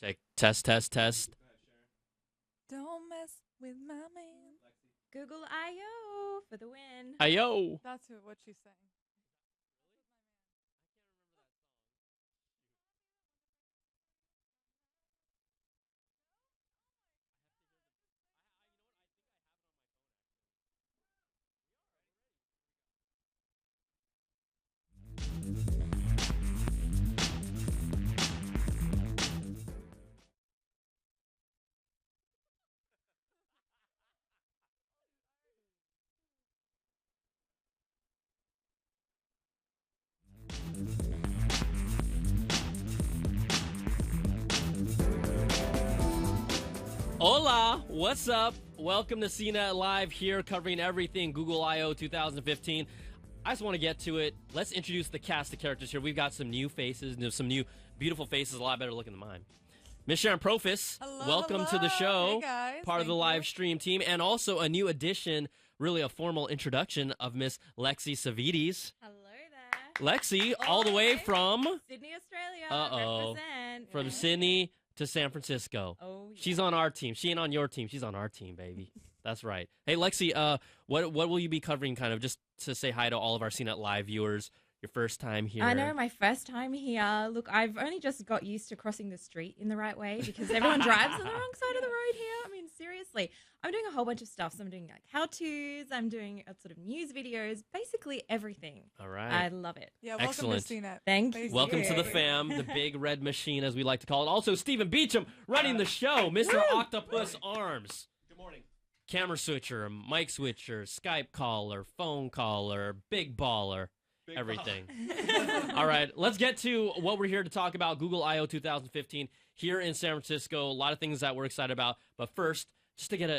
Test, test, test. Don't mess with my man. Google I.O. for the win. Ayo. That's what she's saying. Hola, what's up? Welcome to CNET Live here, covering everything Google I.O. 2015. I just want to get to it. Let's introduce the cast of characters here. We've got some new faces, some new beautiful faces, a lot better looking than mine. Miss Sharon Profis, welcome to the show. Hey guys, part of the live you. stream team, and also a new addition, really a formal introduction of Miss Lexi Savides. Hello there. Lexi, all the way from Sydney, Australia. Uh-oh. Represent. from Yeah. Sydney to San Francisco. Oh, yeah. She's on our team. She ain't on your team. She's on our team, baby. That's right. Hey, Lexi, what will you be covering, kind of, just to say hi to all of our CNET Live viewers? Your first time here. I know, my first time here. Look, I've only just got used to crossing the street in the right way because everyone drives on the wrong side of the road here. I mean, seriously. I'm doing a whole bunch of stuff. So I'm doing like how-tos. I'm doing sort of news videos, basically everything. All right. I love it. Yeah, welcome Excellent. to CNET. Thank you. Welcome to the fam, the big red machine, as we like to call it. Also, Stephen Beecham running the show, Mr. Octopus Arms. Good morning. Camera switcher, mic switcher, Skype caller, phone caller, big baller, Big everything. All right, let's get to what we're here to talk about, Google I.O. 2015 here in San Francisco. A lot of things that we're excited about. But first, just to get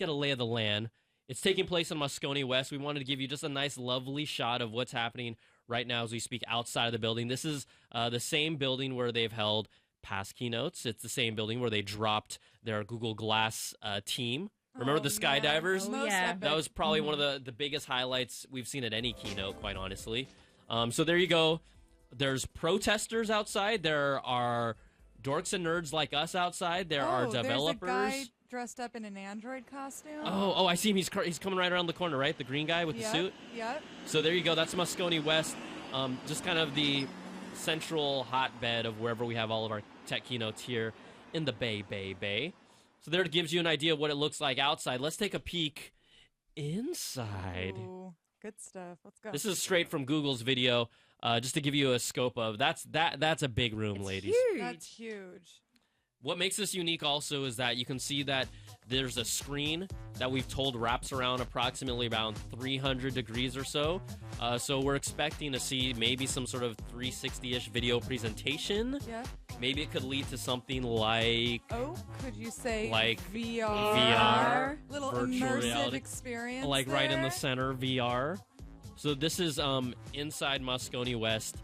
a lay of the land, it's taking place in Moscone West. We wanted to give you just a nice, lovely shot of what's happening right now as we speak outside of the building. This is the same building where they've held past keynotes. It's the same building where they dropped their Google Glass team. Remember the skydivers? Oh, yeah. That was probably one of the biggest highlights we've seen at any keynote, quite honestly. So there you go. There's protesters outside. There are dorks and nerds like us outside. There are developers. There's a guy dressed up in an android costume. Oh, I see him. He's coming right around the corner, right? The green guy with the suit? Yep. So there you go. That's Moscone West. Just kind of the central hotbed of wherever we have all of our tech keynotes here in the Bay. So there it gives you an idea of what it looks like outside. Let's take a peek inside. Ooh, good stuff. Let's go. This is straight from Google's video, just to give you a scope of that's a big room, It's ladies. huge. That's huge. What makes this unique also is that you can see that there's a screen that we've told wraps around approximately around 300 degrees or so. So we're expecting to see maybe some sort of 360-ish video presentation. Yeah. Maybe it could lead to something like Could you say Like VR? Little virtual immersive reality. experience. like right in the there. center, VR. So this is inside Moscone West.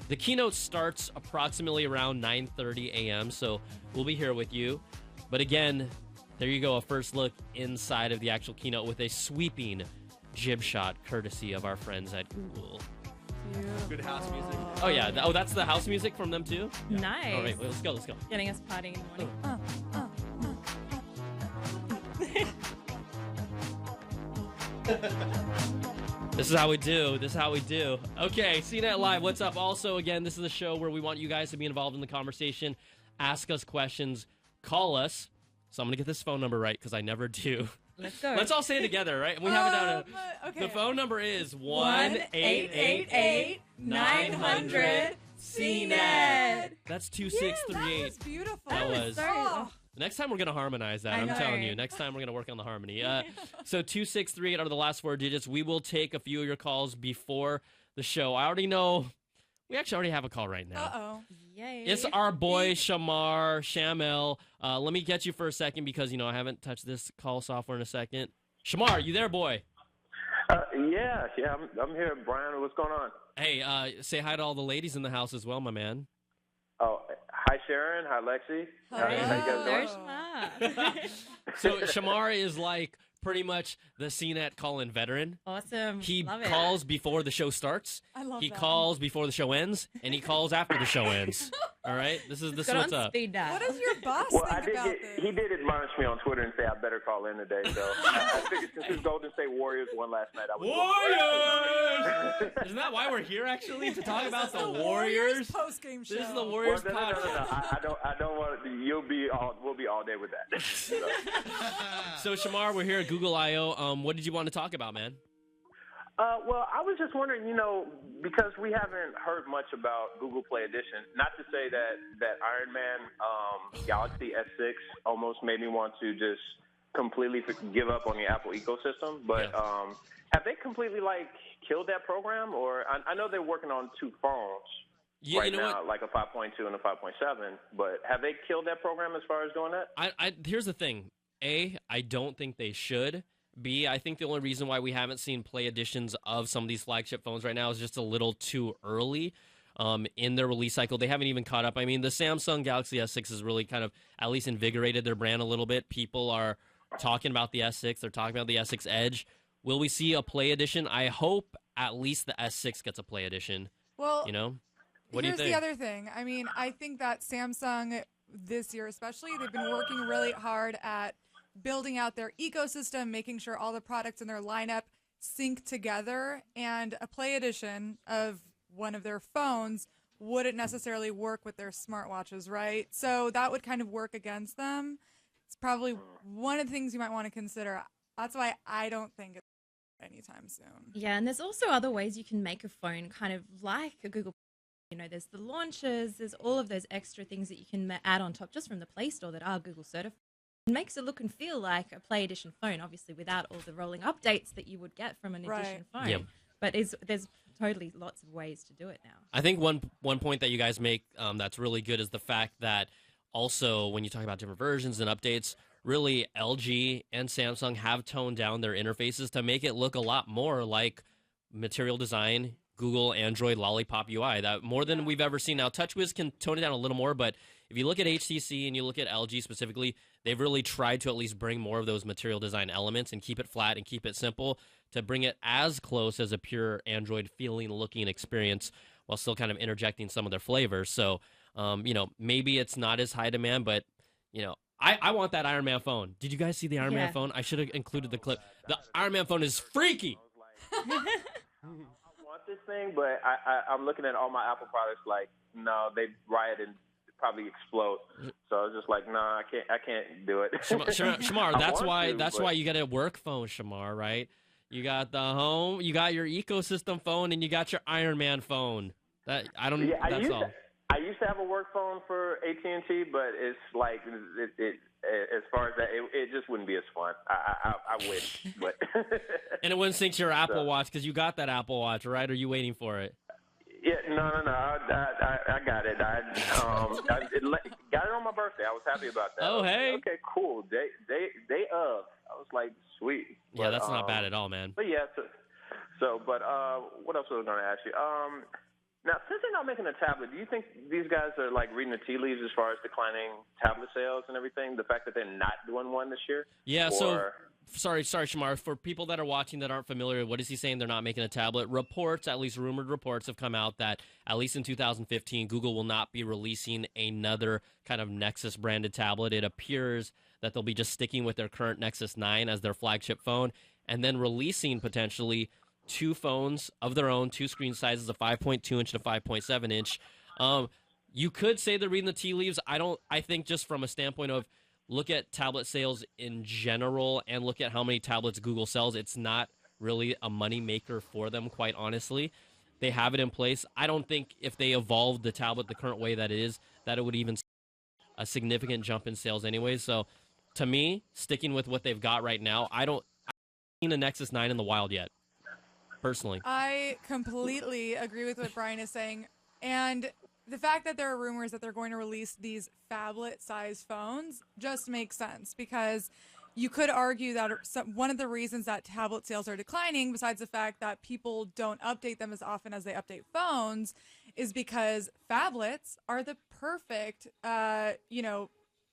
The keynote starts approximately around 9:30 a.m., so we'll be here with you. But again, there you go, a first look inside of the actual keynote with a sweeping jib shot courtesy of our friends at Google. Beautiful. Good house music. Oh yeah, that's the house music from them too? Nice. All right, well, let's go. Getting us partying in the morning. This is how we do. Okay, CNET Live, what's up? Also, again, this is a show where we want you guys to be involved in the conversation, ask us questions, call us. So I'm going to get this phone number right because I never do. Let's go. Let's all say it together, right? We have it down. Okay. The phone number is 1-888-900 CNET. That's That 2638. was beautiful. That was- Oh. Next time we're going to harmonize that. I I'm know. telling you. Next time we're going to work on the harmony. So 2638 are the last four digits. We will take a few of your calls before the show. I already know. We actually already have a call right now. Uh-oh. Yay. It's our boy Shamar. Let me get you for a second because, I haven't touched this call software in a second. Shamar, you there, boy? Yeah, I'm here, Brian. What's going on? Hey, say hi to all the ladies in the house as well, my man. Oh, hi, Sharon. Hi, Lexi. How you guys doing? There's Mark. So Shamar is like pretty much the CNET call-in veteran. Awesome. He Love it. calls before the show starts. I love He that. calls before the show ends, and he calls after the show ends. All right, this is Got what's on up. speed dial. What does your boss Well, think about this? he did admonish me on Twitter and say I better call in today. So I figured since his Golden State Warriors won last night, I was Warriors! Isn't that why we're here actually to talk about the Warriors? Post-game show. This is the Well, Warriors no. podcast. I don't want. We'll be all day with that. So Shamar, we're here at Google I/O. What did you want to talk about, man? Well, I was just wondering, because we haven't heard much about Google Play Edition. Not to say that Iron Man Galaxy S6 almost made me want to just completely give up on the Apple ecosystem. But have they completely killed that program? Or I know they're working on 2 phones right now, like a 5.2 and a 5.7. But have they killed that program as far as doing that? Here's the thing. A, I don't think they should. B, I think the only reason why we haven't seen Play editions of some of these flagship phones right now is just a little too early in their release cycle. They haven't even caught up. I mean, the Samsung Galaxy S6 has really kind of at least invigorated their brand a little bit. People are talking about the S6. They're talking about the S6 Edge. Will we see a Play edition? I hope at least the S6 gets a Play edition. Well, What do you here's think? the other thing. I mean, I think that Samsung this year especially, they've been working really hard at building out their ecosystem, making sure all the products in their lineup sync together, and a Play edition of one of their phones wouldn't necessarily work with their smartwatches, right? So that would kind of work against them. It's probably one of the things you might want to consider. That's why I don't think it's anytime soon. Yeah, and there's also other ways you can make a phone kind of like a Google. There's the launchers, there's all of those extra things that you can add on top just from the Play Store that are Google certified. It makes it look and feel like a Play Edition phone, obviously without all the rolling updates that you would get from an edition phone. Yep. But there's totally lots of ways to do it now. I think one point that you guys make that's really good is the fact that also when you talk about different versions and updates, really LG and Samsung have toned down their interfaces to make it look a lot more like Material Design, Google Android Lollipop UI. That more than we've ever seen. Now, TouchWiz can tone it down a little more, but if you look at HTC and you look at LG specifically, they've really tried to at least bring more of those Material Design elements and keep it flat and keep it simple to bring it as close as a pure Android feeling, looking experience while still kind of interjecting some of their flavors. So, maybe it's not as high demand, but, I want that Iron Man phone. Did you guys see the Iron Man phone? I should have included the clip. The Iron Man phone is freaky. I want this thing, but I'm looking at all my Apple products like, no, they riot and probably explode. So I was just like, nah, I can't do it. Shamar, that's why you got a work phone, Shamar, right? You got the home, you got your ecosystem phone, and you got your Iron Man phone. That's all. I used to have a work phone for AT&T, but it's like it as far as that, it just wouldn't be as fun. I wish, but and it wouldn't sync to your Apple Watch because you got that Apple Watch, right? Or are you waiting for it? Yeah, no. I got it. I got it on my birthday. I was happy about that. Oh, hey. Okay, cool. Day of. I was like, sweet. Yeah, that's not bad at all, man. But yeah, but what else was I going to ask you? Now, since they're not making a tablet, do you think these guys are like reading the tea leaves as far as declining tablet sales and everything? The fact that they're not doing one this year? Yeah. So sorry, Shamar. For people that are watching that aren't familiar, what is he saying? They're not making a tablet. Reports, at least rumored reports, have come out that at least in 2015, Google will not be releasing another kind of Nexus branded tablet. It appears that they'll be just sticking with their current Nexus 9 as their flagship phone, and then releasing potentially 2 phones of their own, 2 screen sizes, a 5.2 inch and a 5.7 inch. You could say they're reading the tea leaves. I think just from a standpoint of look at tablet sales in general and look at how many tablets Google sells, it's not really a money maker for them, quite honestly. They have it in place. I don't think if they evolved the tablet the current way that it is, that it would even a significant jump in sales anyway. So to me, sticking with what they've got right now, I haven't seen a Nexus 9 in the wild yet. Personally, I completely agree with what Brian is saying. And the fact that there are rumors that they're going to release these phablet-sized phones just makes sense, because you could argue that one of the reasons that tablet sales are declining, besides the fact that people don't update them as often as they update phones, is because phablets are the perfect,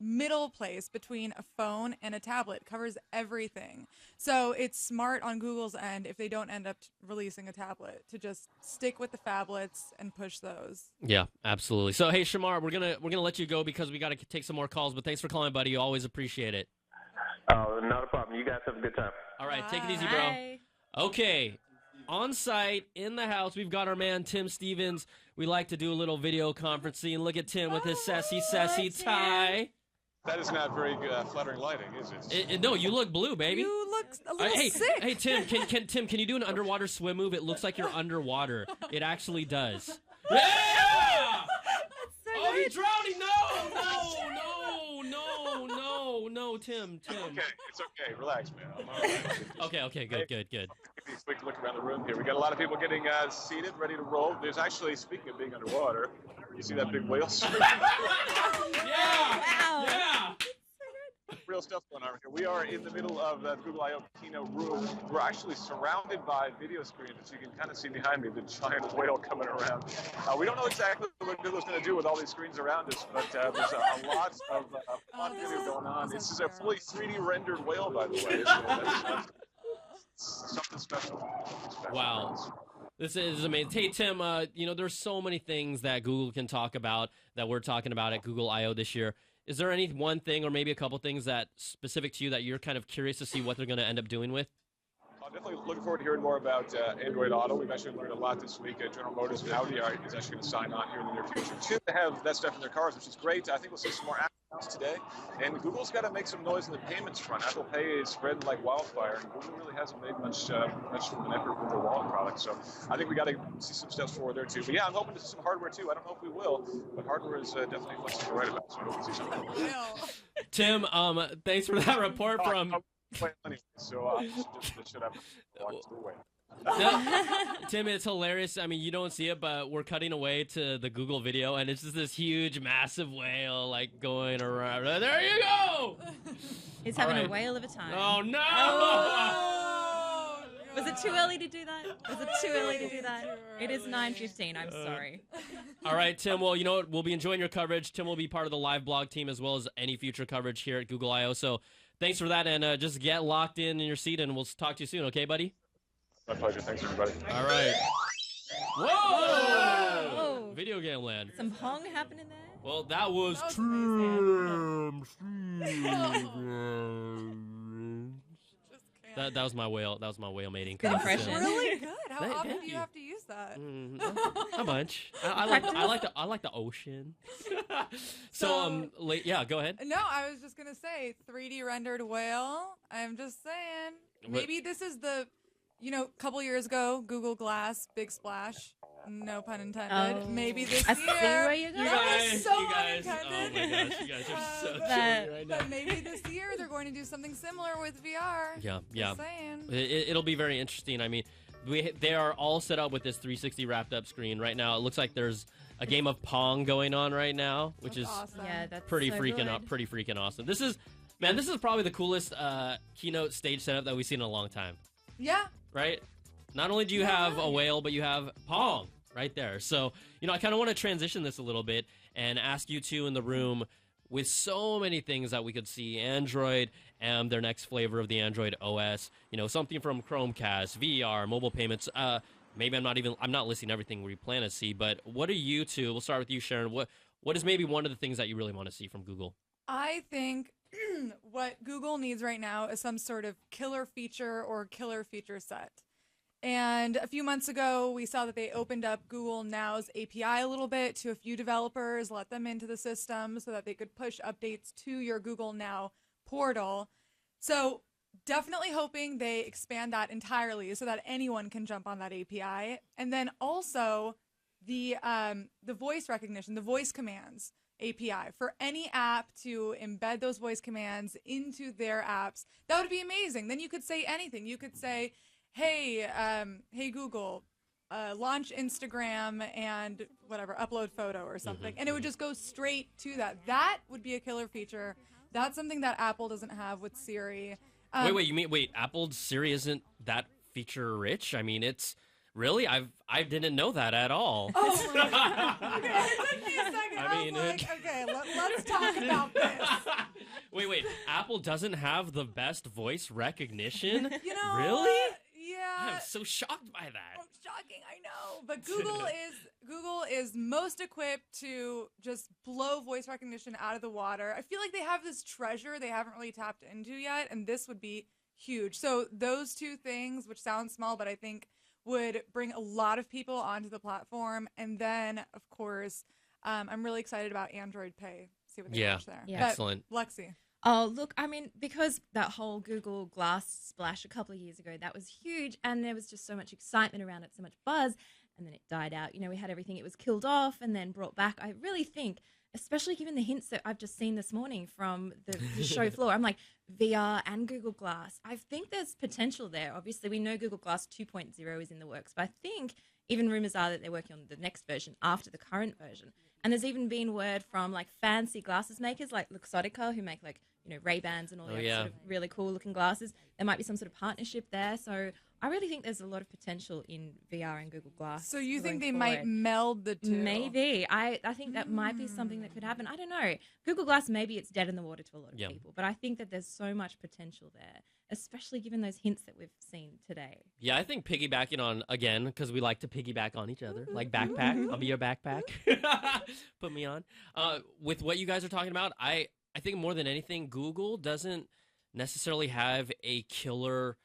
middle place between a phone and a tablet, covers everything. So it's smart on Google's end if they don't end up releasing a tablet to just stick with the phablets and push those. Yeah, absolutely. So hey, Shamar, we're gonna let you go because we got to take some more calls. But thanks for calling, buddy. You always appreciate it. Oh, not a problem. You guys have a good time. All right, take it easy, Bye. bro. Okay. On site in the house, we've got our man Tim Stevens. We like to do a little video conferencing. Look at Tim with his sassy tie. That is not very flattering lighting, is it? No, you look blue, baby. You look a little Hey, sick. hey, Tim, can you do an underwater swim move? It looks like you're underwater. It actually does. Yeah! Oh, he's drowning! No, Tim. Okay, it's okay. Relax, man. I'm all right. Okay, good. Give me a quick look around the room here. We got a lot of people getting seated, ready to roll. There's actually, speaking of being underwater, you see that big whale? Yeah! Wow. Yeah! Real stuff going on here. We are in the middle of the Google I/O keynote room. We're actually surrounded by video screens, as you can kind of see behind me, the giant whale coming around. We don't know exactly what Google's going to do with all these screens around us, but there's a lot of fun video going on. This is a fully 3D rendered whale, by the way. So that's something special. Wow. This is amazing. Hey, Tim, there's so many things that Google can talk about that we're talking about at Google I/O this year. Is there any one thing or maybe a couple things that specific to you that you're kind of curious to see what they're going to end up doing with? I'm definitely looking forward to hearing more about Android Auto. We've actually learned a lot this week. General Motors and Audi is actually going to sign on here in the near future too to have that stuff in their cars, which is great. I think we'll see some more Apple announcements today. And Google's got to make some noise in the payments front. Apple Pay is spreading like wildfire, and Google really hasn't made much of an effort with their wallet product. So I think we got to see some steps forward there too. But yeah, I'm hoping to see some hardware too. I don't know if we will, but hardware is definitely a place to write about. So I hope we see something. Tim, thanks for that report from. Anyway, so should have walked away. Tim, it's hilarious. I mean, you don't see it, but we're cutting away to the Google video, and it's just this huge, massive whale like going around. There you go. He's having a whale of a time. Oh no! Oh, Was it too early to do that? It is 9:15. I'm sorry. All right, Tim. Well, you know what? We'll be enjoying your coverage. Tim will be part of the live blog team as well as any future coverage here at Google I/O. So thanks for that, and just get locked in your seat, and we'll talk to you soon. Okay, buddy? My pleasure. Thanks, everybody. All right. Whoa! Video game land. Some Pong happening there. Well, that was amazing. That was my whale. That was my whale mating. Good impression. Really good. How Thank often do you you. have to use that? A bunch. I like the ocean. Yeah, go ahead. No, I was just gonna say 3D rendered whale. I'm just saying. Maybe this is the, couple years ago, Google Glass, big splash. No pun intended. Oh. Maybe this I year. see where you're going. That was so you guys. unintended. Oh my gosh, you guys are so silly right now. But maybe this year they're going to do something similar with VR. Yeah. Just saying. It'll be very interesting. I mean, they are all set up with this 360 wrapped up screen right now. It looks like there's a game of Pong going on right now, which That's is awesome. Yeah, that's pretty so freaking awesome. This is probably the coolest keynote stage setup that we've seen in a long time. Yeah. Right? Not only do you have a whale, but you have Pong right there. So, I kind of want to transition this a little bit and ask you two in the room, with so many things that we could see, Android and their next flavor of the Android OS, something from Chromecast, VR, mobile payments. Maybe I'm not listing everything we plan to see, but what are you two? We'll start with you, Sharon. What is maybe one of the things that you really want to see from Google? I think what Google needs right now is some sort of killer feature or killer feature set. And a few months ago, we saw that they opened up Google Now's API a little bit to a few developers, let them into the system so that they could push updates to your Google Now portal. So definitely hoping they expand that entirely so that anyone can jump on that API. And then also the voice recognition, the voice commands API for any app to embed those voice commands into their apps. That would be amazing. Then you could say anything. You could say, hey Google, launch Instagram and whatever, upload photo or something. And it would just go straight to that. That would be a killer feature. That's something that Apple doesn't have with Siri. Wait, Apple's Siri isn't that feature rich? I mean, it's Really? I didn't know that at all. Oh my God. Okay, it took me a second. I was like, okay, let's talk about this. Wait. Apple doesn't have the best voice recognition? You know, Really? Yeah. I'm so shocked by that. Oh, shocking, I know. But Google is most equipped to just blow voice recognition out of the water. I feel like they have this treasure they haven't really tapped into yet, and this would be huge. So those two things, which sound small, but I think would bring a lot of people onto the platform. And then, of course, I'm really excited about Android Pay. See what they launch there. Yeah. But, Excellent. Lexi. Oh, look, I mean, because that whole Google Glass splash a couple of years ago, that was huge. And there was just so much excitement around it, so much buzz. And then it died out. You know, we had everything. It was killed off and then brought back. I really think, especially given the hints that I've just seen this morning from the show floor, I'm like, VR and Google Glass. I think there's potential there. Obviously, we know Google Glass 2.0 is in the works. But I think even rumors are that they're working on the next version after the current version. And there's even been word from like fancy glasses makers like Luxottica, who make like, you know, Ray-Bans and all the other sort of really cool looking glasses. There might be some sort of partnership there. So I really think there's a lot of potential in VR and Google Glass. So you think they forward. might meld the two? Maybe. I think that might be something that could happen. I don't know. Google Glass, maybe it's dead in the water to a lot of people. But I think that there's so much potential there, especially given those hints that we've seen today. Yeah, I think piggybacking on, again, because we like to piggyback on each other, like backpack. I'll be your backpack. Put me on. With what you guys are talking about, I think more than anything, Google doesn't necessarily have a killer,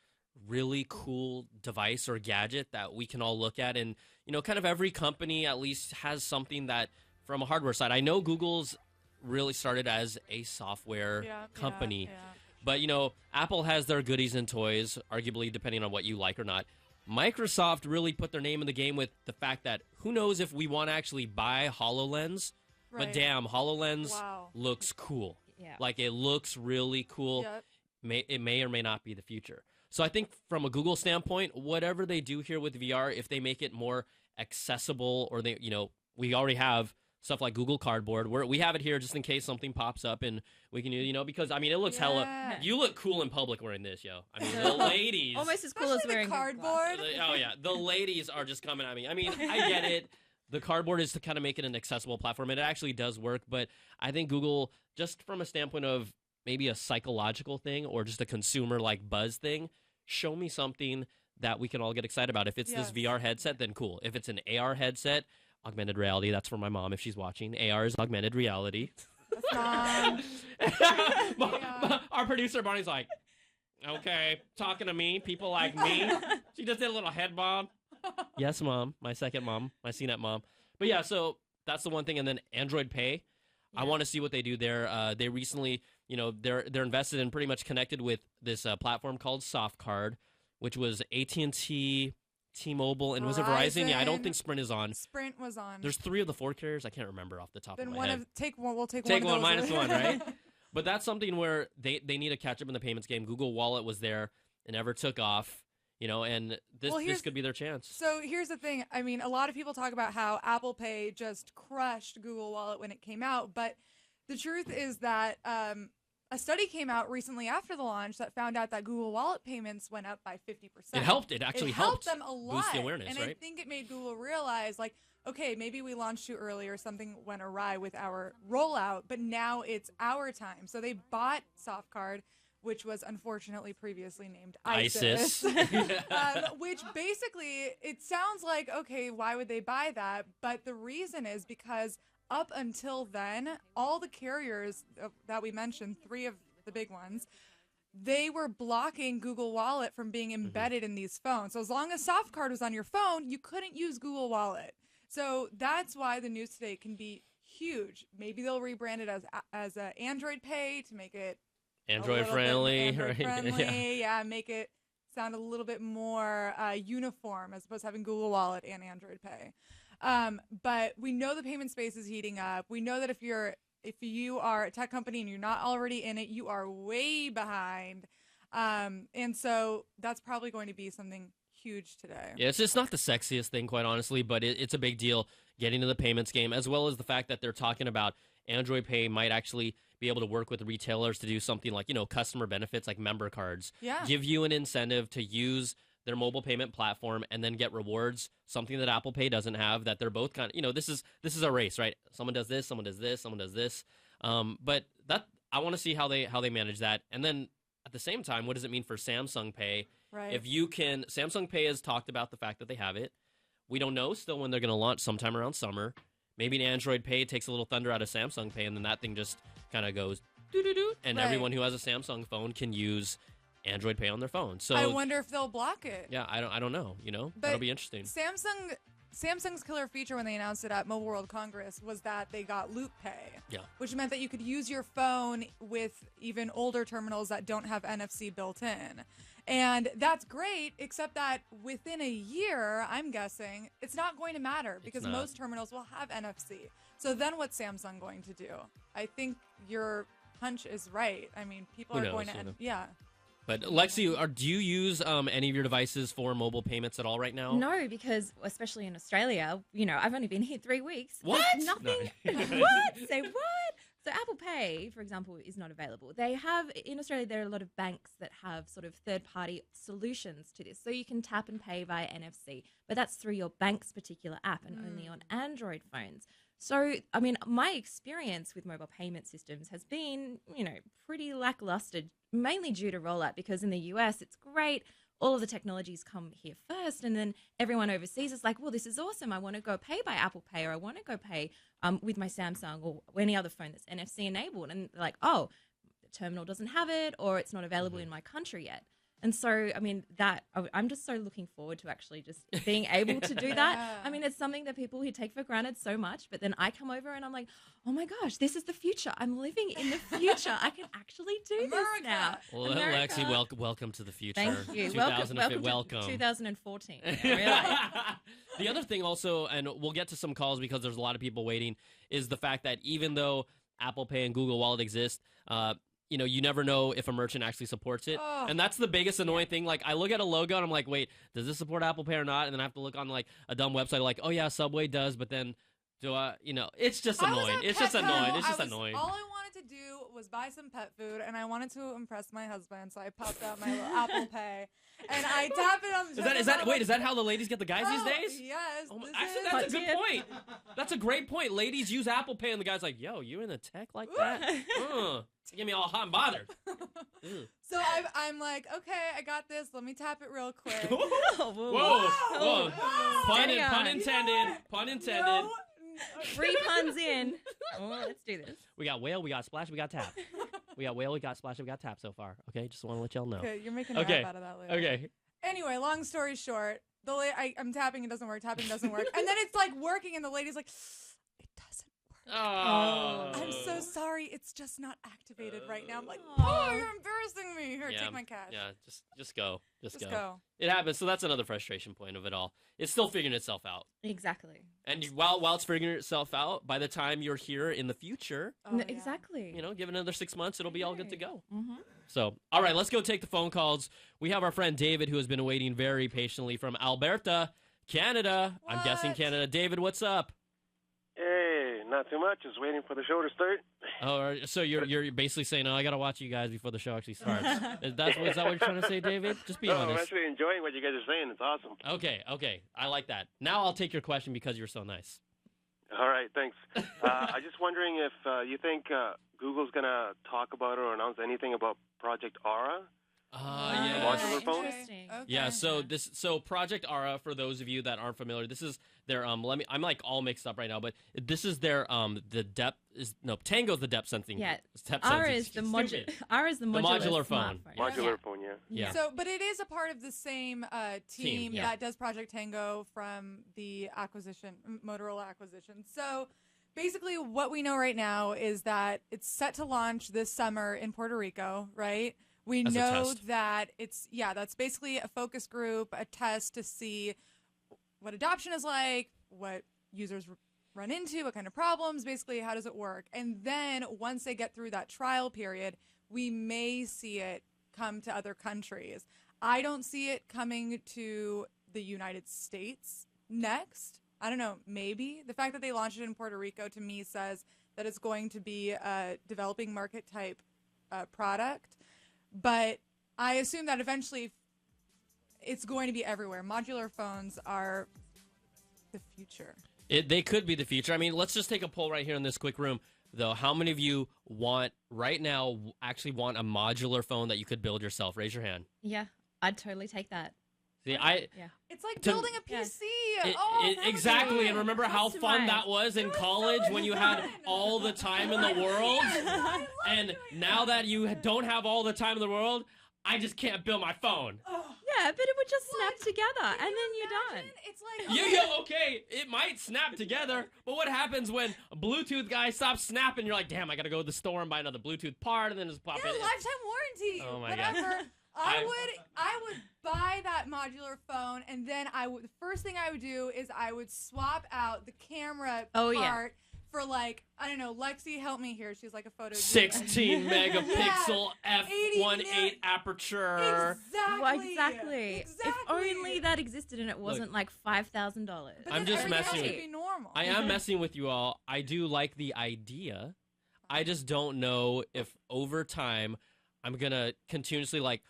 really cool device or gadget that we can all look at. And, you know, kind of every company at least has something that, from a hardware side, I know Google's really started as a software company. Yeah. But, you know, Apple has their goodies and toys, arguably depending on what you like or not. Microsoft really put their name in the game with the fact that who knows if we want to actually buy HoloLens. Right. But damn, HoloLens Wow. looks cool. Yeah. Like, it looks really cool. Yep. It may or may not be the future. So I think from a Google standpoint, whatever they do here with VR, if they make it more accessible, or they, you know, we already have stuff like Google Cardboard, where we have it here just in case something pops up and we can, you know, because I mean, it looks hella. You look cool in public wearing this, yo. I mean, the ladies. Almost as cool as Especially wearing the Google cardboard. Glass. Oh yeah, the ladies are just coming at me. I mean, I get it. The cardboard is to kind of make it an accessible platform. It actually does work, but I think Google, just from a standpoint of maybe a psychological thing or just a consumer like buzz thing, show me something that we can all get excited about. If it's this VR headset, then cool. If it's an AR headset, augmented reality, that's for my mom if she's watching. AR is augmented reality. Our producer Barney's like, okay, talking to me, people like me. She just did a little head bob. Yes, mom. My second mom. My CNET mom. But yeah, so that's the one thing. And then Android Pay. I want to see what they do there. They recently, you know, they're invested and pretty much connected with this platform called SoftCard, which was AT&T, T-Mobile, and was it Verizon? Yeah, I don't think Sprint is on. Sprint was on. There's 3 of the 4 carriers. I can't remember off the top of my head. We'll take Take one one of those. minus one, right? But that's something where they need to catch up in the payments game. Google Wallet was there and never took off. You know, and this could be their chance. So here's the thing. I mean, a lot of people talk about how Apple Pay just crushed Google Wallet when it came out. But the truth is that a study came out recently after the launch that found out that Google Wallet payments went up by 50%. It helped. It actually helped them a lot. Boost the awareness, and right? I think it made Google realize, like, okay, maybe we launched too early or something went awry with our rollout, but now it's our time. So they bought SoftCard, which was unfortunately previously named ISIS. Which basically, it sounds like, okay, why would they buy that? But the reason is because up until then, all the carriers that we mentioned, 3 of the big ones, they were blocking Google Wallet from being embedded in these phones. So as long as SoftCard was on your phone, you couldn't use Google Wallet. So that's why the news today can be huge. Maybe they'll rebrand it as Android Pay to make it Android friendly, Android right? friendly, make it sound a little bit more uniform as opposed to having Google Wallet and Android Pay. But we know the payment space is heating up. We know that if you are a tech company and you're not already in it, you are way behind. And so that's probably going to be something huge today. Yeah, it's just not the sexiest thing, quite honestly, but it's a big deal getting to the payments game, as well as the fact that they're talking about Android Pay might actually be able to work with retailers to do something like, you know, customer benefits like member cards. Yeah. Give you an incentive to use their mobile payment platform and then get rewards, something that Apple Pay doesn't have, that they're both kind of, this is a race, right? Someone does this, someone does this, someone does this. But that I want to see how they manage that. And then at the same time, what does it mean for Samsung Pay? Right. If you can, Samsung Pay has talked about the fact that they have it. We don't know still when they're going to launch, sometime around summer. Maybe an Android Pay takes a little thunder out of Samsung Pay, and then that thing just kind of goes doo-doo-doo, and Right. everyone who has a Samsung phone can use Android Pay on their phone. So I wonder if they'll block it. yeah, I don't know. But That'll be interesting. Samsung's killer feature when they announced it at Mobile World Congress was that they got Loop Pay, Yeah. which meant that you could use your phone with even older terminals that don't have NFC built in. And that's great, except that within a year, I'm guessing, it's not going to matter because not. most terminals will have NFC. So then what's Samsung going to do? I think your hunch is right. I mean, people Who are going knows, to, you know? yeah. But Lexi, do you use any of your devices for mobile payments at all right now? No, because especially in Australia, I've only been here 3 weeks. What? There's nothing. What? Say what? So Apple Pay, for example, is not available. They have, in Australia, there are a lot of banks that have sort of third-party solutions to this. So you can tap and pay via NFC, but that's through your bank's particular app and only on Android phones. So, I mean, my experience with mobile payment systems has been, pretty lackluster, mainly due to rollout, because in the US, it's great. All of the technologies come here first, and then everyone overseas is like, well, this is awesome. I want to go pay by Apple Pay, or I want to go pay with my Samsung or any other phone that's NFC enabled. And they're like, oh, the terminal doesn't have it, or it's not available in my country yet. And so, I mean, I'm just so looking forward to actually just being able to do that. Yeah. I mean, it's something that people who take for granted so much, but then I come over and I'm like, oh my gosh, this is the future. I'm living in the future. I can actually do this America. now. Well, America. Lexi, welcome to the future. Thank you. 2015 Welcome to 2014. Really. The other thing also, and we'll get to some calls because there's a lot of people waiting, is the fact that even though Apple Pay and Google Wallet exist, you never know if a merchant actually supports it. Oh. And that's the biggest annoying thing. Like, I look at a logo and I'm like, wait, does this support Apple Pay or not? And then I have to look on, like, a dumb website like, oh, yeah, Subway does, but then do I, it's just annoying. It's just annoying. It's just annoying. All I wanted to do was buy some pet food, and I wanted to impress my husband, so I popped out my little Apple Pay, and I tap it on the Is that how the ladies get the guys these days? Yes. Oh my, this actually, is- that's a good point. That's a great point. Ladies use Apple Pay, and the guy's like, yo, you in the tech like that? Get me all hot and bothered. Ugh. So I'm like, okay, I got this. Let me tap it real quick. Whoa. Pun Hang on. intended. Pun intended. No, 3 puns in. Oh, let's do this. We got whale, we got splash, we got tap. We got whale, we got splash, we got tap so far. Okay, just want to let y'all know. okay, you're making a Okay. rap out of that later. Okay. Anyway, long story short, I'm tapping, it doesn't work. Tapping doesn't work, and then it's like working, and the lady's like, it doesn't work. Oh. I'm so sorry. It's just not activated right now. I'm like, Aw. oh, you're embarrassing me. Here, Yeah, take my cash. Yeah, just go. Just go. It happens. So that's another frustration point of it all. It's still figuring itself out. Exactly. And while it's figuring itself out, by the time you're here in the future, Oh, yeah. Exactly. give it another 6 months, it'll be all good to go. Mm-hmm. So, all right, let's go take the phone calls. We have our friend David, who has been waiting very patiently from Alberta, Canada. I'm guessing What? Canada. David, what's up? Hey, not too much. Just waiting for the show to start. Oh, so you're basically saying, oh, I gotta watch you guys before the show actually starts. Is that what you're trying to say, David? Just be No, I'm honest. actually enjoying what you guys are saying. It's awesome. Okay, I like that. Now I'll take your question because you're so nice. All right, thanks. I'm just wondering if you think Google's gonna talk about or announce anything about Project Aura. Yeah. modular phone? Interesting. Okay. Yeah, so Project Aura, for those of you that aren't familiar, this is their I'm like all mixed up right now, but this is their Tango's the depth sensing. Yeah. Depth R sensing. is the Stupid. modular phone. smartphone. Modular phone, yeah. Yeah. So, but it is a part of the same team yeah. that does Project Tango from the Motorola acquisition. So, basically, what we know right now is that it's set to launch this summer in Puerto Rico, right? We As a know test. that that's basically a focus group, a test to see what adoption is like, what users run into, what kind of problems, basically, how does it work? And then once they get through that trial period, we may see it come to other countries. I don't see it coming to the United States next. I don't know, maybe. The fact that they launched it in Puerto Rico to me says that it's going to be a developing market type product. But I assume that eventually it's going to be everywhere. Modular phones are the future. They could be the future. I mean, let's just take a poll right here in this quick room, though. How many of you right now actually want a modular phone that you could build yourself? Raise your hand. Yeah, I'd totally take that. See, Yeah. It's like building a PC. That would exactly. be And remember how Customized. fun that was in college when you had all the time in the world? And now that you don't have all the time in the world, I just can't build my phone. Yeah, but it would just snap together, and then you're done. It's like Yeah, okay. It might snap together, but what happens when a Bluetooth guy stops snapping? You're like, damn, I gotta go to the store and buy another Bluetooth part, and then just pop yeah, it. lifetime warranty. Oh my God. Whatever. I would buy that modular phone, and then the first thing I would do is I would swap out the camera part for, like, I don't know, Lexi, help me here. She's like a photo 16 megapixel f1.8 aperture. Exactly. Well, exactly. If only that existed and it wasn't like $5,000. But I'm then just everything messing else with would be normal. I am messing with you all. I do like the idea. I just don't know if over time I'm gonna continuously like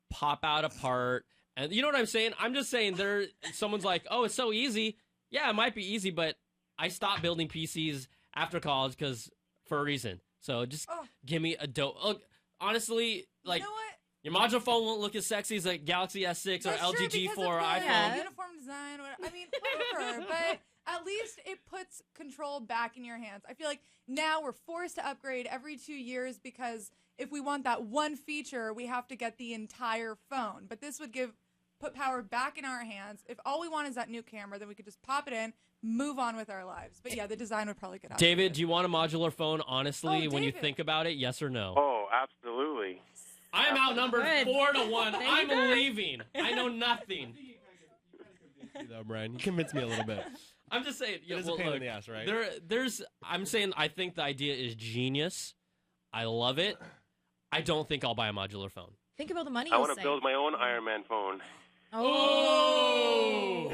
pop out a part. And you know what I'm saying? I'm just saying someone's like, oh, it's so easy. Yeah, it might be easy, but I stopped building PCs after college for a reason. So just give me a dope. Look, honestly, like, you know what? your modular phone won't look as sexy as a Galaxy S6 That's or true, LG because G4 or of the iPhone. uniform design. I mean, whatever. But at least it puts control back in your hands. I feel like now we're forced to upgrade every 2 years because if we want that one feature, we have to get the entire phone. But this would put power back in our hands. If all we want is that new camera, then we could just pop it in, move on with our lives. But yeah, the design would probably get out. David, do you want a modular phone, honestly, when you David. think about it? Yes or no? Oh, absolutely. I'm outnumbered Good. 4-1. There you I'm go. leaving. I know nothing. Though, Brian, you convinced me a little bit. I'm just saying. It is a pain in the ass, right? I'm saying I think the idea is genius. I love it. I don't think I'll buy a modular phone. Think of all the money I you'll want to save. build my own Iron Man phone. Oh,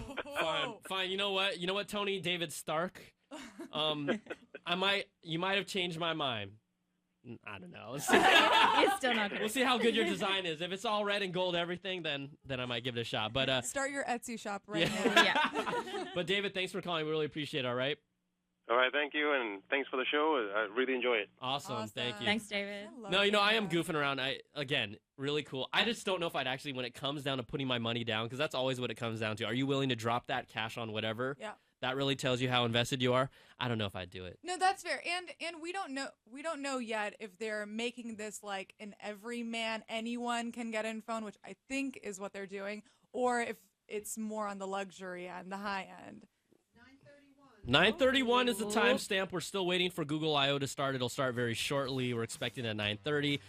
fine. You know what, Tony David Stark? You might have changed my mind. I don't know. Let's see. It's still not good. We'll see how good your design is. If it's all red and gold, everything, then I might give it a shot. But Start your Etsy shop right yeah. now. Yeah. But David, thanks for calling. We really appreciate it. All right. All right, thank you, and thanks for the show. I really enjoy it. Awesome. Thank you. Thanks, David. No, I am goofing around. Again, really cool. I just don't know if I'd actually, when it comes down to putting my money down, because that's always what it comes down to. Are you willing to drop that cash on whatever? Yeah. That really tells you how invested you are. I don't know if I'd do it. No, that's fair. And we don't know yet if they're making this like an everyman, anyone can get in phone, which I think is what they're doing, or if it's more on the luxury and the high end. 9:31 is the timestamp. We're still waiting for Google I/O to start. It'll start very shortly. We're expecting at 9:30.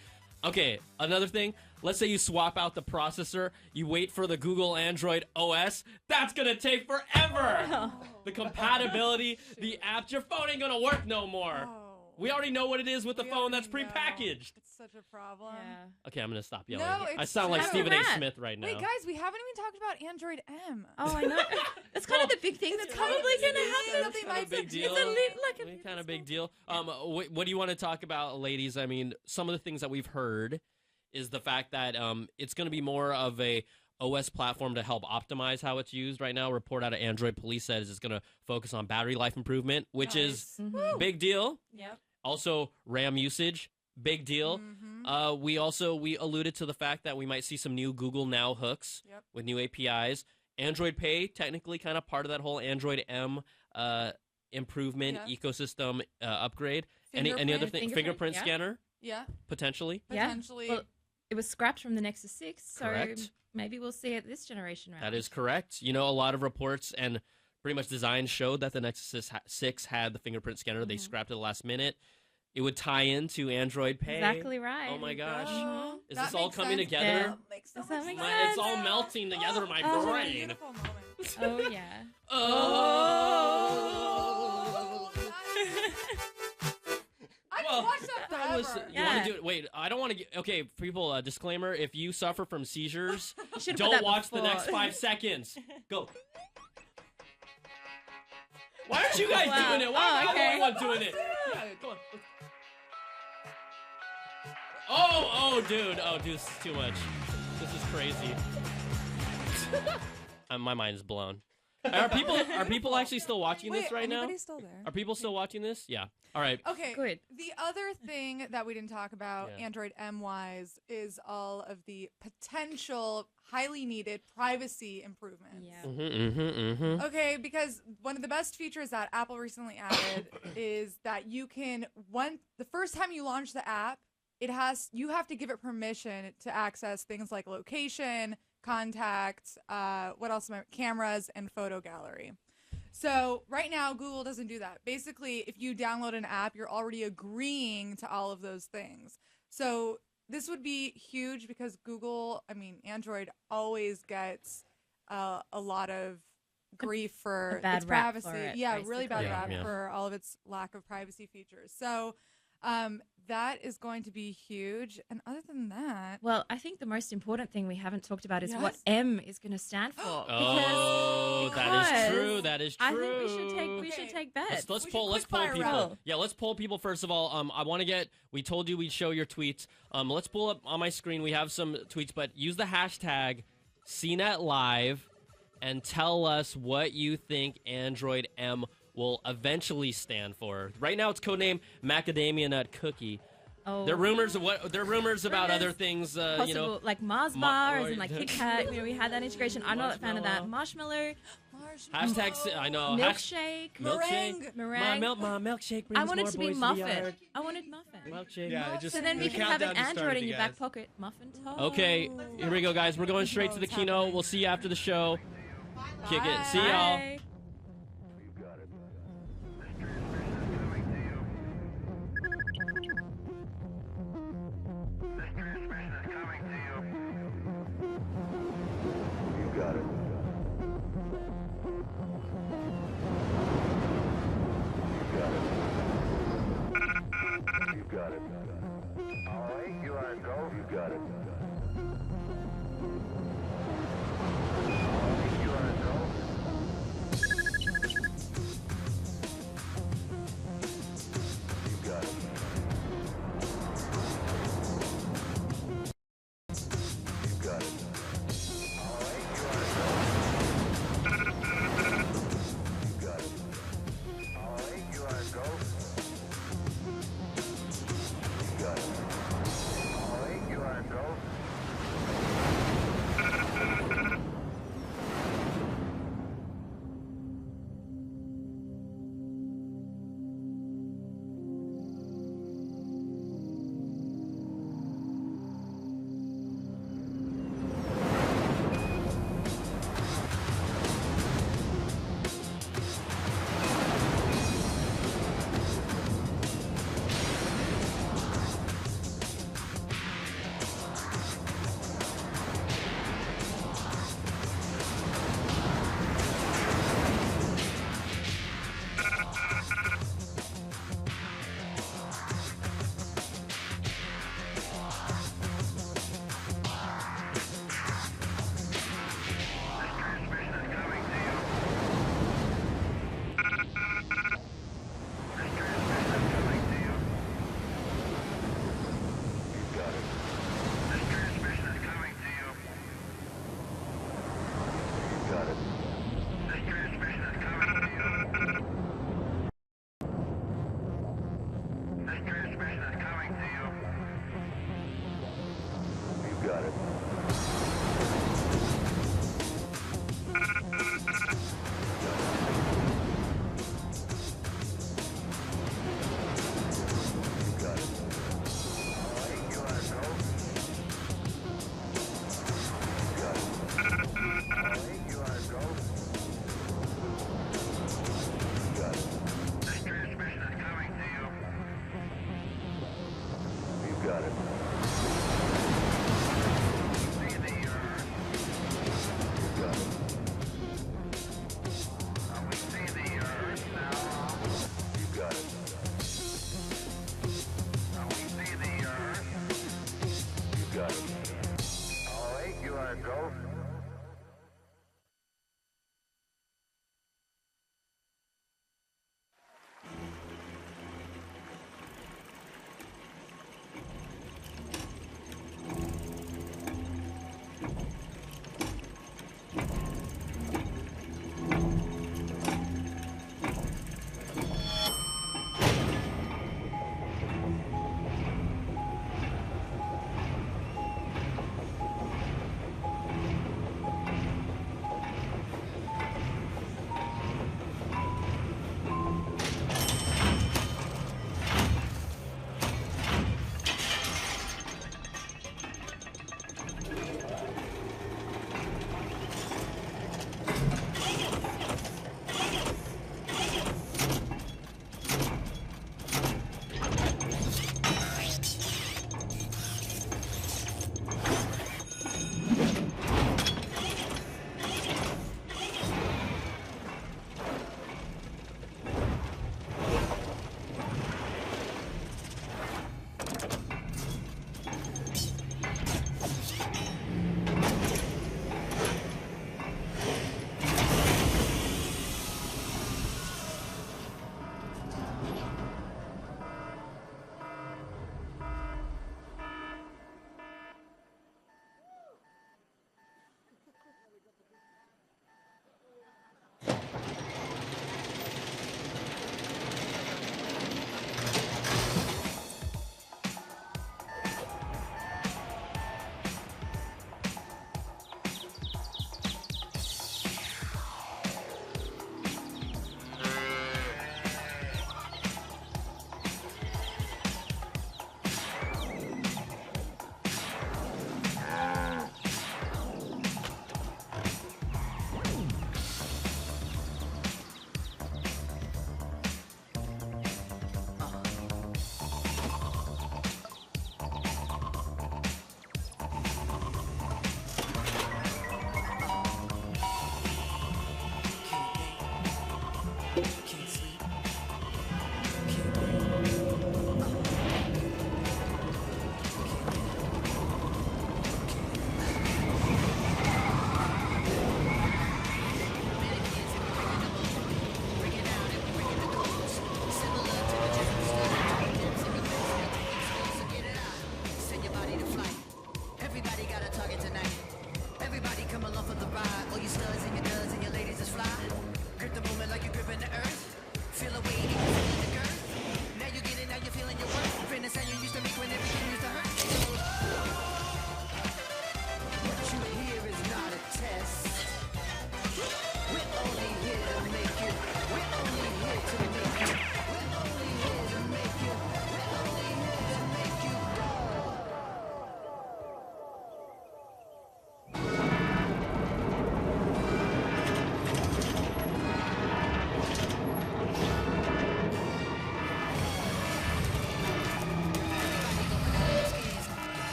Okay, another thing. Let's say you swap out the processor. You wait for the Google Android OS. That's going to take forever. The compatibility, the apps. Your phone ain't going to work no more. Oh. We already know what it is with the We phone that's already know. prepagged. It's such a problem. Yeah. Okay, I'm going to stop yelling. No, I it's sound like true. Stephen A. Rat. Smith right now. Wait, guys, we haven't even talked about Android M. Oh, I know. That's kind of the big thing that's probably going to happen. They Kind might of big say- deal. It's a Kind of big deal. What do you want to talk about, ladies? I mean, some of the things that we've heard is the fact that it's going to be more of a OS platform to help optimize how it's used right now. A report out of Android Police says it's going to focus on battery life improvement, which is big deal. Yep. Also, RAM usage, big deal. Mm-hmm. We alluded to the fact that we might see some new Google Now hooks with new APIs. Android Pay, technically kind of part of that whole Android M improvement ecosystem upgrade. Any other thing? Fingerprint scanner, Yeah, potentially. potentially. Well, it was scrapped from the Nexus 6, so Correct. maybe we'll see it this generation round. That is correct. A lot of reports and pretty much design showed that the Nexus 6 had the fingerprint scanner. They scrapped it last minute. It would tie into Android Pay. Exactly right. Oh my gosh. Oh, Is that this all makes coming sense. together? Yeah. Makes so Does much that make sense. sense? It's all melting together in my Oh, brain. beautiful moment. Oh, yeah. Oh. I Well, can watch that That forever. was. You Yeah. want to do it? Wait, I don't want to get. Okay, people. Disclaimer: if you suffer from seizures, You should've put don't that watch the before. next 5 seconds. Go. Why aren't you guys Wow. doing it? Why am I Okay. the only one doing it? Yeah, come on. Oh, dude. Oh, dude, this is too much. This is crazy. My mind is blown. Are people actually still watching Wait, this right now? anybody's still there? Are people still watching this? Yeah. All right. Okay. Good. The other thing that we didn't talk about, Yeah. Android M wise, is all of the potential highly needed privacy improvements. Yeah. Okay, because one of the best features that Apple recently added is that you can the first time you launch the app, you have to give it permission to access things like location, contacts, what else cameras, and photo gallery. So right now, Google doesn't do that. Basically, if you download an app, you're already agreeing to all of those things. So this would be huge because Android always gets a lot of grief for bad its rap privacy. for it, Yeah, really bad basically. rap Yeah. for all of its lack of privacy features. So that is going to be huge. And other than that, Well, I think the most important thing we haven't talked about is what Yes. M is going to stand for. Oh, that is because true. That is true. I think we should take bets. Let's We poll. should Let's poll quick fire people. round. Yeah, let's poll people first of all. I want to get. We told you we'd show your tweets. Let's pull up on my screen. We have some tweets, but use the hashtag CNET Live and tell us what you think Android M will eventually stand for. Right now, it's codename Macadamia Nut Cookie. Oh, There are rumors about other things. possible, like Mars bars and like Kit Kat. We had that integration. I'm not a fan of that. Marshmallow, Hashtag. I know. milkshake, Meringue. meringue. My milkshake brings I wanted more to be boys muffin. the yard. I wanted muffin. Milkshake. Yeah, it just So then we the can have an countdown just Android started, in you your guys. back pocket. Muffin toast. Okay, here we go, guys. We're going straight to the keynote. We'll see you after the show. Kick it. See y'all. Bye. Go.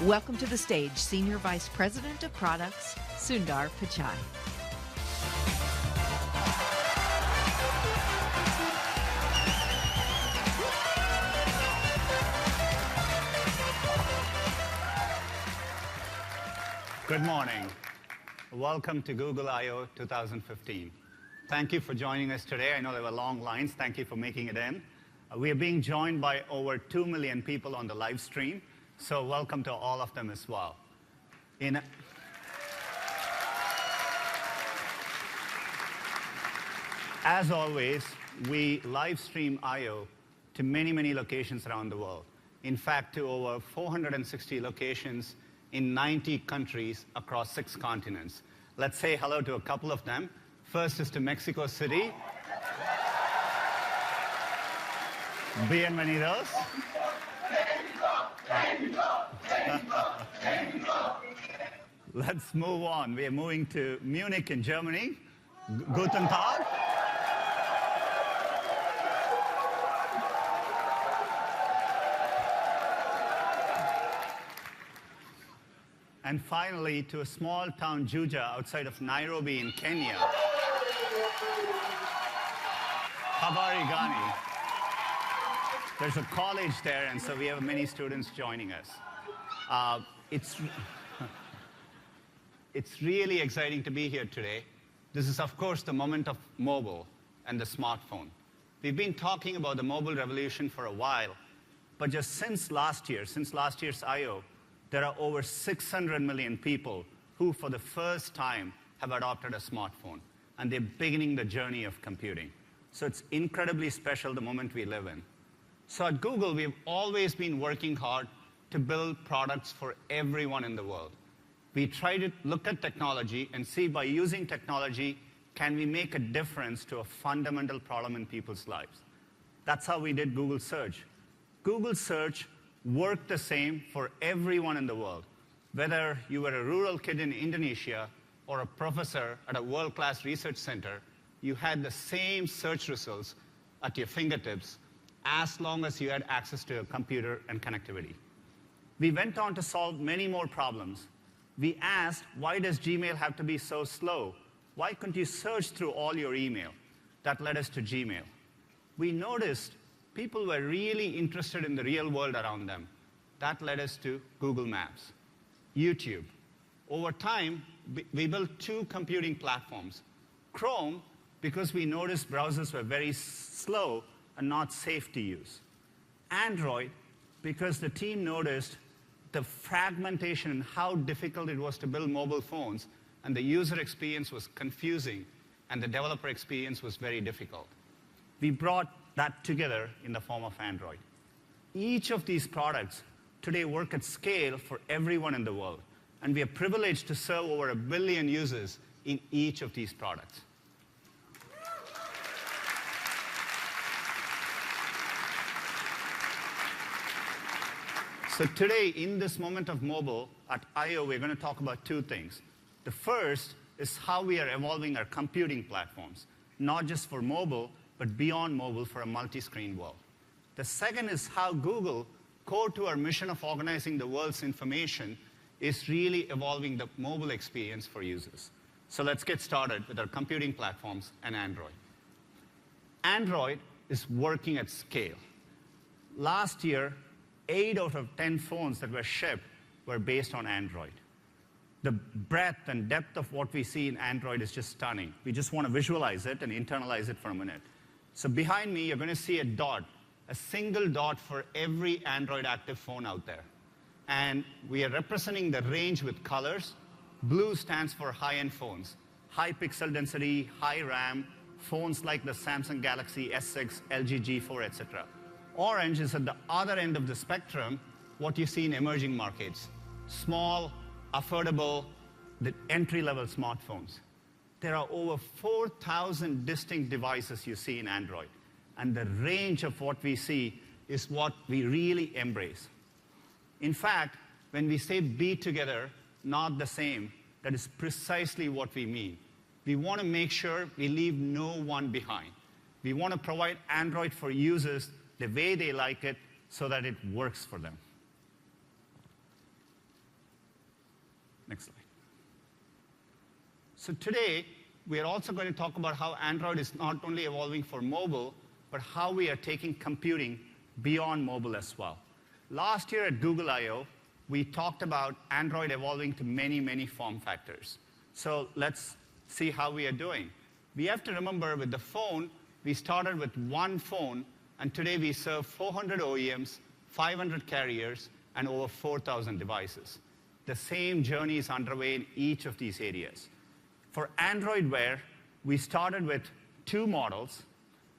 Welcome to the stage, Senior Vice President of Products, Sundar Pichai. Good morning. Welcome to Google I/O 2015. Thank you for joining us today. I know there were long lines. Thank you for making it in. We are being joined by over 2 million people on the live stream, so welcome to all of them as well. As always, we live stream I/O to many, many locations around the world. In fact, to over 460 locations in 90 countries across 6 continents. Let's say hello to a couple of them. First is to Mexico City. Bienvenidos. Let's move on. We are moving to Munich in Germany. Guten Tag. And finally, to a small town, Juja, outside of Nairobi in Kenya. Habari Gani. There's a college there, and so we have many students joining us. It's really exciting to be here today. This is, of course, the moment of mobile and the smartphone. We've been talking about the mobile revolution for a while, but just since last year's I/O, there are over 600 million people who, for the first time, have adopted a smartphone, and they're beginning the journey of computing. So it's incredibly special, the moment we live in. So at Google, we've always been working hard to build products for everyone in the world. We try to look at technology and see, by using technology, can we make a difference to a fundamental problem in people's lives? That's how we did Google Search. Google Search worked the same for everyone in the world. Whether you were a rural kid in Indonesia or a professor at a world-class research center, you had the same search results at your fingertips as long as you had access to a computer and connectivity. We went on to solve many more problems. We asked, why does Gmail have to be so slow? Why couldn't you search through all your email? That led us to Gmail. We noticed people were really interested in the real world around them. That led us to Google Maps, YouTube. Over time, we built 2 computing platforms. Chrome, because we noticed browsers were very slow and not safe to use. Android, because the team noticed the fragmentation and how difficult it was to build mobile phones, and the user experience was confusing, and the developer experience was very difficult. We brought that together in the form of Android. Each of these products today work at scale for everyone in the world, and we are privileged to serve over 1 billion users in each of these products. So today, in this moment of mobile, at I/O, we're going to talk about 2 things. The first is how we are evolving our computing platforms, not just for mobile, but beyond mobile, for a multi-screen world. The second is how Google, core to our mission of organizing the world's information, is really evolving the mobile experience for users. So let's get started with our computing platforms and Android. Android is working at scale. Last year, 8 out of 10 phones that were shipped were based on Android. The breadth and depth of what we see in Android is just stunning. We just want to visualize it and internalize it for a minute. So behind me, you're going to see a dot, a single dot for every Android active phone out there. And we are representing the range with colors. Blue stands for high-end phones, high pixel density, high RAM, phones like the Samsung Galaxy S6, LG G4, etc. Orange is at the other end of the spectrum, what you see in emerging markets. Small, affordable, the entry-level smartphones. There are over 4,000 distinct devices you see in Android. And the range of what we see is what we really embrace. In fact, when we say be together, not the same, that is precisely what we mean. We want to make sure we leave no one behind. We want to provide Android for users the way they like it so that it works for them. Next slide. So today, we are also going to talk about how Android is not only evolving for mobile, but how we are taking computing beyond mobile as well. Last year at Google I/O, we talked about Android evolving to many, many form factors. So let's see how we are doing. We have to remember with the phone, we started with one phone, and today we serve 400 OEMs, 500 carriers, and over 4,000 devices. The same journey is underway in each of these areas. For Android Wear, we started with 2 models.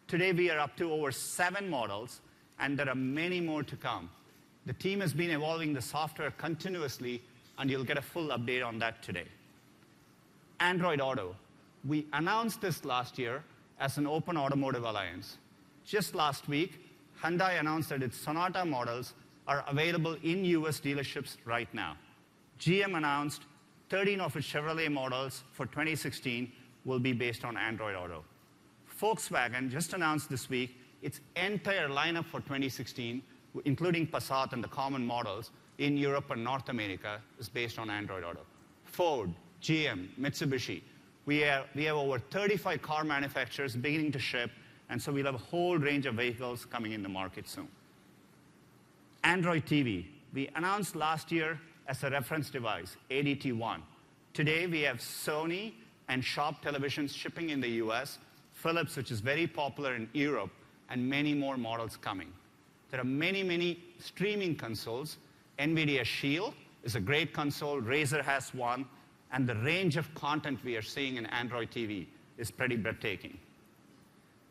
Today we are up to over 7 models, and there are many more to come. The team has been evolving the software continuously, and you'll get a full update on that today. Android Auto. We announced this last year as an open automotive alliance. Just last week, Hyundai announced that its Sonata models are available in US dealerships right now. GM announced 13 of its Chevrolet models for 2016 will be based on Android Auto. Volkswagen just announced this week its entire lineup for 2016, including Passat and the common models in Europe and North America, is based on Android Auto. Ford, GM, Mitsubishi. We have over 35 car manufacturers beginning to ship, and so we'll have a whole range of vehicles coming in the market soon. Android TV. We announced last year as a reference device, ADT1. Today, we have Sony and Sharp televisions shipping in the US, Philips, which is very popular in Europe, and many more models coming. There are many, many streaming consoles. NVIDIA Shield is a great console. Razer has one. And the range of content we are seeing in Android TV is pretty breathtaking.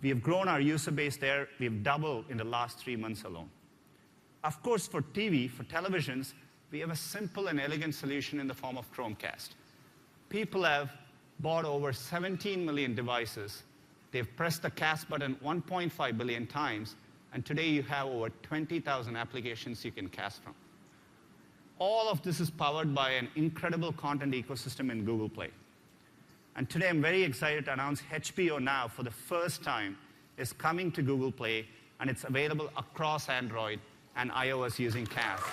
We have grown our user base there. We have doubled in the last 3 months alone. Of course, for TV, for televisions, we have a simple and elegant solution in the form of Chromecast. People have bought over 17 million devices. They've pressed the cast button 1.5 billion times, and today you have over 20,000 applications you can cast from. All of this is powered by an incredible content ecosystem in Google Play. And today I'm very excited to announce HBO Now for the first time is coming to Google Play, and it's available across Android and iOS using Cast.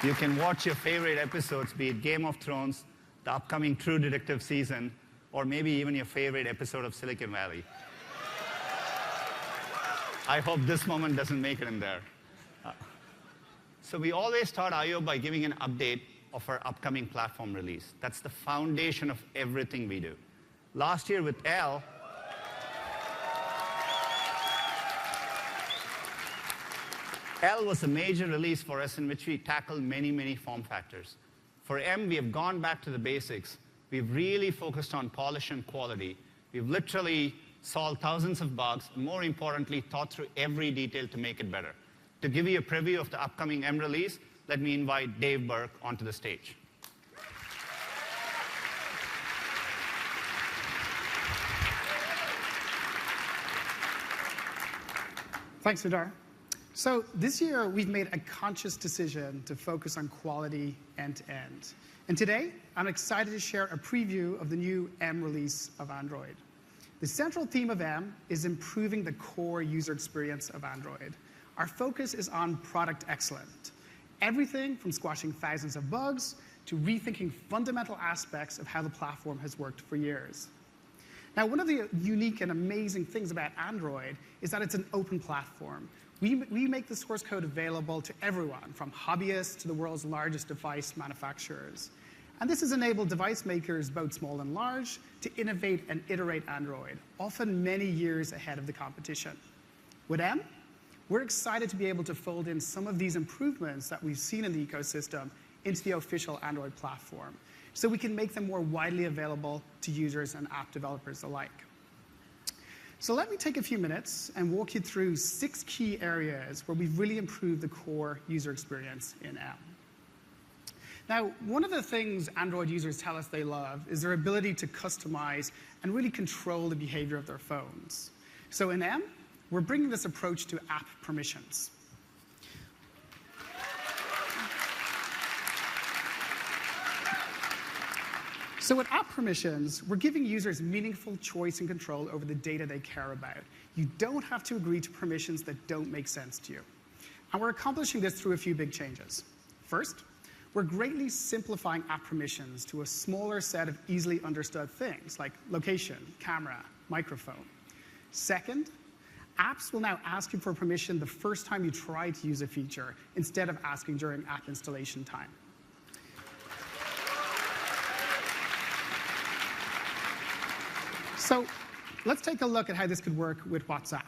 You can watch your favorite episodes, be it Game of Thrones, the upcoming True Detective season, or maybe even your favorite episode of Silicon Valley. I hope this moment doesn't make it in there. So we always start I/O by giving an update of our upcoming platform release. That's the foundation of everything we do. Last year with L was a major release for us in which we tackled many, many form factors. For M, we have gone back to the basics. We've really focused on polish and quality. We've literally solved thousands of bugs, and more importantly, thought through every detail to make it better. To give you a preview of the upcoming M release, let me invite Dave Burke onto the stage. Thanks, Sundar. So this year, we've made a conscious decision to focus on quality end-to-end. And today, I'm excited to share a preview of the new M release of Android. The central theme of M is improving the core user experience of Android. Our focus is on product excellence. Everything from squashing thousands of bugs to rethinking fundamental aspects of how the platform has worked for years. Now, one of the unique and amazing things about Android is that it's an open platform. We make the source code available to everyone, from hobbyists to the world's largest device manufacturers. And this has enabled device makers, both small and large, to innovate and iterate Android, often many years ahead of the competition. With M, we're excited to be able to fold in some of these improvements that we've seen in the ecosystem into the official Android platform, so we can make them more widely available to users and app developers alike. So let me take a few minutes and walk you through 6 key areas where we've really improved the core user experience in M. Now, one of the things Android users tell us they love is their ability to customize and really control the behavior of their phones. So in M, we're bringing this approach to app permissions. So with app permissions, we're giving users meaningful choice and control over the data they care about. You don't have to agree to permissions that don't make sense to you. And we're accomplishing this through a few big changes. First, we're greatly simplifying app permissions to a smaller set of easily understood things like location, camera, microphone. Second, apps will now ask you for permission the first time you try to use a feature instead of asking during app installation time. So let's take a look at how this could work with WhatsApp.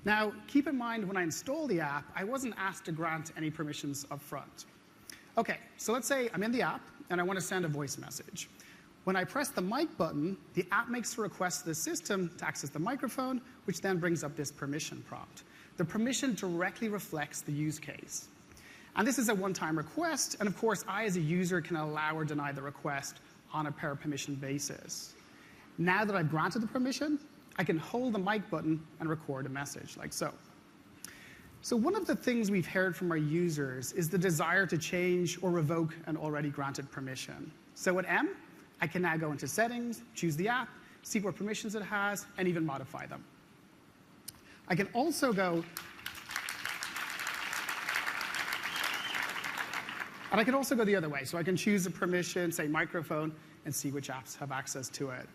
Now, keep in mind when I install the app, I wasn't asked to grant any permissions up front. OK, so let's say I'm in the app and I want to send a voice message. When I press the mic button, the app makes a request to the system to access the microphone, which then brings up this permission prompt. The permission directly reflects the use case. And this is a one-time request, and of course, I as a user can allow or deny the request on a per permission basis. Now that I've granted the permission, I can hold the mic button and record a message, like so. So one of the things we've heard from our users is the desire to change or revoke an already granted permission. So with M, I can now go into settings, choose the app, see what permissions it has, and even modify them. I can also go the other way. So I can choose a permission, say microphone, and see which apps have access to it.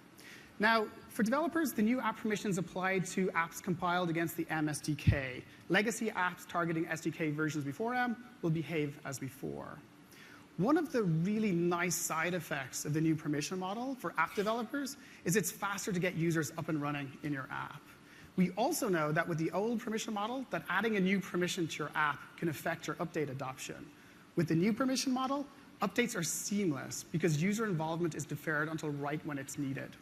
Now, for developers, the new app permissions apply to apps compiled against the M SDK. Legacy apps targeting SDK versions before M will behave as before. One of the really nice side effects of the new permission model for app developers is it's faster to get users up and running in your app. We also know that with the old permission model, that adding a new permission to your app can affect your update adoption. With the new permission model, updates are seamless because user involvement is deferred until right when it's needed.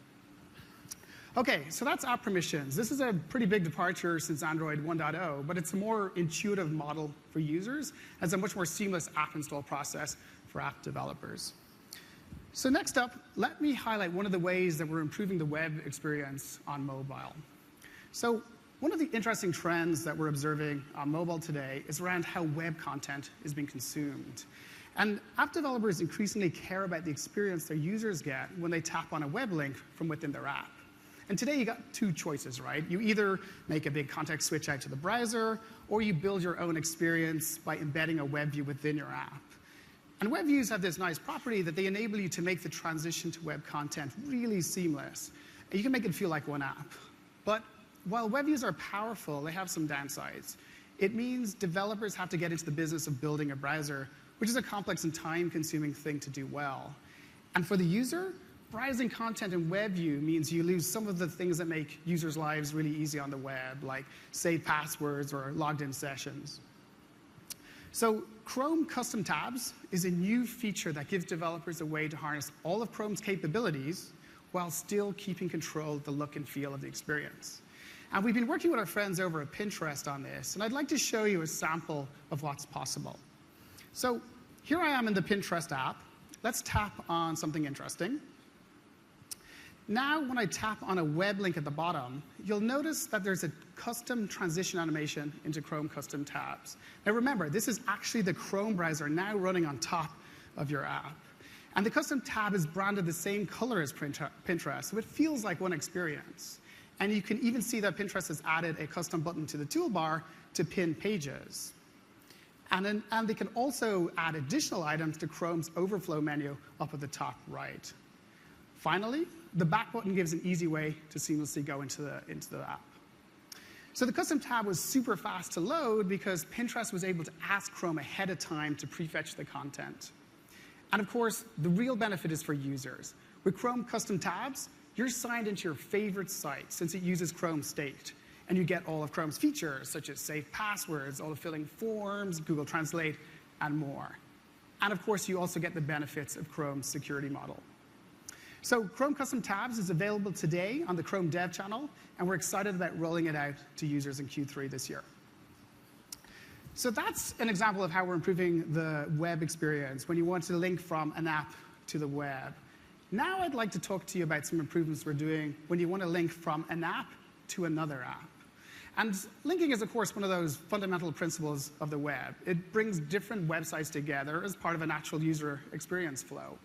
OK, so that's app permissions. This is a pretty big departure since Android 1.0, but it's a more intuitive model for users as a much more seamless app install process for app developers. So next up, let me highlight one of the ways that we're improving the web experience on mobile. So one of the interesting trends that we're observing on mobile today is around how web content is being consumed. And app developers increasingly care about the experience their users get when they tap on a web link from within their app. And today you got two choices, right? You either make a big context switch out to the browser, or you build your own experience by embedding a web view within your app. And web views have this nice property that they enable you to make the transition to web content really seamless. And you can make it feel like one app. But while web views are powerful, they have some downsides. It means developers have to get into the business of building a browser, which is a complex and time-consuming thing to do well. And for the user, browsing content in web view means you lose some of the things that make users' lives really easy on the web, like saved passwords or logged-in sessions. So Chrome Custom Tabs is a new feature that gives developers a way to harness all of Chrome's capabilities while still keeping control of the look and feel of the experience. And we've been working with our friends over at Pinterest on this, and I'd like to show you a sample of what's possible. So here I am in the Pinterest app. Let's tap on something interesting. Now, when I tap on a web link at the bottom, you'll notice that there's a custom transition animation into Chrome Custom Tabs. Now remember, this is actually the Chrome browser now running on top of your app. And the custom tab is branded the same color as Pinterest, so it feels like one experience. And you can even see that Pinterest has added a custom button to the toolbar to pin pages. And they can also add additional items to Chrome's overflow menu up at the top right. Finally, the back button gives an easy way to seamlessly go into the app. So the custom tab was super fast to load because Pinterest was able to ask Chrome ahead of time to prefetch the content. And of course, the real benefit is for users. With Chrome Custom Tabs, you're signed into your favorite site since it uses Chrome State. And you get all of Chrome's features, such as saved passwords, auto-filling forms, Google Translate, and more. And of course, you also get the benefits of Chrome's security model. So Chrome Custom Tabs is available today on the Chrome Dev channel, and we're excited about rolling it out to users in Q3 this year. So that's an example of how we're improving the web experience when you want to link from an app to the web. Now I'd like to talk to you about some improvements we're doing when you want to link from an app to another app. And linking is, of course, one of those fundamental principles of the web. It brings different websites together as part of a natural user experience flow.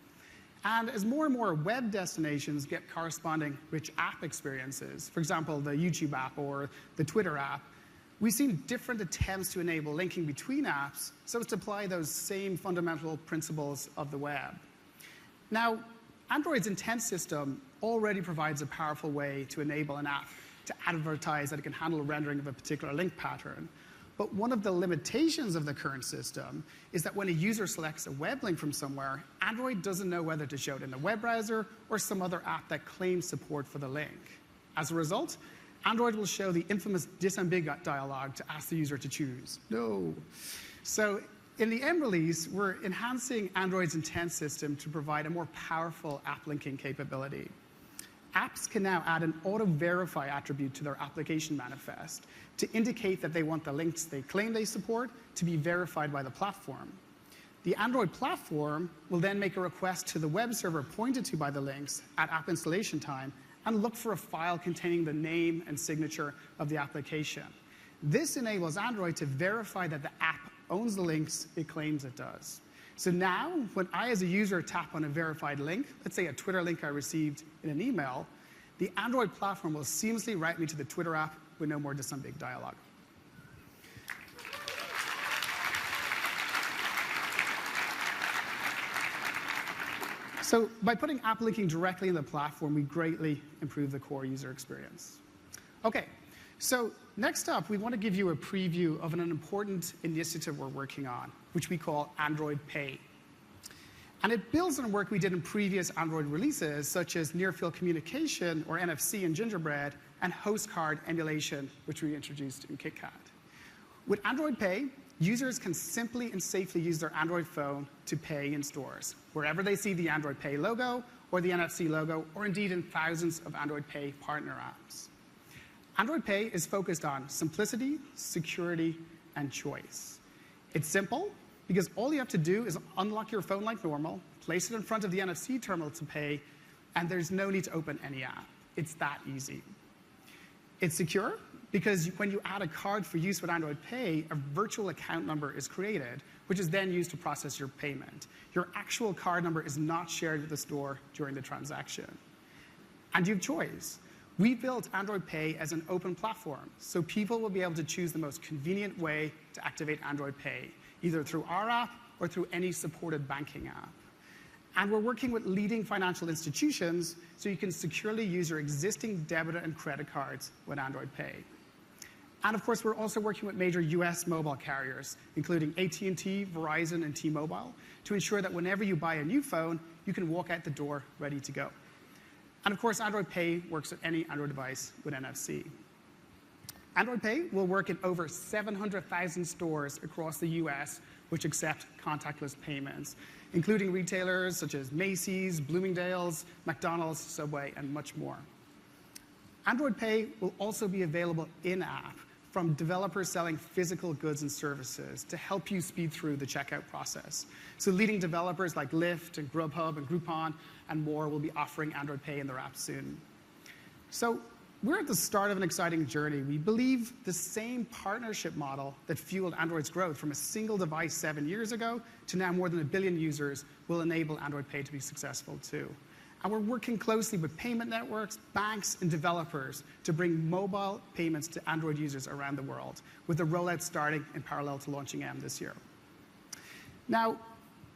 And as more and more web destinations get corresponding rich app experiences, for example, the YouTube app or the Twitter app, we've seen different attempts to enable linking between apps so as to apply those same fundamental principles of the web. Now, Android's intent system already provides a powerful way to enable an app to advertise that it can handle rendering of a particular link pattern. But one of the limitations of the current system is that when a user selects a web link from somewhere, Android doesn't know whether to show it in the web browser or some other app that claims support for the link. As a result, Android will show the infamous disambiguate dialog to ask the user to choose. No. So in the M release, we're enhancing Android's intent system to provide a more powerful app linking capability. Apps can now add an auto-verify attribute to their application manifest to indicate that they want the links they claim they support to be verified by the platform. The Android platform will then make a request to the web server pointed to by the links at app installation time and look for a file containing the name and signature of the application. This enables Android to verify that the app owns the links it claims it does. So now, when I, as a user, tap on a verified link, let's say a Twitter link I received in an email, the Android platform will seamlessly route me to the Twitter app with no more disambiguate dialog. So by putting app linking directly in the platform, we greatly improve the core user experience. OK, so next up, we want to give you a preview of an important initiative we're working on, which we call Android Pay. And it builds on work we did in previous Android releases, such as near-field communication, or NFC in Gingerbread, and host card emulation, which we introduced in KitKat. With Android Pay, users can simply and safely use their Android phone to pay in stores, wherever they see the Android Pay logo or the NFC logo, or indeed in thousands of Android Pay partner apps. Android Pay is focused on simplicity, security, and choice. It's simple because all you have to do is unlock your phone like normal, place it in front of the NFC terminal to pay, and there's no need to open any app. It's that easy. It's secure because when you add a card for use with Android Pay, a virtual account number is created, which is then used to process your payment. Your actual card number is not shared with the store during the transaction. And you have choice. We built Android Pay as an open platform, so people will be able to choose the most convenient way to activate Android Pay, either through our app or through any supported banking app. And we're working with leading financial institutions so you can securely use your existing debit and credit cards with Android Pay. And of course, we're also working with major US mobile carriers, including AT&T, Verizon, and T-Mobile, to ensure that whenever you buy a new phone, you can walk out the door ready to go. And of course, Android Pay works with any Android device with NFC. Android Pay will work in over 700,000 stores across the US which accept contactless payments, including retailers such as Macy's, Bloomingdale's, McDonald's, Subway, and much more. Android Pay will also be available in-app from developers selling physical goods and services to help you speed through the checkout process. So leading developers like Lyft and Grubhub and Groupon and more will be offering Android Pay in their apps soon. So we're at the start of an exciting journey. We believe the same partnership model that fueled Android's growth from a single device 7 years ago to now more than 1 billion users will enable Android Pay to be successful too. And we're working closely with payment networks, banks, and developers to bring mobile payments to Android users around the world, with the rollout starting in parallel to launching M this year. Now,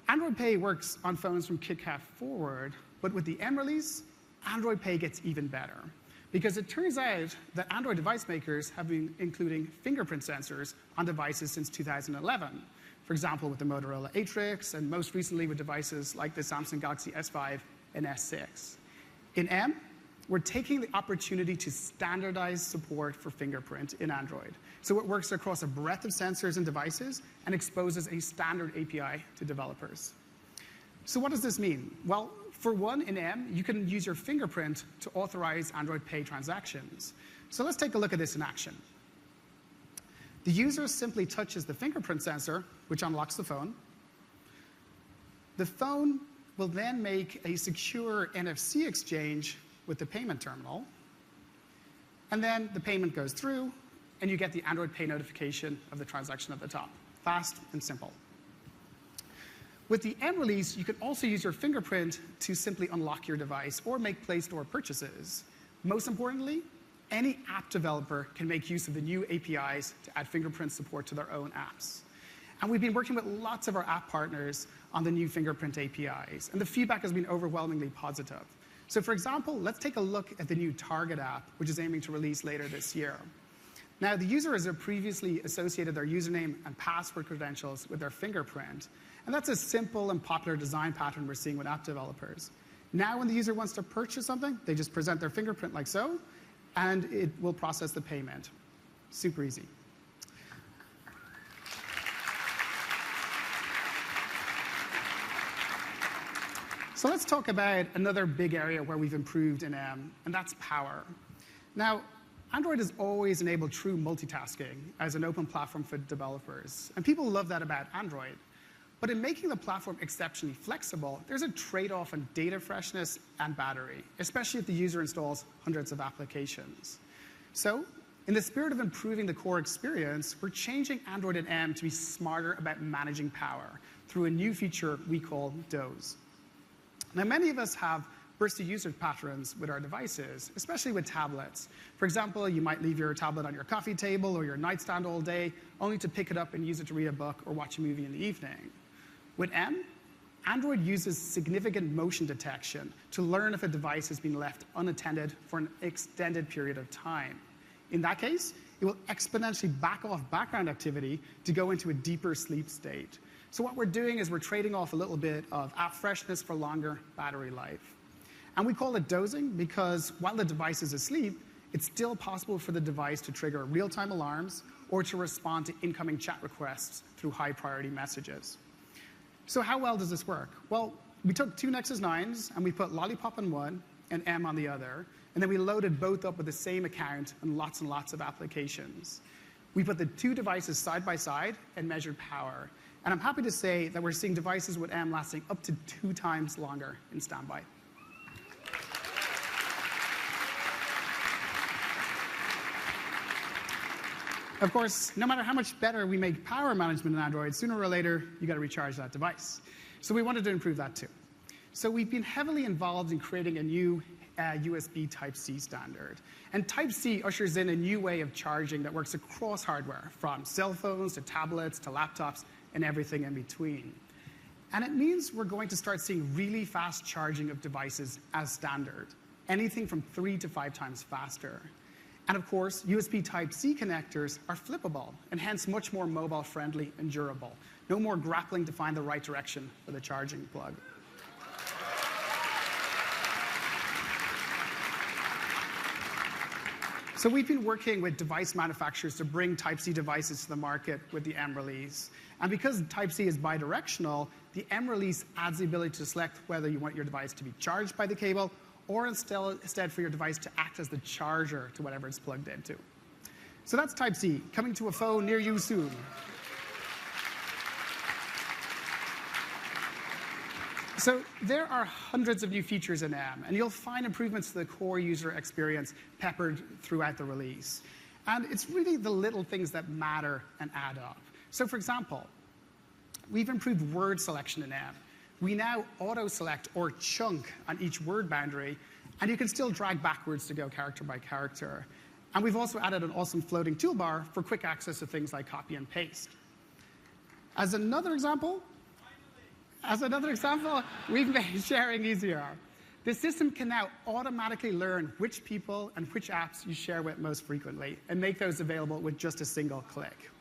Android Pay works on phones from KitKat forward, but with the M release, Android Pay gets even better. Because it turns out that Android device makers have been including fingerprint sensors on devices since 2011. For example, with the Motorola Atrix, and most recently with devices like the Samsung Galaxy S5 and S6. In M, we're taking the opportunity to standardize support for fingerprint in Android. So it works across a breadth of sensors and devices and exposes a standard API to developers. So what does this mean? Well, for one, in M, you can use your fingerprint to authorize Android Pay transactions. So let's take a look at this in action. The user simply touches the fingerprint sensor, which unlocks the phone. The phone will then make a secure NFC exchange with the payment terminal. And then the payment goes through, and you get the Android Pay notification of the transaction at the top. Fast and simple. With the M release, you can also use your fingerprint to simply unlock your device or make Play Store purchases. Most importantly, any app developer can make use of the new APIs to add fingerprint support to their own apps. And we've been working with lots of our app partners on the new fingerprint APIs, and the feedback has been overwhelmingly positive. So for example, let's take a look at the new Target app, which is aiming to release later this year. Now, the user has previously associated their username and password credentials with their fingerprint, and that's a simple and popular design pattern we're seeing with app developers. Now, when the user wants to purchase something, they just present their fingerprint like so, and it will process the payment. Super easy. So let's talk about another big area where we've improved in M, and that's power. Now, Android has always enabled true multitasking as an open platform for developers, and people love that about Android. But in making the platform exceptionally flexible, there's a trade-off on data freshness and battery, especially if the user installs hundreds of applications. So, in the spirit of improving the core experience, we're changing Android and M to be smarter about managing power through a new feature we call Doze. Now, many of us have bursty user patterns with our devices, especially with tablets. For example, you might leave your tablet on your coffee table or your nightstand all day, only to pick it up and use it to read a book or watch a movie in the evening. With M, Android uses significant motion detection to learn if a device has been left unattended for an extended period of time. In that case, it will exponentially back off background activity to go into a deeper sleep state. So what we're doing is we're trading off a little bit of app freshness for longer battery life. And we call it dozing because while the device is asleep, it's still possible for the device to trigger real-time alarms or to respond to incoming chat requests through high-priority messages. So how well does this work? Well, we took two Nexus 9s and we put Lollipop on one and M on the other, and then we loaded both up with the same account and lots of applications. We put the two devices side by side and measured power. And I'm happy to say that we're seeing devices with M lasting up to 2 times longer in standby. Of course, no matter how much better we make power management in Android, sooner or later, you got to recharge that device. So we wanted to improve that too. So we've been heavily involved in creating a new USB Type-C standard. And Type-C ushers in a new way of charging that works across hardware, from cell phones to tablets to laptops and everything in between. And it means we're going to start seeing really fast charging of devices as standard, anything from 3 to 5 times faster. And of course, USB Type-C connectors are flippable and hence much more mobile-friendly and durable. No more grappling to find the right direction for the charging plug. So we've been working with device manufacturers to bring Type-C devices to the market with the M release. And because Type-C is bidirectional, the M release adds the ability to select whether you want your device to be charged by the cable or instead for your device to act as the charger to whatever it's plugged into. So that's Type-C, coming to a phone near you soon. So there are hundreds of new features in M, and you'll find improvements to the core user experience peppered throughout the release. And it's really the little things that matter and add up. So for example, we've improved word selection in M. We now auto-select or chunk on each word boundary, and you can still drag backwards to go character by character. And we've also added an awesome floating toolbar for quick access to things like copy and paste. As another example, we've made sharing easier. The system can now automatically learn which people and which apps you share with most frequently and make those available with just a single click.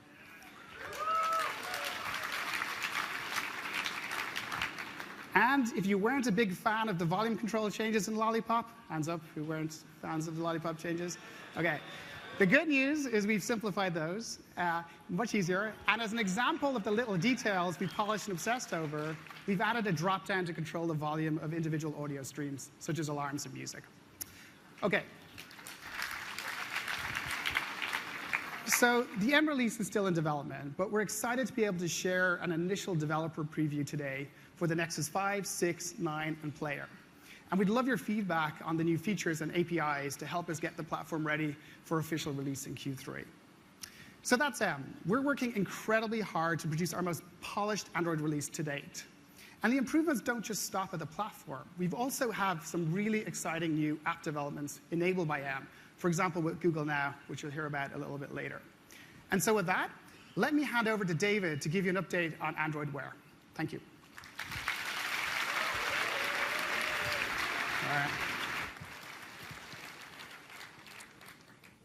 And if you weren't a big fan of the volume control changes in Lollipop, hands up who weren't fans of the Lollipop changes. Okay. The good news is we've simplified those, much easier. And as an example of the little details we polished and obsessed over, we've added a drop-down to control the volume of individual audio streams, such as alarms and music. Okay. So the M release is still in development, but we're excited to be able to share an initial developer preview today for the Nexus 5, 6, 9, and Player. And we'd love your feedback on the new features and APIs to help us get the platform ready for official release in Q3. So that's M. We're working incredibly hard to produce our most polished Android release to date. And the improvements don't just stop at the platform. We've also have some really exciting new app developments enabled by M for example, with Google Now, which you'll hear about a little bit later. And so with that, let me hand over to David to give you an update on Android Wear. Thank you. All right.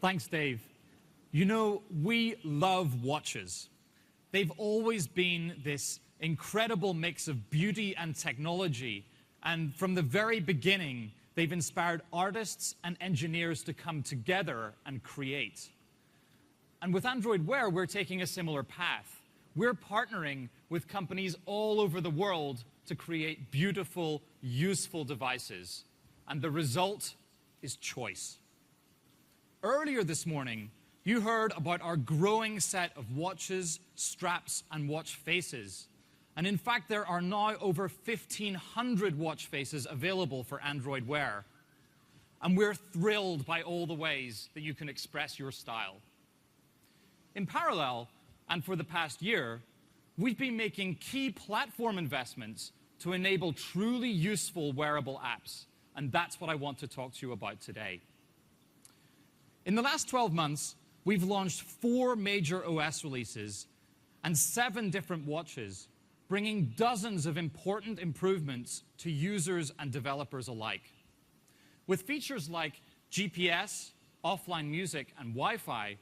Thanks, Dave. You know, we love watches. They've always been this incredible mix of beauty and technology, and from the very beginning, they've inspired artists and engineers to come together and create. And with Android Wear, we're taking a similar path. We're partnering with companies all over the world to create beautiful, useful devices. And the result is choice. Earlier this morning, you heard about our growing set of watches, straps, and watch faces. And in fact, there are now over 1,500 watch faces available for Android Wear. And we're thrilled by all the ways that you can express your style. In parallel, and for the past year, we've been making key platform investments to enable truly useful wearable apps. And that's what I want to talk to you about today. In the last 12 months, we've launched 4 major OS releases and 7 different watches, bringing dozens of important improvements to users and developers alike. With features like GPS, offline music, and Wi-Fi,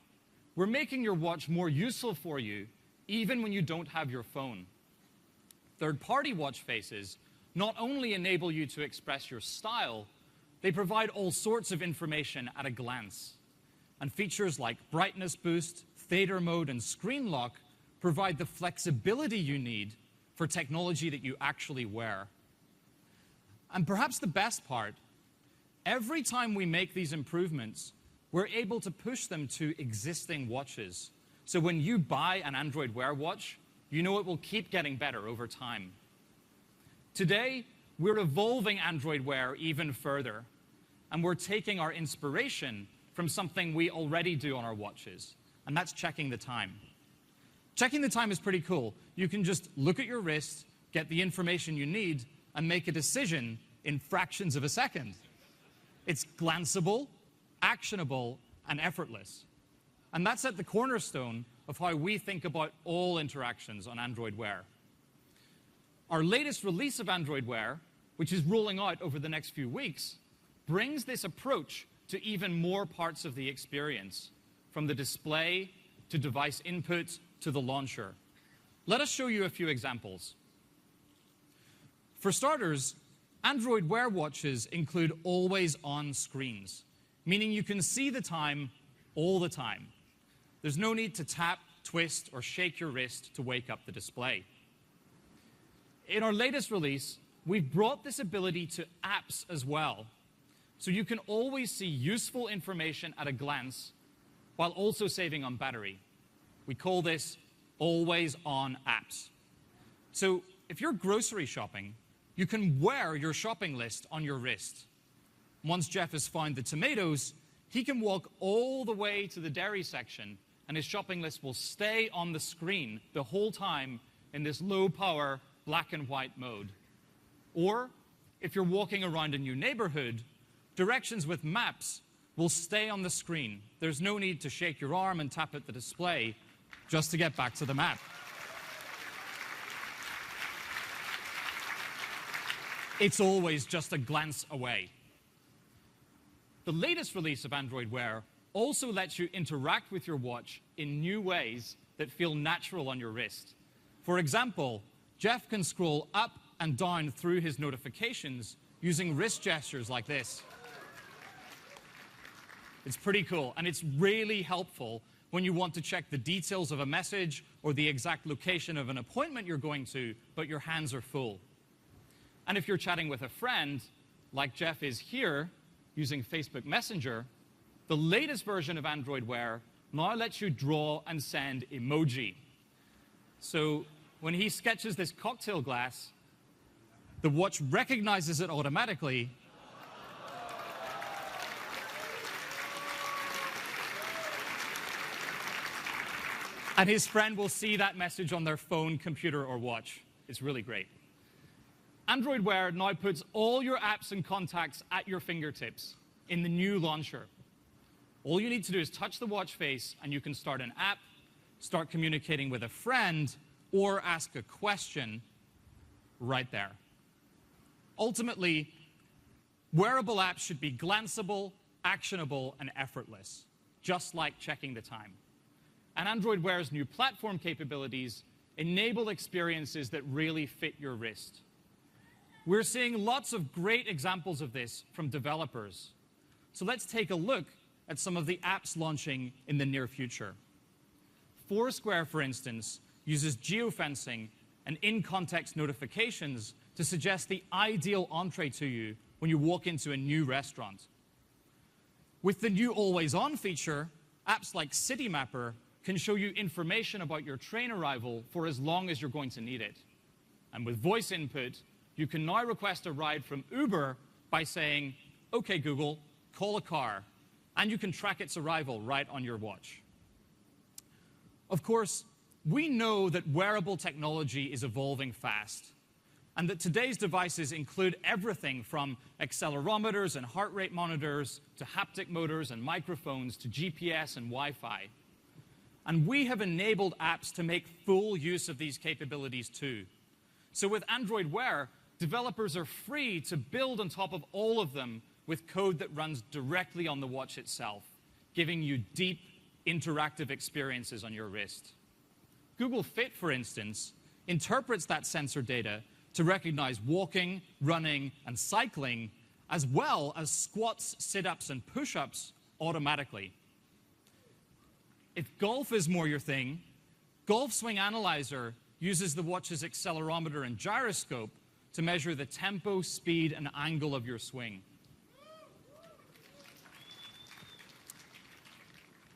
we're making your watch more useful for you, even when you don't have your phone. Third-party watch faces not only enable you to express your style, they provide all sorts of information at a glance. And features like brightness boost, fader mode, and screen lock provide the flexibility you need for technology that you actually wear. And perhaps the best part, every time we make these improvements, we're able to push them to existing watches. So when you buy an Android Wear watch, you know it will keep getting better over time. Today, we're evolving Android Wear even further, and we're taking our inspiration from something we already do on our watches, and that's checking the time. Checking the time is pretty cool. You can just look at your wrist, get the information you need, and make a decision in fractions of a second. It's glanceable, actionable, and effortless. And that's at the cornerstone of how we think about all interactions on Android Wear. Our latest release of Android Wear, which is rolling out over the next few weeks, brings this approach to even more parts of the experience, from the display to device input to the launcher. Let us show you a few examples. For starters, Android Wear watches include always-on screens, meaning you can see the time all the time. There's no need to tap, twist, or shake your wrist to wake up the display. In our latest release, we've brought this ability to apps as well, so you can always see useful information at a glance while also saving on battery. We call this always-on apps. So if you're grocery shopping, you can wear your shopping list on your wrist. Once Jeff has found the tomatoes, he can walk all the way to the dairy section, and his shopping list will stay on the screen the whole time in this low-power, black and white mode. Or, if you're walking around a new neighborhood, directions with maps will stay on the screen. There's no need to shake your arm and tap at the display just to get back to the map. It's always just a glance away. The latest release of Android Wear also lets you interact with your watch in new ways that feel natural on your wrist. For example, Jeff can scroll up and down through his notifications using wrist gestures like this. It's pretty cool, and it's really helpful when you want to check the details of a message or the exact location of an appointment you're going to, but your hands are full. And if you're chatting with a friend, like Jeff is here, using Facebook Messenger, the latest version of Android Wear now lets you draw and send emoji. So when he sketches this cocktail glass, the watch recognizes it automatically and his friend will see that message on their phone, computer, or watch. It's really great. Android Wear now puts all your apps and contacts at your fingertips in the new launcher. All you need to do is touch the watch face, and you can start an app, start communicating with a friend, or ask a question right there. Ultimately, wearable apps should be glanceable, actionable, and effortless, just like checking the time. And Android Wear's new platform capabilities enable experiences that really fit your wrist. We're seeing lots of great examples of this from developers. So let's take a look at some of the apps launching in the near future. Foursquare, for instance, uses geofencing and in-context notifications to suggest the ideal entree to you when you walk into a new restaurant. With the new always-on feature, apps like Citymapper can show you information about your train arrival for as long as you're going to need it. And with voice input, you can now request a ride from Uber by saying, "Okay, Google, call a car," and you can track its arrival right on your watch. Of course, we know that wearable technology is evolving fast, and that today's devices include everything from accelerometers and heart rate monitors to haptic motors and microphones to GPS and Wi-Fi. And we have enabled apps to make full use of these capabilities too. So with Android Wear, developers are free to build on top of all of them with code that runs directly on the watch itself, giving you deep, interactive experiences on your wrist. Google Fit, for instance, interprets that sensor data to recognize walking, running, and cycling, as well as squats, sit-ups, and push-ups automatically. If golf is more your thing, Golf Swing Analyzer uses the watch's accelerometer and gyroscope to measure the tempo, speed, and angle of your swing.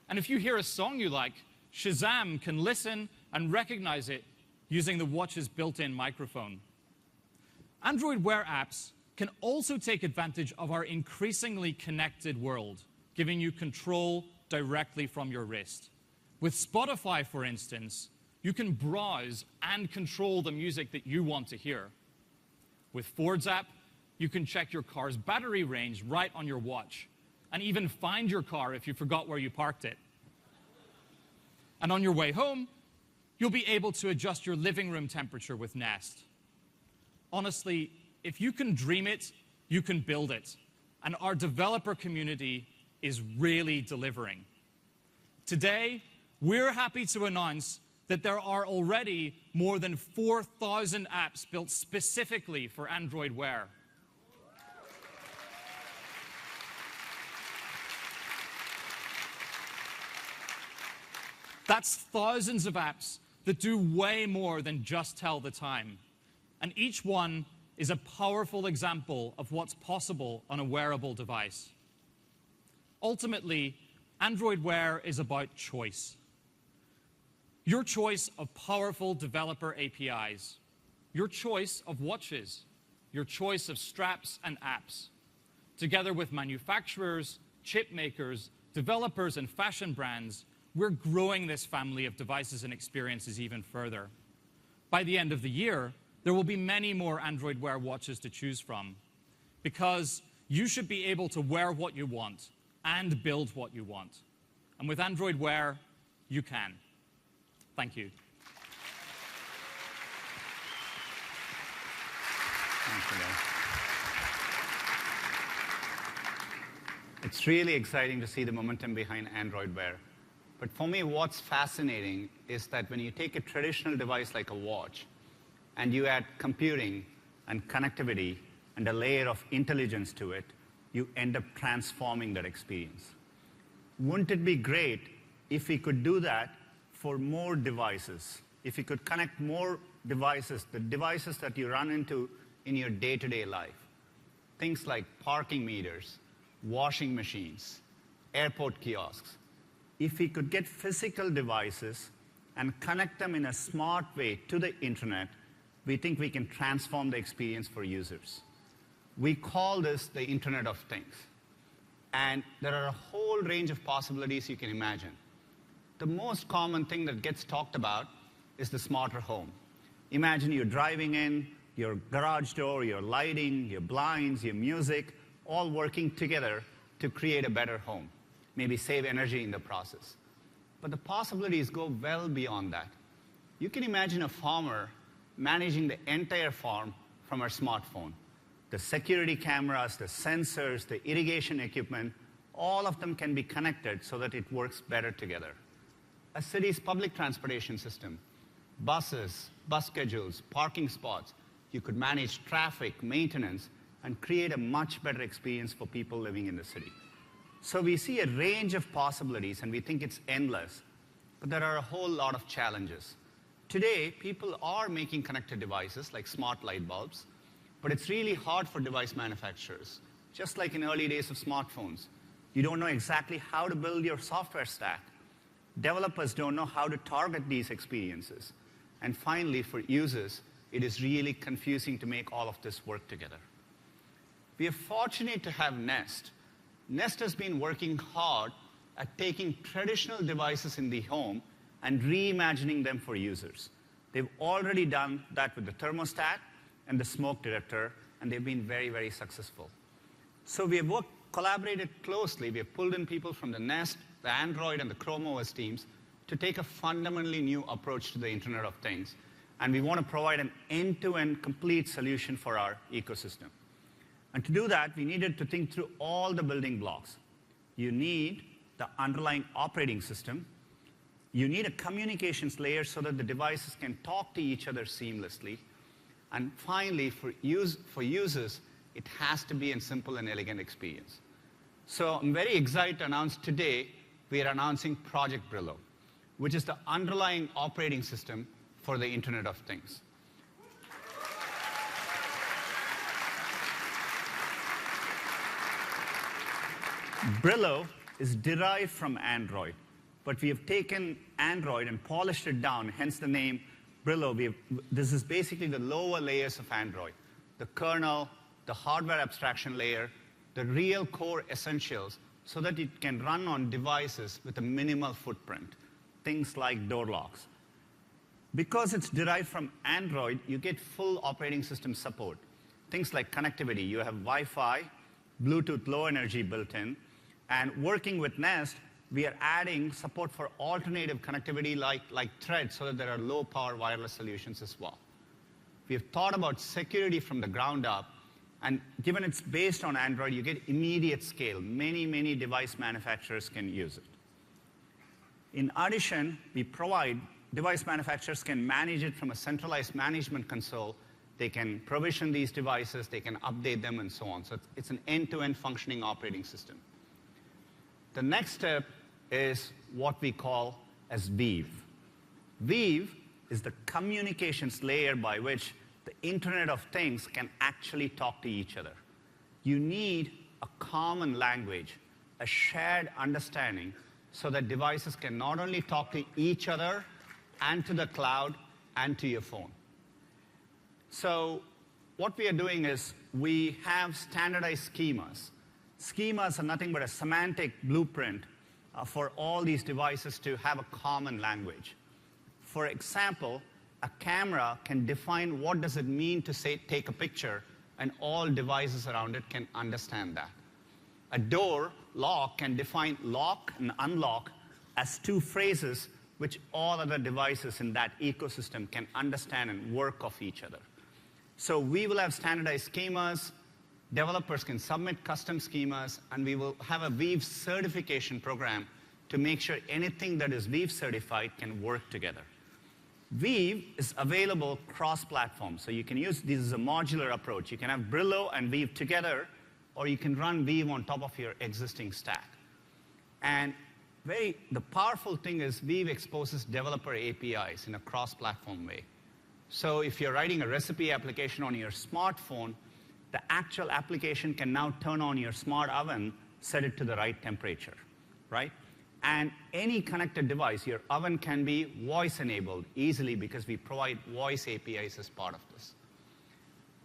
And if you hear a song you like, Shazam can listen and recognize it using the watch's built-in microphone. Android Wear apps can also take advantage of our increasingly connected world, giving you control directly from your wrist. With Spotify, for instance, you can browse and control the music that you want to hear. With Ford's app, you can check your car's battery range right on your watch, and even find your car if you forgot where you parked it. And on your way home, you'll be able to adjust your living room temperature with Nest. Honestly, if you can dream it, you can build it. And our developer community is really delivering. Today, we're happy to announce that there are already more than 4,000 apps built specifically for Android Wear. That's thousands of apps that do way more than just tell the time. And each one is a powerful example of what's possible on a wearable device. Ultimately, Android Wear is about choice. Your choice of powerful developer APIs, your choice of watches, your choice of straps and apps, together with manufacturers, chip makers, developers, and fashion brands, we're growing this family of devices and experiences even further. By the end of the year, there will be many more Android Wear watches to choose from, because you should be able to wear what you want and build what you want. And with Android Wear, you can. Thank you. Thanks again. It's really exciting to see the momentum behind Android Wear. But for me, what's fascinating is that when you take a traditional device like a watch and you add computing and connectivity and a layer of intelligence to it, you end up transforming that experience. Wouldn't it be great if we could do that for more devices? If we could connect more devices, the devices that you run into in your day-to-day life. Things like parking meters, washing machines, airport kiosks. If we could get physical devices and connect them in a smart way to the internet, we think we can transform the experience for users. We call this the Internet of Things. And there are a whole range of possibilities you can imagine. The most common thing that gets talked about is the smarter home. Imagine you're driving in, your garage door, your lighting, your blinds, your music, all working together to create a better home. maybe save energy in the process. But the possibilities go well beyond that. You can imagine a farmer managing the entire farm from her smartphone. The security cameras, the sensors, the irrigation equipment, all of them can be connected so that it works better together. A city's public transportation system, buses, bus schedules, parking spots, you could manage traffic, maintenance, and create a much better experience for people living in the city. So we see a range of possibilities, and we think it's endless, but there are a whole lot of challenges. Today, people are making connected devices like smart light bulbs, but it's really hard for device manufacturers. Just like in early days of smartphones, you don't know exactly how to build your software stack. Developers don't know how to target these experiences. And finally, for users, it is really confusing to make all of this work together. We are fortunate to have Nest. Nest has been working hard at taking traditional devices in the home and reimagining them for users. They've already done that with the thermostat and the smoke detector, and they've been very, very successful. So we have collaborated closely. We have pulled in people from the Nest, the Android, and the Chrome OS teams to take a fundamentally new approach to the Internet of Things. And we want to provide an end-to-end complete solution for our ecosystem. And to do that, we needed to think through all the building blocks. You need the underlying operating system. You need a communications layer so that the devices can talk to each other seamlessly. And finally, for users, it has to be a simple and elegant experience. So I'm very excited to announce today, we are announcing Project Brillo, which is the underlying operating system for the Internet of Things. Brillo is derived from Android, but we have taken Android and polished it down, hence the name Brillo. This is basically the lower layers of Android, the kernel, the hardware abstraction layer, the real core essentials, so that it can run on devices with a minimal footprint, things like door locks. Because it's derived from Android, you get full operating system support. Things like connectivity. You have Wi-Fi, Bluetooth Low Energy built in, and working with Nest, we are adding support for alternative connectivity like Thread, so that there are low-power wireless solutions as well. We have thought about security from the ground up, and given it's based on Android, you get immediate scale. Many, many device manufacturers can use it. In addition, we provide device manufacturers can manage it from a centralized management console. They can provision these devices, they can update them, and so on. So it's an end-to-end functioning operating system. The next step is what we call as Weave. Weave is the communications layer by which the Internet of Things can actually talk to each other. You need a common language, a shared understanding, so that devices can not only talk to each other and to the cloud and to your phone. So what we are doing is we have standardized schemas. Schemas are nothing but a semantic blueprint for all these devices to have a common language. For example, a camera can define what does it mean to say take a picture, and all devices around it can understand that. A door lock can define lock and unlock as two phrases which all other devices in that ecosystem can understand and work off each other. So we will have standardized schemas, developers can submit custom schemas, and we will have a Weave certification program to make sure anything that is Weave certified can work together. Weave is available cross-platform, so you can use this as a modular approach. You can have Brillo and Weave together, or you can run Weave on top of your existing stack. And the powerful thing is Weave exposes developer APIs in a cross-platform way. So if you're writing a recipe application on your smartphone, the actual application can now turn on your smart oven, set it to the right temperature, right? And any connected device, your oven can be voice-enabled easily because we provide voice APIs as part of this.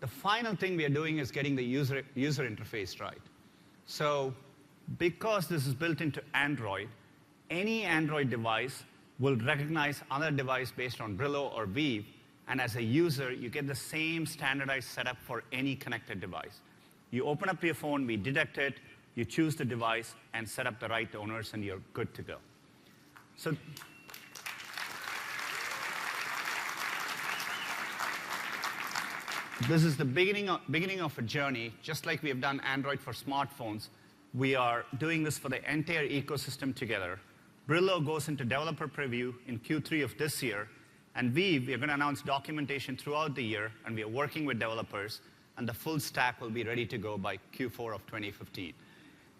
The final thing we are doing is getting the user interface right. So because this is built into Android, any Android device will recognize other device based on Brillo or Weave, and as a user, you get the same standardized setup for any connected device. You open up your phone, we detect it, You choose the device and set up the right owners, and you're good to go. So this is the beginning of a journey. Just like we have done Android for smartphones, we are doing this for the entire ecosystem together. Brillo goes into developer preview in Q3 of this year, and we are going to announce documentation throughout the year, and we are working with developers, and the full stack will be ready to go by Q4 of 2015.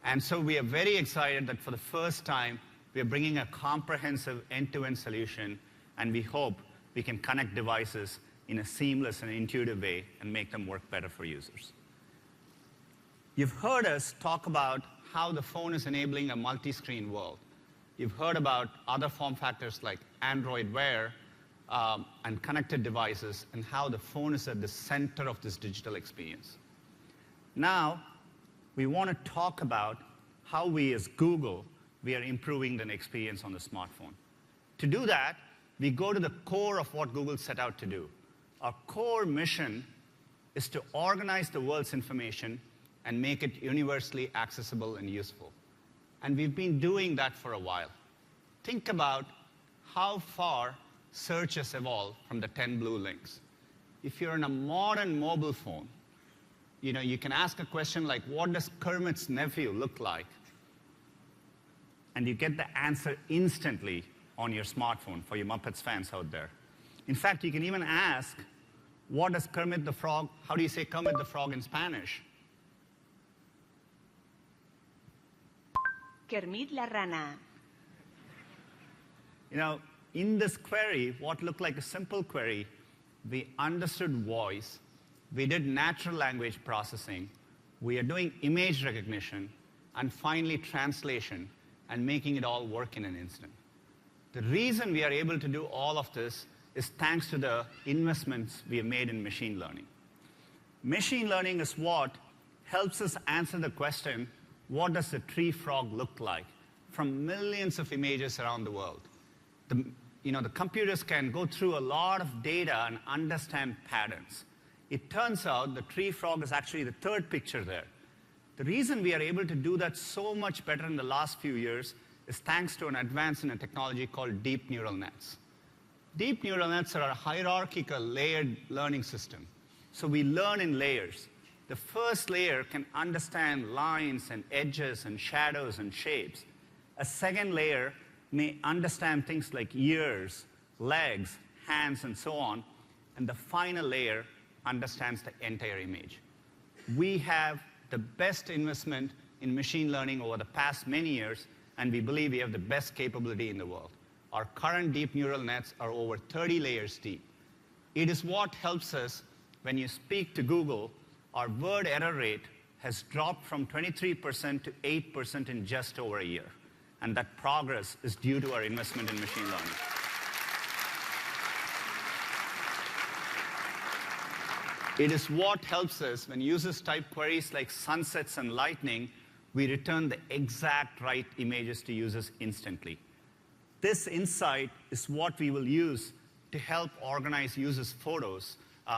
And so we are very excited that for the first time, we are bringing a comprehensive end-to-end solution, and we hope we can connect devices in a seamless and intuitive way and make them work better for users. You've heard us talk about how the phone is enabling a multi-screen world. You've heard about other form factors like Android Wear and connected devices, and how the phone is at the center of this digital experience. Now, we want to talk about how we as Google, we are improving the experience on the smartphone. To do that, we go to the core of what Google set out to do. Our core mission is to organize the world's information and make it universally accessible and useful. And we've been doing that for a while. Think about how far search has evolved from the 10 blue links. If you're in a modern mobile phone, you can ask a question like, what does Kermit's nephew look like? And you get the answer instantly on your smartphone for you Muppets fans out there. In fact, you can even ask, what does Kermit the Frog, how do you say Kermit the Frog in Spanish? Kermit la rana. In this query, what looked like a simple query, we understood voice, we did natural language processing, we are doing image recognition, and finally translation, and making it all work in an instant. The reason we are able to do all of this is thanks to the investments we have made in machine learning. Machine learning is what helps us answer the question, what does a tree frog look like, from millions of images around the world. The computers can go through a lot of data and understand patterns. It turns out the tree frog is actually the third picture there. The reason we are able to do that so much better in the last few years is thanks to an advance in a technology called deep neural nets. Deep neural nets are a hierarchical layered learning system. So we learn in layers. The first layer can understand lines and edges and shadows and shapes. A second layer may understand things like ears, legs, hands, and so on. And the final layer understands the entire image. We have the best investment in machine learning over the past many years, and we believe we have the best capability in the world. Our current deep neural nets are over 30 layers deep. It is what helps us when you speak to Google. Our word error rate has dropped from 23% to 8% in just over a year. And that progress is due to our investment in machine learning. It is what helps us when users type queries like sunsets and lightning, we return the exact right images to users instantly. This insight is what we will use to help organize users' photos,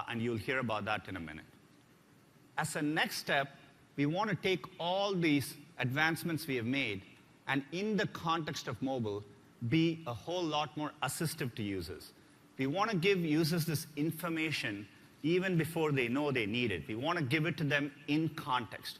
and you'll hear about that in a minute. As a next step, we want to take all these advancements we have made and in the context of mobile, be a whole lot more assistive to users. We want to give users this information even before they know they need it. We want to give it to them in context.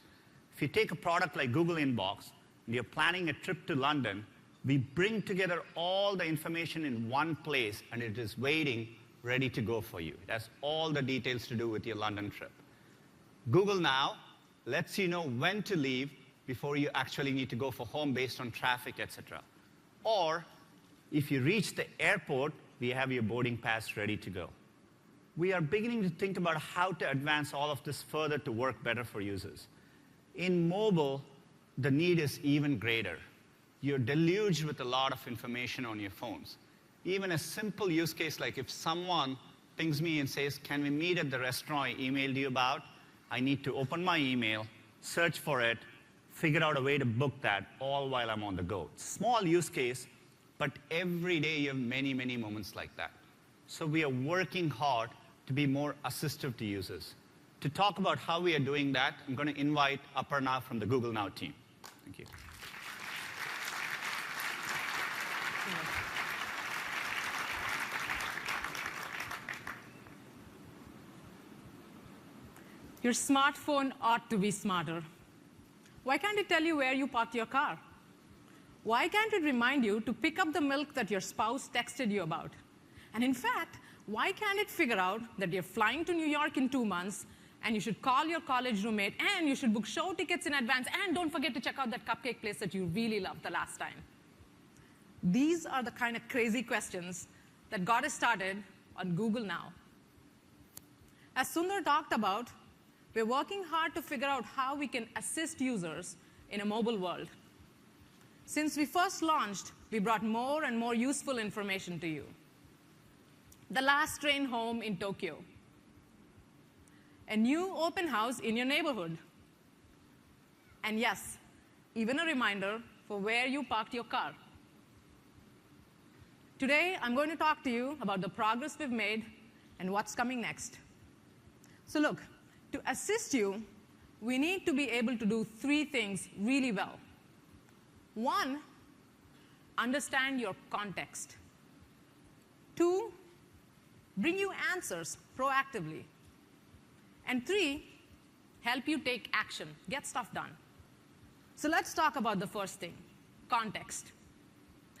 If you take a product like Google Inbox, and you're planning a trip to London, we bring together all the information in one place, and it is waiting, ready to go for you. It has all the details to do with your London trip. Google Now lets you know when to leave before you actually need to go for home based on traffic, etc. Or if you reach the airport, we have your boarding pass ready to go. We are beginning to think about how to advance all of this further to work better for users. In mobile, the need is even greater. You're deluged with a lot of information on your phones. Even a simple use case like if someone pings me and says, can we meet at the restaurant I emailed you about? I need to open my email, search for it, figure out a way to book that, all while I'm on the go. Small use case, but every day you have many, many moments like that. So we are working hard to be more assistive to users. To talk about how we are doing that, I'm going to invite Aparna from the Google Now team. Thank you. Your smartphone ought to be smarter. Why can't it tell you where you parked your car? Why can't it remind you to pick up the milk that your spouse texted you about? And in fact, why can't it figure out that you're flying to New York in 2 months and you should call your college roommate and you should book show tickets in advance and don't forget to check out that cupcake place that you really loved the last time? These are the kind of crazy questions that got us started on Google Now. As Sundar talked about, we're working hard to figure out how we can assist users in a mobile world. Since we first launched, we brought more and more useful information to you. The last train home in Tokyo. A new open house in your neighborhood. And yes, even a reminder for where you parked your car. Today, I'm going to talk to you about the progress we've made and what's coming next. So look, to assist you, we need to be able to do 3 things really well. 1, understand your context. 2, bring you answers proactively. And 3, help you take action, get stuff done. So let's talk about the first thing, context.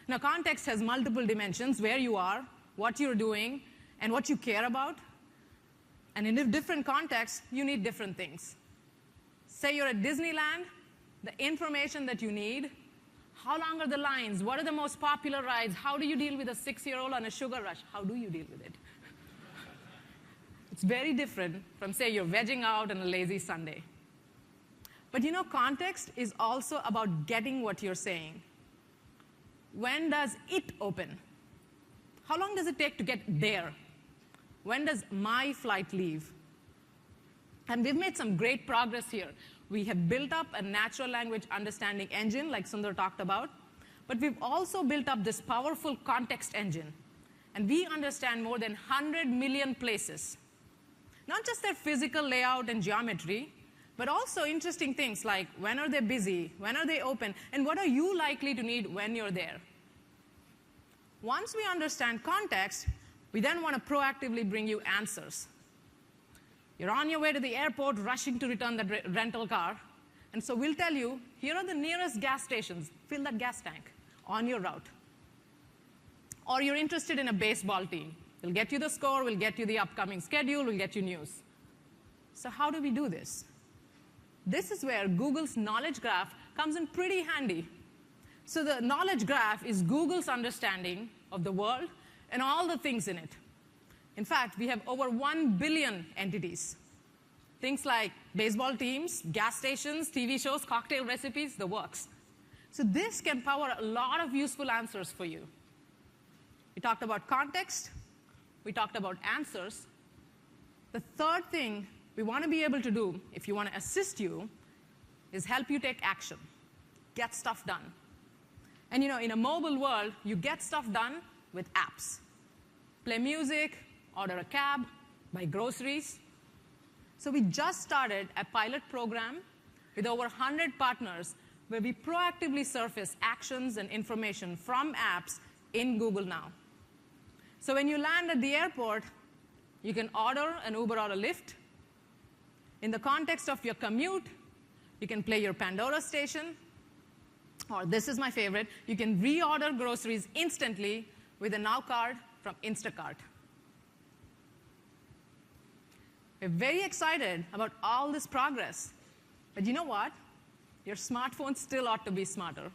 Now, context has multiple dimensions: where you are, what you're doing, and what you care about. And in different contexts, you need different things. Say you're at Disneyland, the information that you need: how long are the lines? What are the most popular rides? How do you deal with a 6-year-old on a sugar rush? How do you deal with it? It's very different from, say, you're vegging out on a lazy Sunday. But context is also about getting what you're saying. When does it open? How long does it take to get there? When does my flight leave? And we've made some great progress here. We have built up a natural language understanding engine, like Sundar talked about, but we've also built up this powerful context engine. And we understand more than 100 million places. Not just their physical layout and geometry, but also interesting things like when are they busy, when are they open, and what are you likely to need when you're there. Once we understand context, we then want to proactively bring you answers. You're on your way to the airport, rushing to return that rental car, and so we'll tell you, here are the nearest gas stations. Fill that gas tank on your route. Or you're interested in a baseball team. We'll get you the score, we'll get you the upcoming schedule, we'll get you news. So how do we do this? This is where Google's knowledge graph comes in pretty handy. So the knowledge graph is Google's understanding of the world and all the things in it. In fact, we have over 1 billion entities. Things like baseball teams, gas stations, TV shows, cocktail recipes, the works. So this can power a lot of useful answers for you. We talked about context. We talked about answers. The third thing we want to be able to do, if you want to assist you, is help you take action, get stuff done. And in a mobile world, you get stuff done with apps. Play music, order a cab, buy groceries. So we just started a pilot program with over 100 partners where we proactively surface actions and information from apps in Google Now. So when you land at the airport, you can order an Uber or a Lyft. In the context of your commute, you can play your Pandora station. Or this is my favorite, you can reorder groceries instantly with a Now card from Instacart. We're very excited about all this progress. But you know what? Your smartphone still ought to be smarter.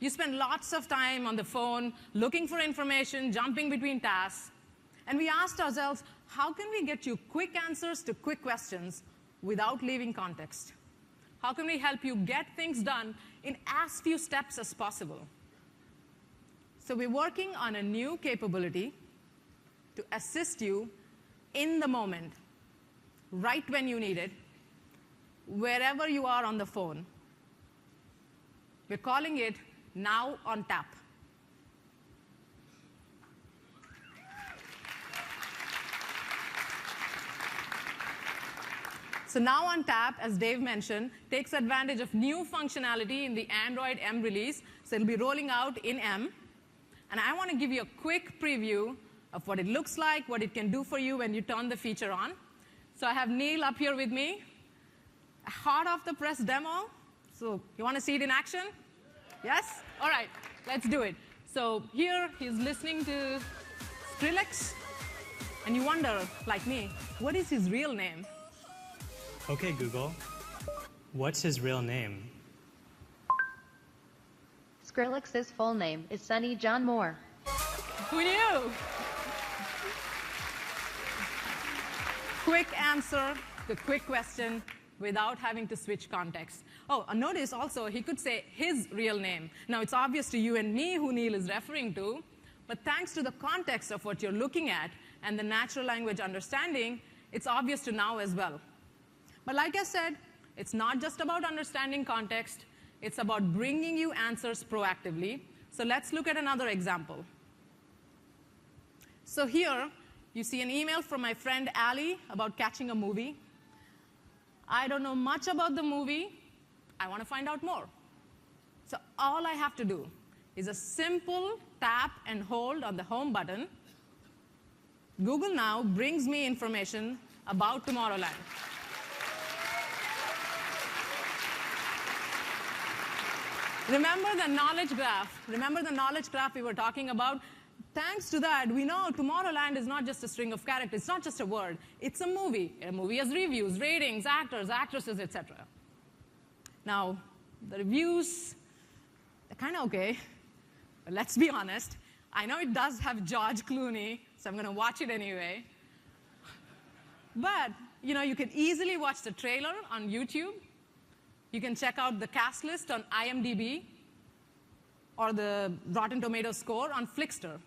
You spend lots of time on the phone looking for information, jumping between tasks. And we asked ourselves, how can we get you quick answers to quick questions without leaving context? How can we help you get things done in as few steps as possible? So we're working on a new capability to assist you in the moment, right when you need it, wherever you are on the phone. We're calling it Now on Tap. So now on tap, as Dave mentioned, takes advantage of new functionality in the Android M release. So it'll be rolling out in M. And I want to give you a quick preview of what it looks like, what it can do for you when you turn the feature on. So I have Neil up here with me. A hot off the press demo. So you want to see it in action? Yes? All right, let's do it. So here he's listening to Skrillex. And you wonder, like me, what is his real name? Okay, Google, what's his real name? Skrillex's full name is Sonny John Moore. Who knew? Quick answer to quick question without having to switch context. Oh, notice also he could say his real name. Now, it's obvious to you and me who Neil is referring to, but thanks to the context of what you're looking at and the natural language understanding, it's obvious to now as well. But like I said, it's not just about understanding context. It's about bringing you answers proactively. So let's look at another example. So here, you see an email from my friend Ali about catching a movie. I don't know much about the movie. I want to find out more. So all I have to do is a simple tap and hold on the home button. Google Now brings me information about Tomorrowland. Remember the knowledge graph? Remember the knowledge graph we were talking about? Thanks to that, we know Tomorrowland is not just a string of characters. It's not just a word. It's a movie. A movie has reviews, ratings, actors, actresses, etc. Now, the reviews, they're kind of okay. But let's be honest. I know it does have George Clooney, so I'm going to watch it anyway. But, you can easily watch the trailer on YouTube. You can check out the cast list on IMDb or the Rotten Tomatoes score on Flickster.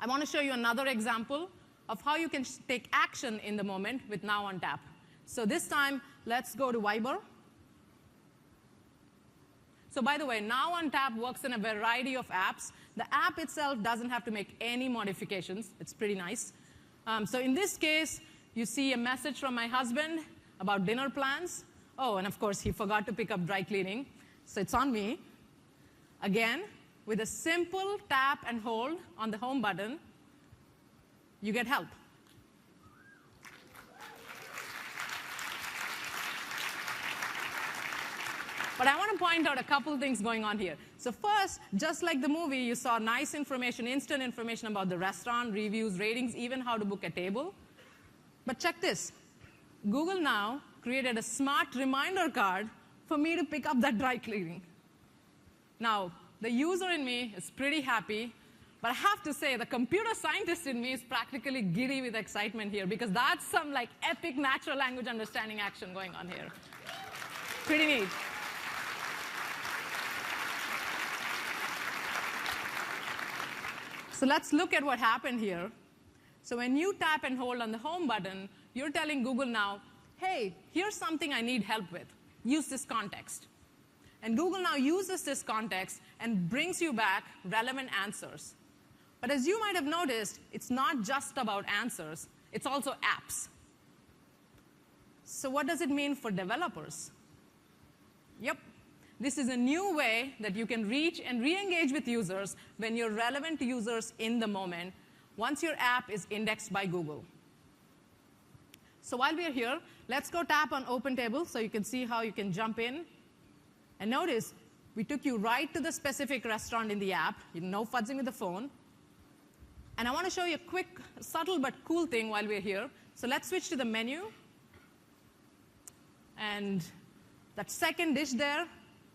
I want to show you another example of how you can take action in the moment with Now on Tap. So this time, let's go to Viber. So by the way, Now on Tap works in a variety of apps. The app itself doesn't have to make any modifications. It's pretty nice. So in this case, you see a message from my husband about dinner plans. Oh, and of course, he forgot to pick up dry cleaning. So it's on me. Again, with a simple tap and hold on the home button, you get help. But I want to point out a couple things going on here. So first, just like the movie, you saw nice information, instant information about the restaurant, reviews, ratings, even how to book a table. But check this. Google Now created a smart reminder card for me to pick up that dry cleaning. Now, the user in me is pretty happy, but I have to say the computer scientist in me is practically giddy with excitement here because that's some epic natural language understanding action going on here. Pretty neat. So let's look at what happened here. So when you tap and hold on the home button, you're telling Google Now, hey, here's something I need help with. Use this context. And Google Now uses this context and brings you back relevant answers. But as you might have noticed, it's not just about answers. It's also apps. So what does it mean for developers? Yep. This is a new way that you can reach and re-engage with users when you're relevant to users in the moment, once your app is indexed by Google. So while we're here, let's go tap on Open Table so you can see how you can jump in. And notice, we took you right to the specific restaurant in the app. No futzing with the phone. And I want to show you a quick, subtle but cool thing while we're here. So let's switch to the menu. And that second dish there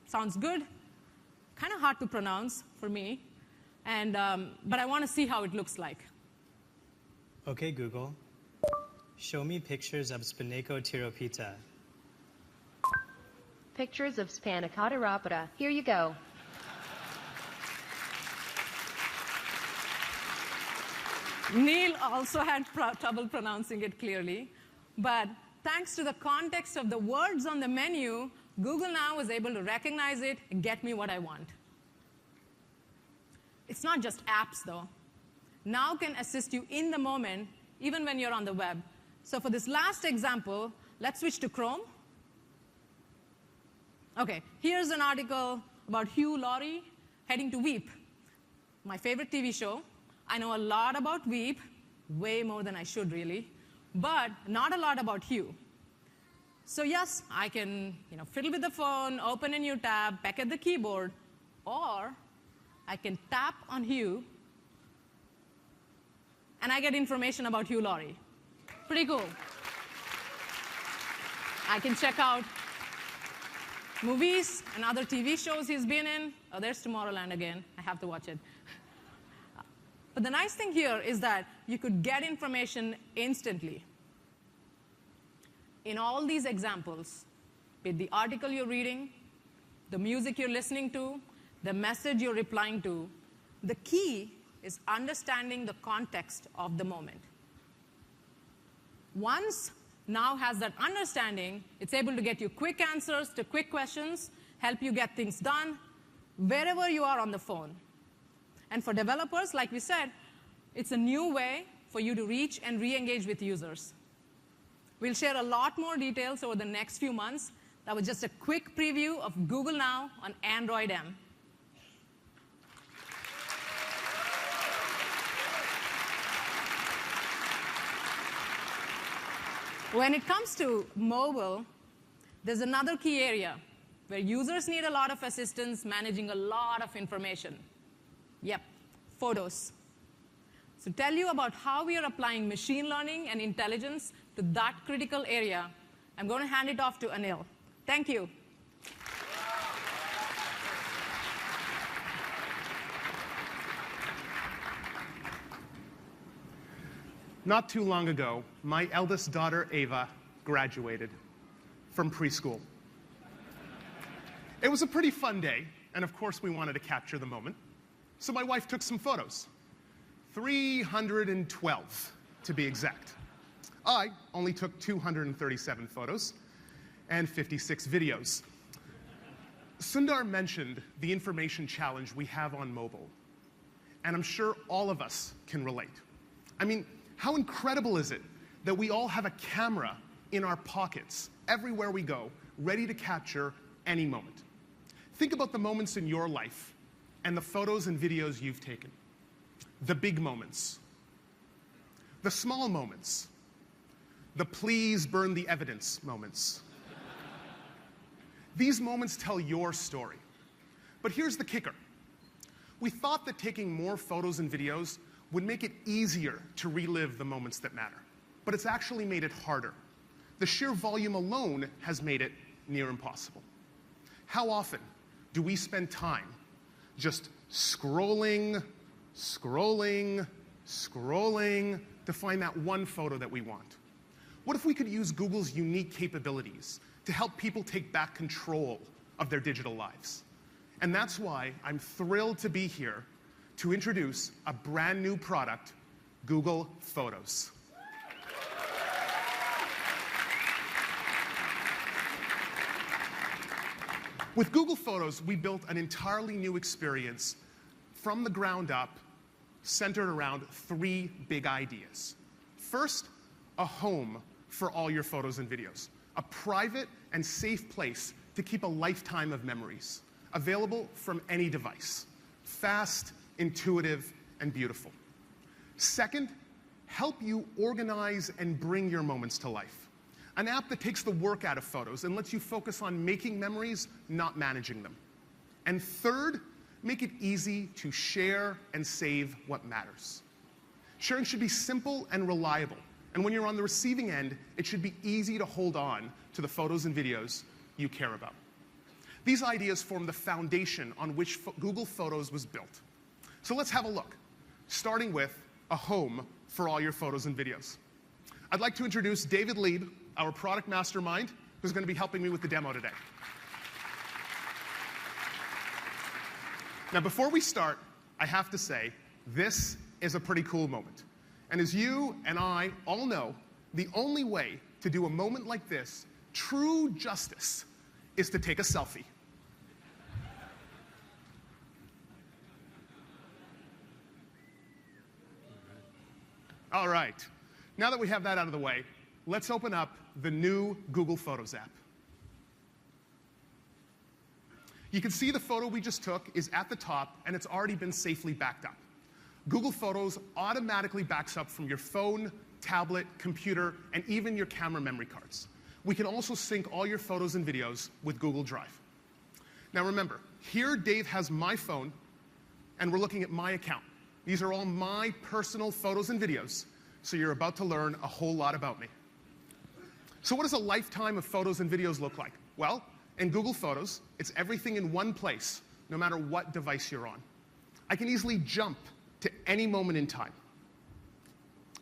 sounds good. Kind of hard to pronounce for me. And, but I want to see how it looks like. Okay, Google. Show me pictures of Spinaco Tiro Pizza. Pictures of Spanacotta Rapida. Here you go. Neil also had trouble pronouncing it clearly. But thanks to the context of the words on the menu, Google Now was able to recognize it and get me what I want. It's not just apps, though. Now can assist you in the moment, even when you're on the web. So for this last example, let's switch to Chrome. OK, here's an article about Hugh Laurie heading to Veep, my favorite TV show. I know a lot about Veep, way more than I should, really, but not a lot about Hugh. So yes, I can fiddle with the phone, open a new tab, peck at the keyboard, or I can tap on Hugh, and I get information about Hugh Laurie. Pretty cool. I can check out movies and other TV shows he's been in. Oh, there's Tomorrowland again. I have to watch it. But the nice thing here is that you could get information instantly. In all these examples, be it the article you're reading, the music you're listening to, the message you're replying to, the key is understanding the context of the moment. Once Now has that understanding, it's able to get you quick answers to quick questions, help you get things done wherever you are on the phone. And for developers, like we said, it's a new way for you to reach and re-engage with users. We'll share a lot more details over the next few months. That was just a quick preview of Google Now on Android M. When it comes to mobile, there's another key area where users need a lot of assistance managing a lot of information. Yep, photos. So to tell you about how we are applying machine learning and intelligence to that critical area, I'm going to hand it off to Anil. Thank you. Not too long ago, my eldest daughter, Ava, graduated from preschool. It was a pretty fun day, and of course we wanted to capture the moment. So my wife took some photos. 312, to be exact. I only took 237 photos and 56 videos. Sundar mentioned the information challenge we have on mobile, and I'm sure all of us can relate. I mean, how incredible is it that we all have a camera in our pockets everywhere we go, ready to capture any moment? Think about the moments in your life and the photos and videos you've taken. The big moments, the small moments, the please burn the evidence moments. These moments tell your story. But here's the kicker. We thought that taking more photos and videos would make it easier to relive the moments that matter. But it's actually made it harder. The sheer volume alone has made it near impossible. How often do we spend time just scrolling, scrolling, scrolling to find that one photo that we want? What if we could use Google's unique capabilities to help people take back control of their digital lives? And that's why I'm thrilled to be here to introduce a brand new product, Google Photos. With Google Photos, we built an entirely new experience from the ground up, centered around three big ideas. First, a home for all your photos and videos, a private and safe place to keep a lifetime of memories, available from any device, fast, intuitive, and beautiful. Second, help you organize and bring your moments to life. An app that takes the work out of photos and lets you focus on making memories, not managing them. And third, make it easy to share and save what matters. Sharing should be simple and reliable. And when you're on the receiving end, it should be easy to hold on to the photos and videos you care about. These ideas form the foundation on which Google Photos was built. So let's have a look, starting with a home for all your photos and videos. I'd like to introduce David Lieb, our product mastermind, who's going to be helping me with the demo today. Now, before we start, I have to say, this is a pretty cool moment. And as you and I all know, the only way to do a moment like this true justice is to take a selfie. All right. Now that we have that out of the way, let's open up the new Google Photos app. You can see the photo we just took is at the top, and it's already been safely backed up. Google Photos automatically backs up from your phone, tablet, computer, and even your camera memory cards. We can also sync all your photos and videos with Google Drive. Now remember, here Dave has my phone, and we're looking at my account. These are all my personal photos and videos, so you're about to learn a whole lot about me. So what does a lifetime of photos and videos look like? Well, in Google Photos, it's everything in one place, no matter what device you're on. I can easily jump to any moment in time,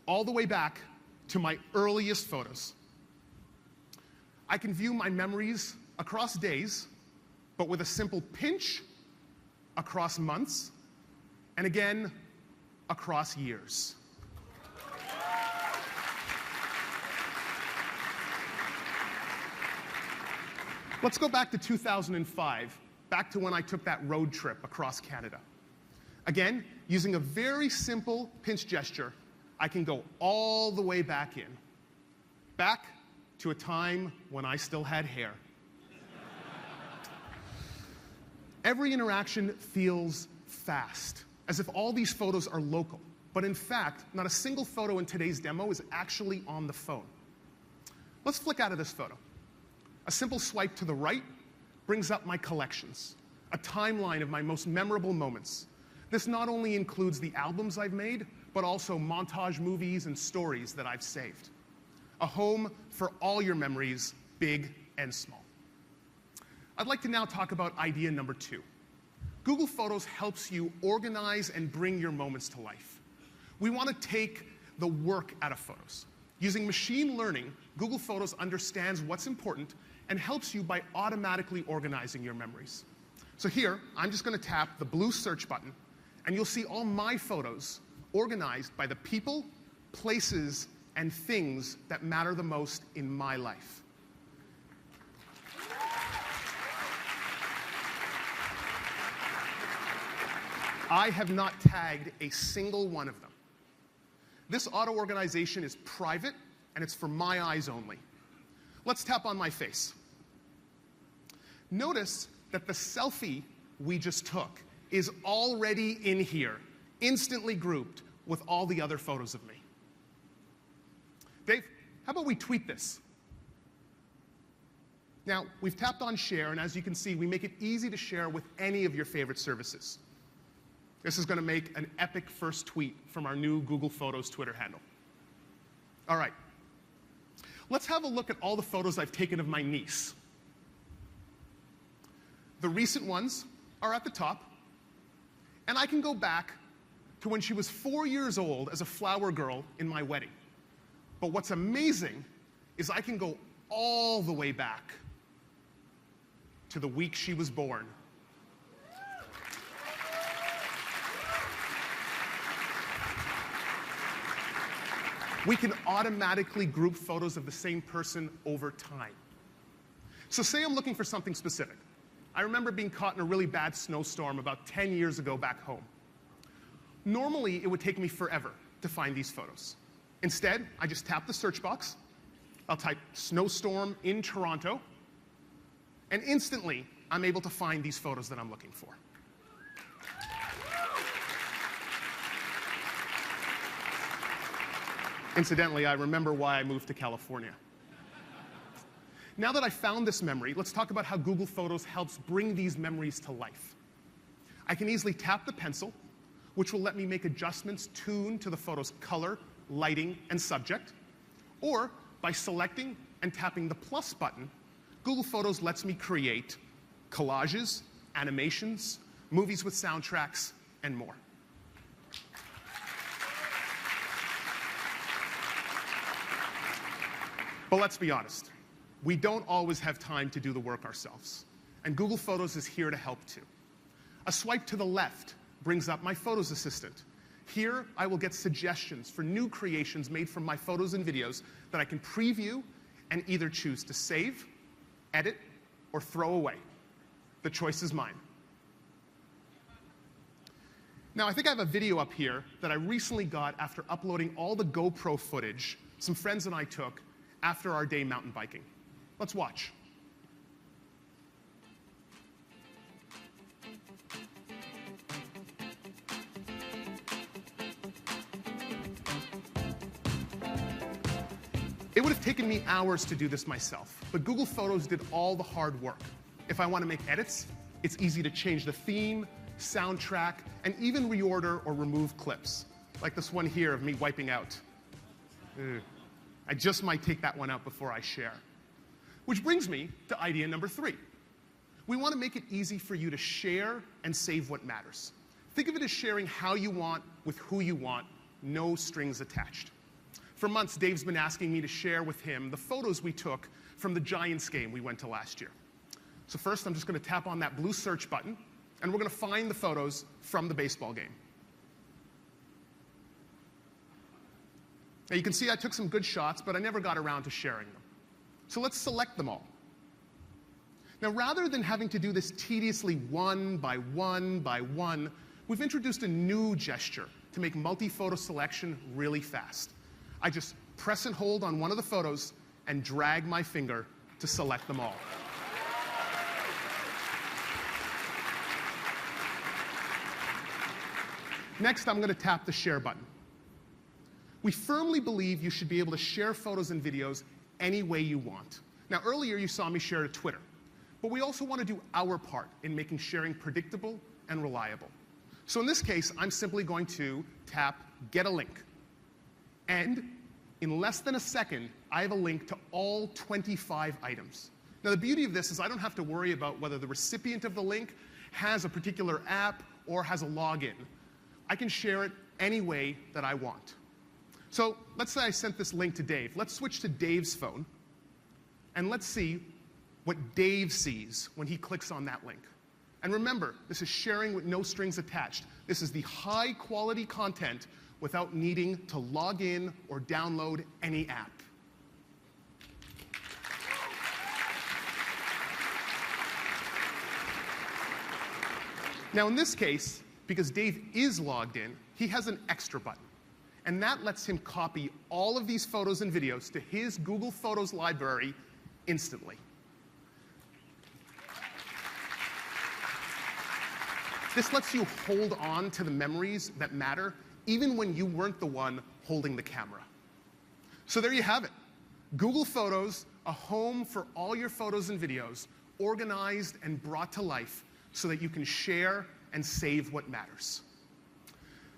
all the way back to my earliest photos. I can view my memories across days, but with a simple pinch, across months, and again, across years. Let's go back to 2005, back to when I took that road trip across Canada. Again, using a very simple pinch gesture, I can go all the way back to a time when I still had hair. Every interaction feels fast, as if all these photos are local. But in fact, not a single photo in today's demo is actually on the phone. Let's flick out of this photo. A simple swipe to the right brings up my collections, a timeline of my most memorable moments. This not only includes the albums I've made, but also montage movies and stories that I've saved. A home for all your memories, big and small. I'd like to now talk about idea number 2. Google Photos helps you organize and bring your moments to life. We want to take the work out of photos. Using machine learning, Google Photos understands what's important and helps you by automatically organizing your memories. So here, I'm just going to tap the blue search button, and you'll see all my photos organized by the people, places, and things that matter the most in my life. I have not tagged a single one of them. This auto-organization is private, and it's for my eyes only. Let's tap on my face. Notice that the selfie we just took is already in here, instantly grouped with all the other photos of me. Dave, how about we tweet this? Now, we've tapped on share, and as you can see, we make it easy to share with any of your favorite services. This is going to make an epic first tweet from our new Google Photos Twitter handle. All right. Let's have a look at all the photos I've taken of my niece. The recent ones are at the top, and I can go back to when she was 4 years old as a flower girl in my wedding. But what's amazing is I can go all the way back to the week she was born. We can automatically group photos of the same person over time. So say I'm looking for something specific. I remember being caught in a really bad snowstorm about 10 years ago back home. Normally, it would take me forever to find these photos. Instead, I just tap the search box. I'll type snowstorm in Toronto, and instantly, I'm able to find these photos that I'm looking for. Incidentally, I remember why I moved to California. Now that I found this memory, let's talk about how Google Photos helps bring these memories to life. I can easily tap the pencil, which will let me make adjustments tuned to the photo's color, lighting, and subject. Or, by selecting and tapping the plus button, Google Photos lets me create collages, animations, movies with soundtracks, and more. But let's be honest, we don't always have time to do the work ourselves, and Google Photos is here to help too. A swipe to the left brings up my Photos Assistant. Here, I will get suggestions for new creations made from my photos and videos that I can preview and either choose to save, edit, or throw away. The choice is mine. Now, I think I have a video up here that I recently got after uploading all the GoPro footage some friends and I took after our day mountain biking. Let's watch. It would have taken me hours to do this myself, but Google Photos did all the hard work. If I want to make edits, it's easy to change the theme, soundtrack, and even reorder or remove clips, like this one here of me wiping out. I just might take that one out before I share. Which brings me to idea number 3. We want to make it easy for you to share and save what matters. Think of it as sharing how you want with who you want, no strings attached. For months, Dave's been asking me to share with him the photos we took from the Giants game we went to last year. So first, I'm just going to tap on that blue search button, and we're going to find the photos from the baseball game. Now, you can see I took some good shots, but I never got around to sharing them. So let's select them all. Now, rather than having to do this tediously one by one by one, we've introduced a new gesture to make multi-photo selection really fast. I just press and hold on one of the photos and drag my finger to select them all. Next, I'm going to tap the share button. We firmly believe you should be able to share photos and videos any way you want. Now, earlier you saw me share to Twitter, but we also want to do our part in making sharing predictable and reliable. So in this case, I'm simply going to tap Get a Link. And in less than a second, I have a link to all 25 items. Now, the beauty of this is I don't have to worry about whether the recipient of the link has a particular app or has a login. I can share it any way that I want. So let's say I sent this link to Dave. Let's switch to Dave's phone, and let's see what Dave sees when he clicks on that link. And remember, this is sharing with no strings attached. This is the high-quality content without needing to log in or download any app. Now, in this case, because Dave is logged in, he has an extra button. And that lets him copy all of these photos and videos to his Google Photos library instantly. This lets you hold on to the memories that matter, even when you weren't the one holding the camera. So there you have it. Google Photos, a home for all your photos and videos, organized and brought to life so that you can share and save what matters.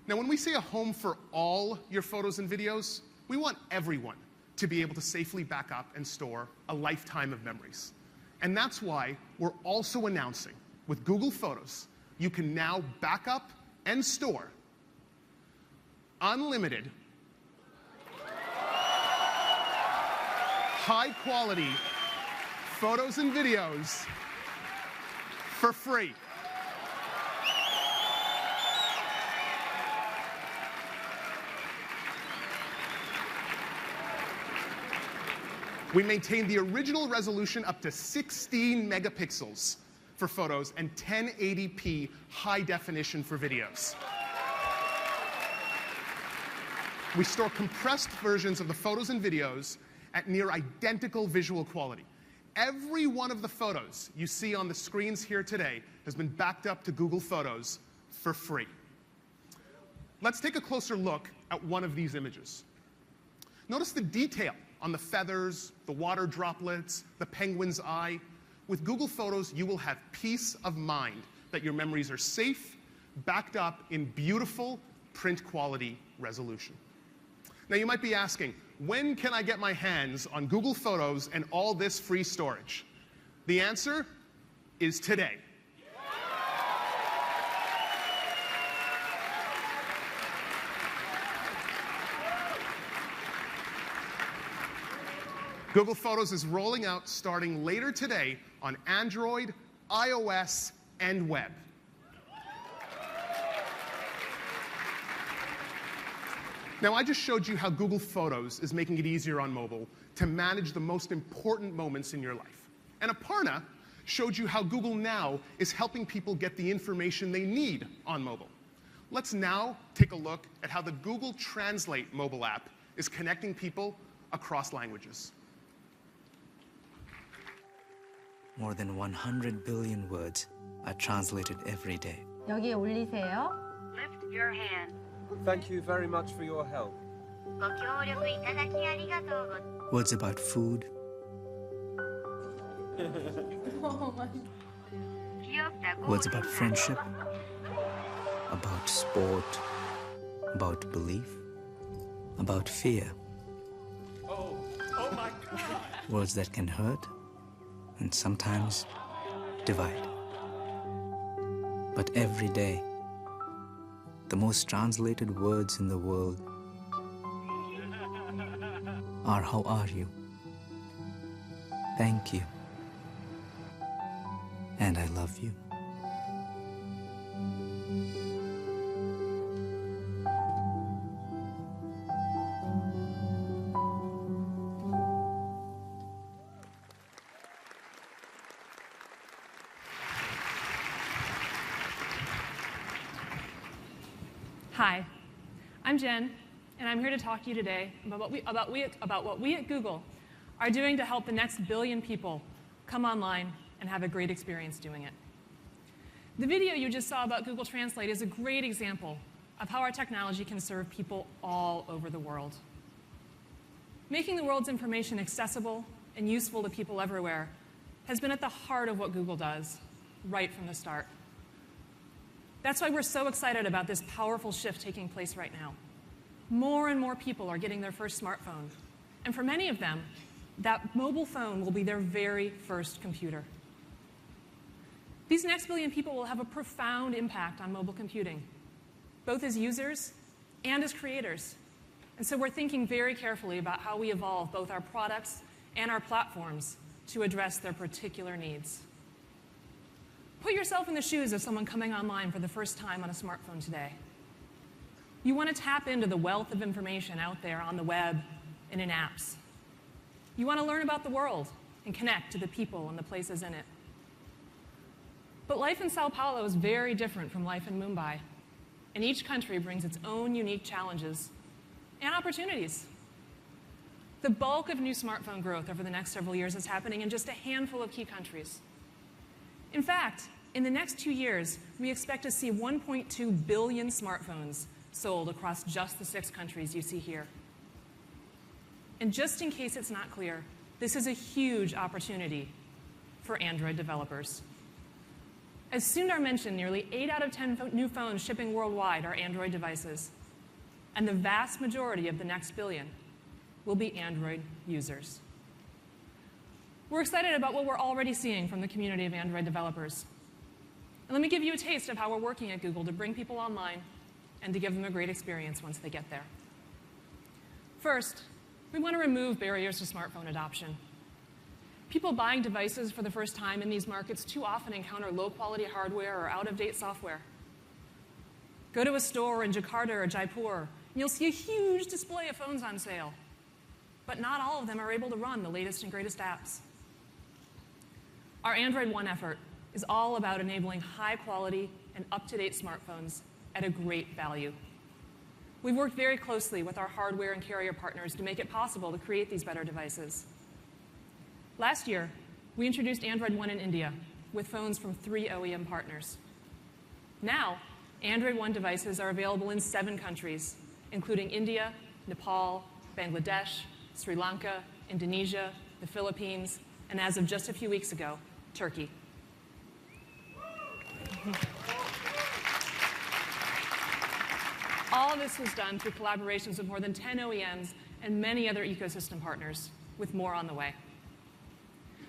Now, when we say a home for all your photos and videos, we want everyone to be able to safely back up and store a lifetime of memories. And that's why we're also announcing, with Google Photos, you can now back up and store unlimited, high-quality photos and videos for free. We maintain the original resolution up to 16 megapixels for photos and 1080p high definition for videos. We store compressed versions of the photos and videos at near identical visual quality. Every one of the photos you see on the screens here today has been backed up to Google Photos for free. Let's take a closer look at one of these images. Notice the detail on the feathers, the water droplets, the penguin's eye. With Google Photos, you will have peace of mind that your memories are safe, backed up in beautiful print quality resolution. Now, you might be asking, when can I get my hands on Google Photos and all this free storage? The answer is today. Google Photos is rolling out starting later today on Android, iOS, and web. Now, I just showed you how Google Photos is making it easier on mobile to manage the most important moments in your life. And Aparna showed you how Google Now is helping people get the information they need on mobile. Let's now take a look at how the Google Translate mobile app is connecting people across languages. More than 100 billion words are translated every day. 여기에 올리세요. Lift your hand. Thank you very much for your help. ご協力いただきありがとうご Words about food, words about friendship, about sport, about belief, about fear. Oh my God! Words that can hurt and sometimes divide. But every day, the most translated words in the world are how are you? Thank you. And I love you. Hi, I'm Jen, and I'm here to talk to you today about what we at Google are doing to help the next billion people come online and have a great experience doing it. The video you just saw about Google Translate is a great example of how our technology can serve people all over the world. Making the world's information accessible and useful to people everywhere has been at the heart of what Google does right from the start. That's why we're so excited about this powerful shift taking place right now. More and more people are getting their first smartphone. And for many of them, that mobile phone will be their very first computer. These next billion people will have a profound impact on mobile computing, both as users and as creators. And so we're thinking very carefully about how we evolve both our products and our platforms to address their particular needs. Put yourself in the shoes of someone coming online for the first time on a smartphone today. You want to tap into the wealth of information out there on the web and in apps. You want to learn about the world and connect to the people and the places in it. But life in Sao Paulo is very different from life in Mumbai, and each country brings its own unique challenges and opportunities. The bulk of new smartphone growth over the next several years is happening in just a handful of key countries. In fact, in the next 2 years, we expect to see 1.2 billion smartphones sold across just the 6 countries you see here. And just in case it's not clear, this is a huge opportunity for Android developers. As Sundar mentioned, nearly 8 out of 10 new phones shipping worldwide are Android devices, and the vast majority of the next billion will be Android users. We're excited about what we're already seeing from the community of Android developers. And let me give you a taste of how we're working at Google to bring people online and to give them a great experience once they get there. First, we want to remove barriers to smartphone adoption. People buying devices for the first time in these markets too often encounter low-quality hardware or out-of-date software. Go to a store in Jakarta or Jaipur, and you'll see a huge display of phones on sale. But not all of them are able to run the latest and greatest apps. Our Android One effort is all about enabling high-quality and up-to-date smartphones at a great value. We've worked very closely with our hardware and carrier partners to make it possible to create these better devices. Last year, we introduced Android One in India with phones from 3 OEM partners. Now, Android One devices are available in 7 countries, including India, Nepal, Bangladesh, Sri Lanka, Indonesia, the Philippines, and as of just a few weeks ago, Turkey. All of this was done through collaborations with more than 10 OEMs and many other ecosystem partners, with more on the way.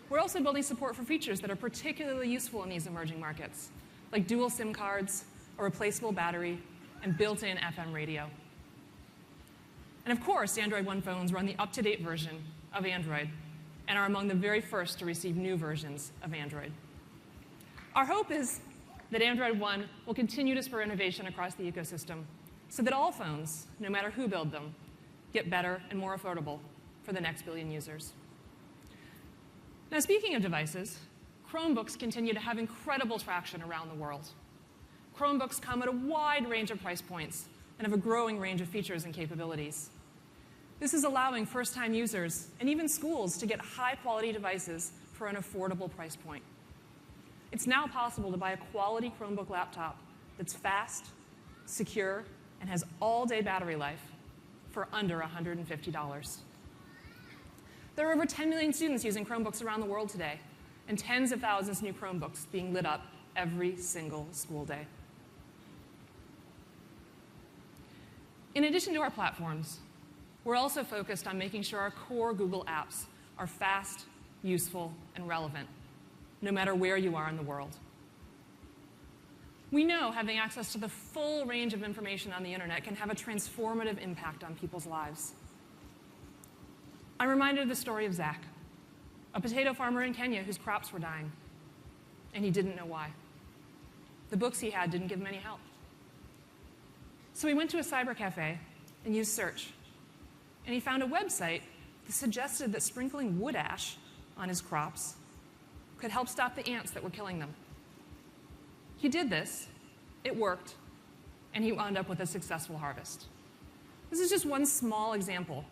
We're also building support for features that are particularly useful in these emerging markets, like dual SIM cards, a replaceable battery, and built-in FM radio. And of course, Android One phones run the up-to-date version of Android and are among the very first to receive new versions of Android. Our hope is that Android One will continue to spur innovation across the ecosystem so that all phones, no matter who build them, get better and more affordable for the next billion users. Now, speaking of devices, Chromebooks continue to have incredible traction around the world. Chromebooks come at a wide range of price points and have a growing range of features and capabilities. This is allowing first-time users and even schools to get high-quality devices for an affordable price point. It's now possible to buy a quality Chromebook laptop that's fast, secure, and has all-day battery life for under $150. There are over 10 million students using Chromebooks around the world today, and tens of thousands of new Chromebooks being lit up every single school day. In addition to our platforms, we're also focused on making sure our core Google apps are fast, useful, and relevant, no matter where you are in the world. We know having access to the full range of information on the internet can have a transformative impact on people's lives. I'm reminded of the story of Zach, a potato farmer in Kenya whose crops were dying, and he didn't know why. The books he had didn't give him any help. So he went to a cyber cafe and used search, and he found a website that suggested that sprinkling wood ash on his crops could help stop the ants that were killing them. He did this, it worked, and he wound up with a successful harvest. This is just one small example,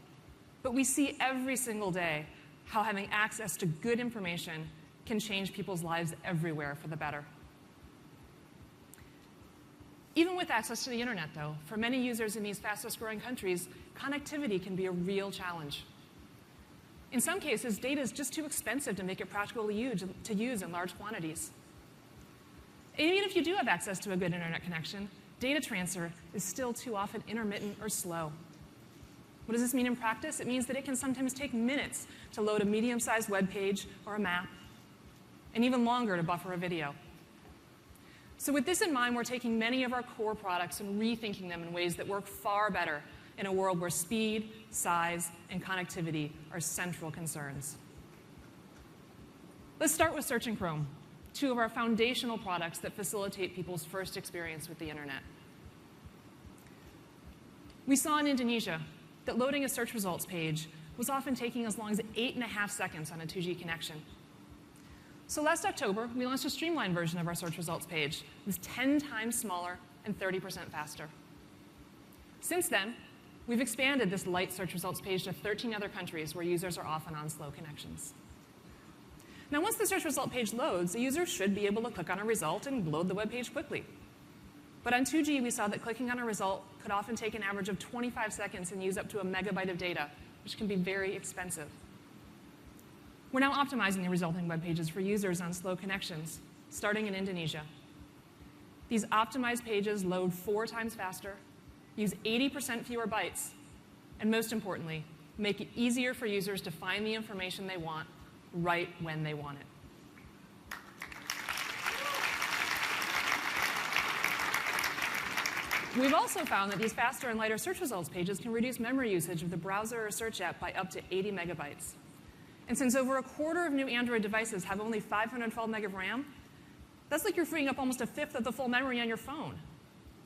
but we see every single day how having access to good information can change people's lives everywhere for the better. Even with access to the internet, though, for many users in these fastest-growing countries, connectivity can be a real challenge. In some cases, data is just too expensive to make it practical to use in large quantities. Even if you do have access to a good internet connection, data transfer is still too often intermittent or slow. What does this mean in practice? It means that it can sometimes take minutes to load a medium-sized web page or a map, and even longer to buffer a video. So with this in mind, we're taking many of our core products and rethinking them in ways that work far better in a world where speed, size, and connectivity are central concerns. Let's start with Search and Chrome, two of our foundational products that facilitate people's first experience with the internet. We saw in Indonesia that loading a search results page was often taking as long as 8.5 seconds on a 2G connection. So last October, we launched a streamlined version of our search results page. It was 10 times smaller and 30% faster. Since then, we've expanded this light search results page to 13 other countries where users are often on slow connections. Now, once the search result page loads, a user should be able to click on a result and load the web page quickly. But on 2G, we saw that clicking on a result could often take an average of 25 seconds and use up to a megabyte of data, which can be very expensive. We're now optimizing the resulting web pages for users on slow connections, starting in Indonesia. These optimized pages load 4 times faster, use 80% fewer bytes, and most importantly, make it easier for users to find the information they want right when they want it. We've also found that these faster and lighter search results pages can reduce memory usage of the browser or search app by up to 80 megabytes. And since over a quarter of new Android devices have only 512 meg of RAM, that's like you're freeing up almost a fifth of the full memory on your phone.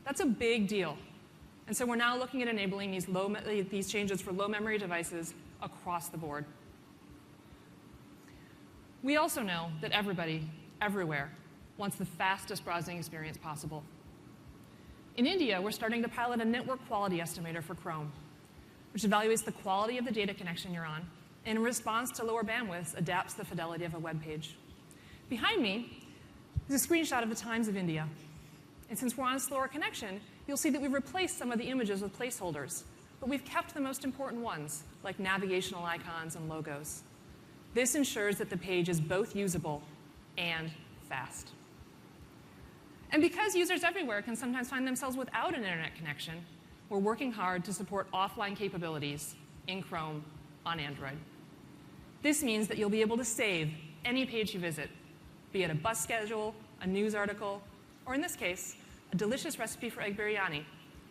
That's a big deal. And so we're now looking at enabling these changes for low memory devices across the board. We also know that everybody, everywhere, wants the fastest browsing experience possible. In India, we're starting to pilot a network quality estimator for Chrome, which evaluates the quality of the data connection you're on, and in response to lower bandwidths, adapts the fidelity of a web page. Behind me is a screenshot of the Times of India. And since we're on a slower connection, you'll see that we've replaced some of the images with placeholders, but we've kept the most important ones, like navigational icons and logos. This ensures that the page is both usable and fast. And because users everywhere can sometimes find themselves without an internet connection, we're working hard to support offline capabilities in Chrome on Android. This means that you'll be able to save any page you visit, be it a bus schedule, a news article, or in this case, a delicious recipe for egg biryani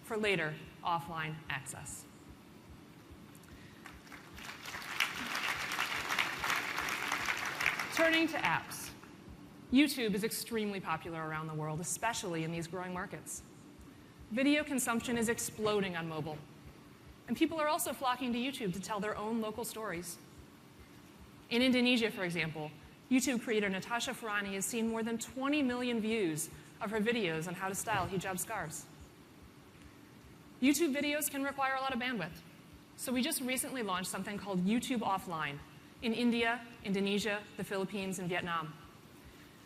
for later offline access. Turning to apps. YouTube is extremely popular around the world, especially in these growing markets. Video consumption is exploding on mobile. And people are also flocking to YouTube to tell their own local stories. In Indonesia, for example, YouTube creator Natasha Farani has seen more than 20 million views of her videos on how to style hijab scarves. YouTube videos can require a lot of bandwidth. So we just recently launched something called YouTube Offline, in India, Indonesia, the Philippines, and Vietnam.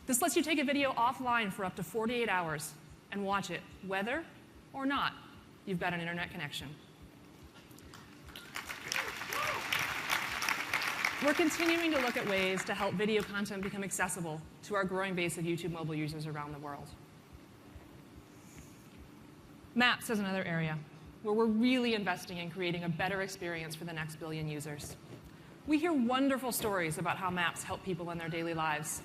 This lets you take a video offline for up to 48 hours and watch it, whether or not you've got an internet connection. We're continuing to look at ways to help video content become accessible to our growing base of YouTube mobile users around the world. Maps is another area where we're really investing in creating a better experience for the next billion users. We hear wonderful stories about how maps help people in their daily lives.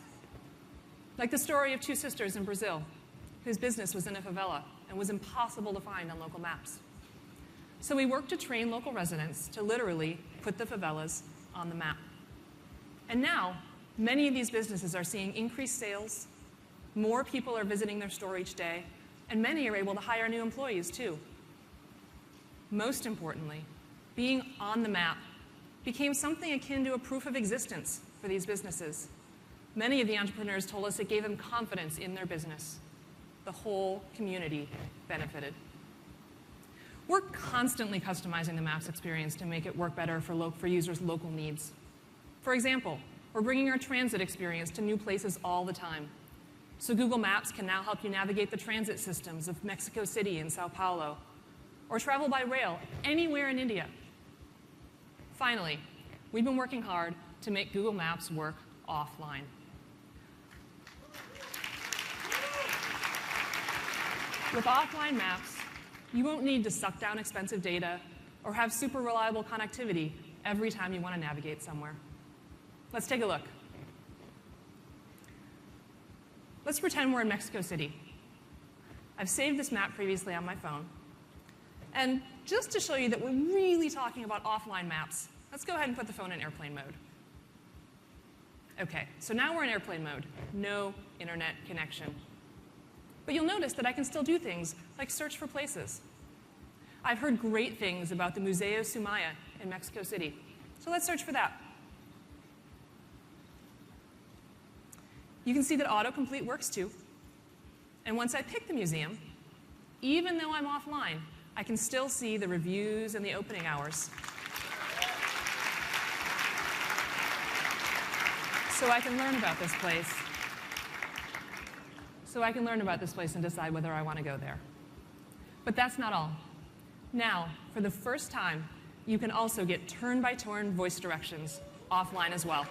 Like the story of two sisters in Brazil whose business was in a favela and was impossible to find on local maps. So we worked to train local residents to literally put the favelas on the map. And now, many of these businesses are seeing increased sales, more people are visiting their store each day, and many are able to hire new employees too. Most importantly, being on the map became something akin to a proof of existence for these businesses. Many of the entrepreneurs told us it gave them confidence in their business. The whole community benefited. We're constantly customizing the Maps experience to make it work better for users' local needs. For example, we're bringing our transit experience to new places all the time. So Google Maps can now help you navigate the transit systems of Mexico City and Sao Paulo, or travel by rail anywhere in India. Finally, we've been working hard to make Google Maps work offline. With offline maps, you won't need to suck down expensive data or have super reliable connectivity every time you want to navigate somewhere. Let's take a look. Let's pretend we're in Mexico City. I've saved this map previously on my phone. And just to show you that we're really talking about offline maps, let's go ahead and put the phone in airplane mode. OK, so now we're in airplane mode. No internet connection. But you'll notice that I can still do things like search for places. I've heard great things about the Museo Sumaya in Mexico City. So let's search for that. You can see that autocomplete works too. And once I pick the museum, even though I'm offline, I can still see the reviews and the opening hours. So I can learn about this place. And decide whether I want to go there. But that's not all. Now, for the first time, you can also get turn-by-turn voice directions offline as well.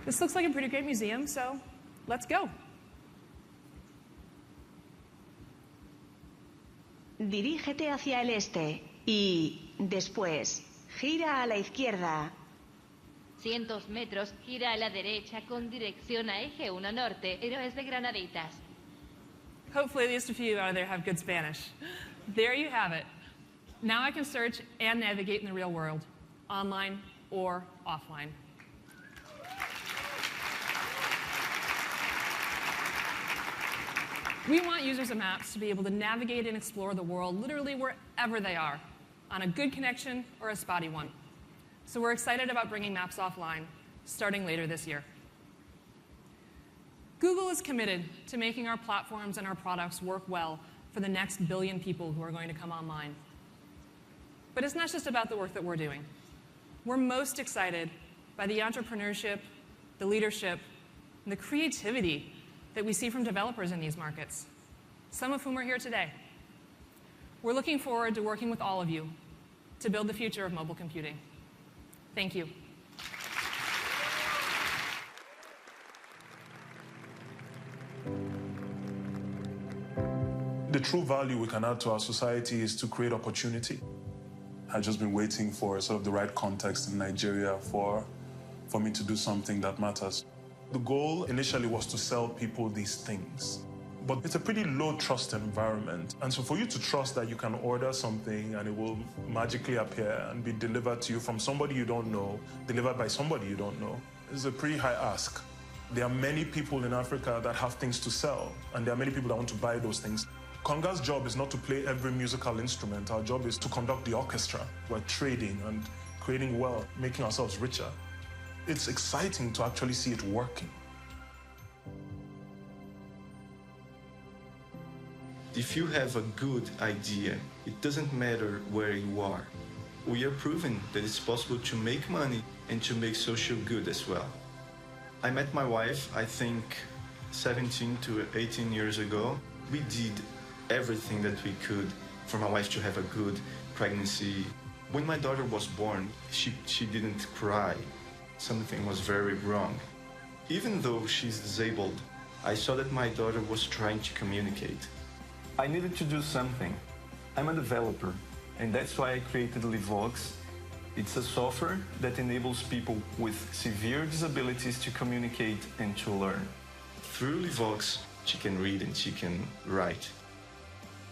This looks like a pretty great museum, so let's go. Dirígete hacia el este y después gira a la izquierda. Cientos metros, gira a la derecha con dirección a eje 1 norte, Héroes de Granaditas. Hopefully at least a few out of there have good Spanish. There you have it. Now I can search and navigate in the real world, online or offline. We want users of Maps to be able to navigate and explore the world literally wherever they are, on a good connection or a spotty one. So we're excited about bringing Maps offline, starting later this year. Google is committed to making our platforms and our products work well for the next billion people who are going to come online. But it's not just about the work that we're doing. We're most excited by the entrepreneurship, the leadership, and the creativity that we see from developers in these markets, some of whom are here today. We're looking forward to working with all of you to build the future of mobile computing. Thank you. The true value we can add to our society is to create opportunity. I've just been waiting for sort of the right context in Nigeria for me to do something that matters. The goal initially was to sell people these things. But it's a pretty low trust environment. And so for you to trust that you can order something and it will magically appear and be delivered to you from somebody you don't know, delivered by somebody you don't know, is a pretty high ask. There are many people in Africa that have things to sell, and there are many people that want to buy those things. Conga's job is not to play every musical instrument. Our job is to conduct the orchestra. We're trading and creating wealth, making ourselves richer. It's exciting to actually see it working. If you have a good idea, it doesn't matter where you are. We are proving that it's possible to make money and to make social good as well. I met my wife, I think, 17 to 18 years ago. We did everything that we could for my wife to have a good pregnancy. When my daughter was born, she didn't cry. Something was very wrong. Even though she's disabled, I saw that my daughter was trying to communicate. I needed to do something. I'm a developer, and that's why I created Livox. It's a software that enables people with severe disabilities to communicate and to learn. Through Livox, she can read and she can write.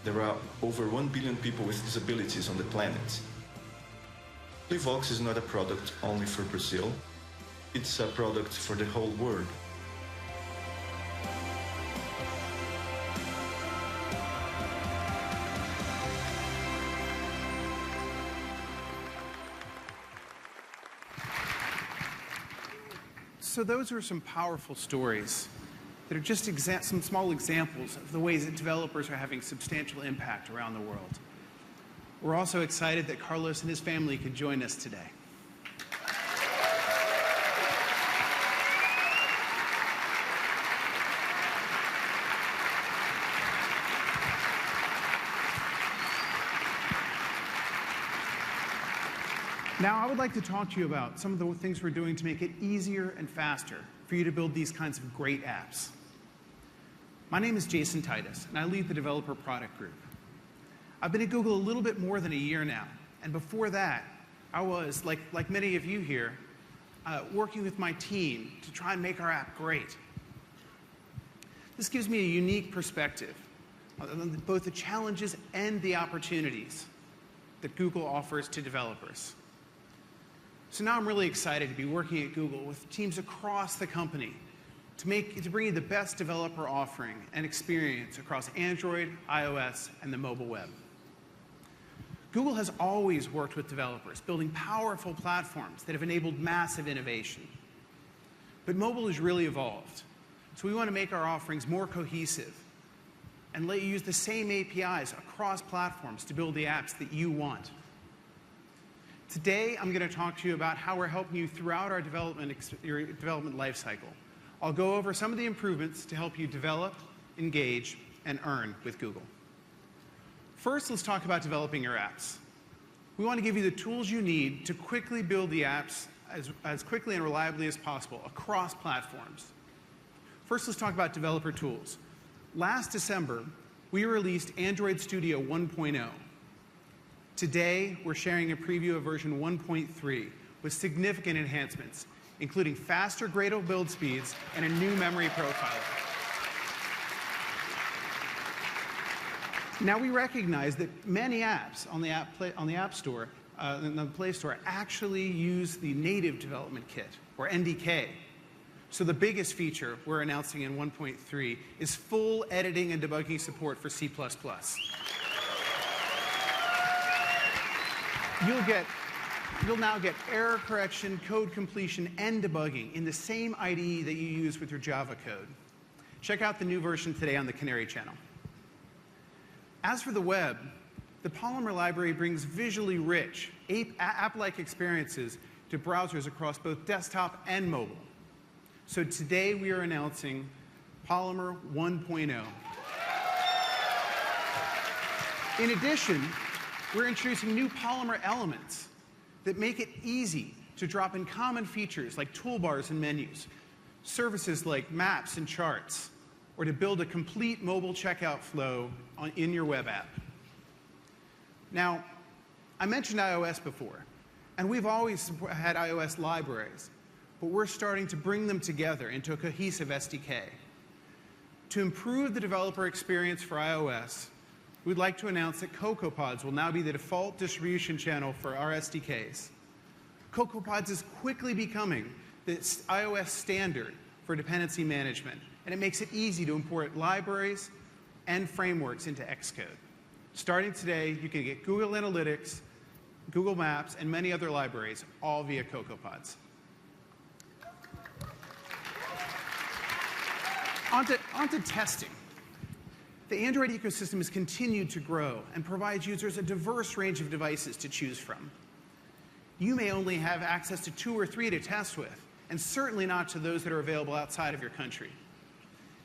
There are over 1 billion people with disabilities on the planet. Livox is not a product only for Brazil. It's a product for the whole world. So those are some powerful stories that are just some small examples of the ways that developers are having substantial impact around the world. We're also excited that Carlos and his family could join us today. Now, I would like to talk to you about some of the things we're doing to make it easier and faster for you to build these kinds of great apps. My name is Jason Titus, and I lead the Developer Product Group. I've been at Google a little bit more than a year now, and before that, I was, like many of you here, working with my team to try and make our app great. This gives me a unique perspective on both the challenges and the opportunities that Google offers to developers. So now I'm really excited to be working at Google with teams across the company to bring you the best developer offering and experience across Android, iOS, and the mobile web. Google has always worked with developers, building powerful platforms that have enabled massive innovation. But mobile has really evolved. So we want to make our offerings more cohesive and let you use the same APIs across platforms to build the apps that you want. Today, I'm going to talk to you about how we're helping you throughout our development lifecycle. I'll go over some of the improvements to help you develop, engage, and earn with Google. First, let's talk about developing your apps. We want to give you the tools you need to quickly build the apps as quickly and reliably as possible across platforms. First, let's talk about developer tools. Last December, we released Android Studio 1.0. Today, we're sharing a preview of version 1.3 with significant enhancements, including faster Gradle build speeds and a new memory profiler. Now, we recognize that many apps on the App Store, in the Play Store, actually use the native development kit, or NDK. So the biggest feature we're announcing in 1.3 is full editing and debugging support for C++. You'll now get error correction, code completion, and debugging in the same IDE that you use with your Java code. Check out the new version today on the Canary channel. As for the web, the Polymer library brings visually rich, app-like experiences to browsers across both desktop and mobile. So today we are announcing Polymer 1.0. In addition, we're introducing new Polymer elements that make it easy to drop in common features like toolbars and menus, services like maps and charts, or to build a complete mobile checkout flow in your web app. Now, I mentioned iOS before, and we've always had iOS libraries, but we're starting to bring them together into a cohesive SDK. To improve the developer experience for iOS, we'd like to announce that CocoaPods will now be the default distribution channel for our SDKs. CocoaPods is quickly becoming the iOS standard for dependency management, and it makes it easy to import libraries and frameworks into Xcode. Starting today, you can get Google Analytics, Google Maps, and many other libraries, all via CocoaPods. On to testing. The Android ecosystem has continued to grow and provides users a diverse range of devices to choose from. You may only have access to 2 or 3 to test with, and certainly not to those that are available outside of your country.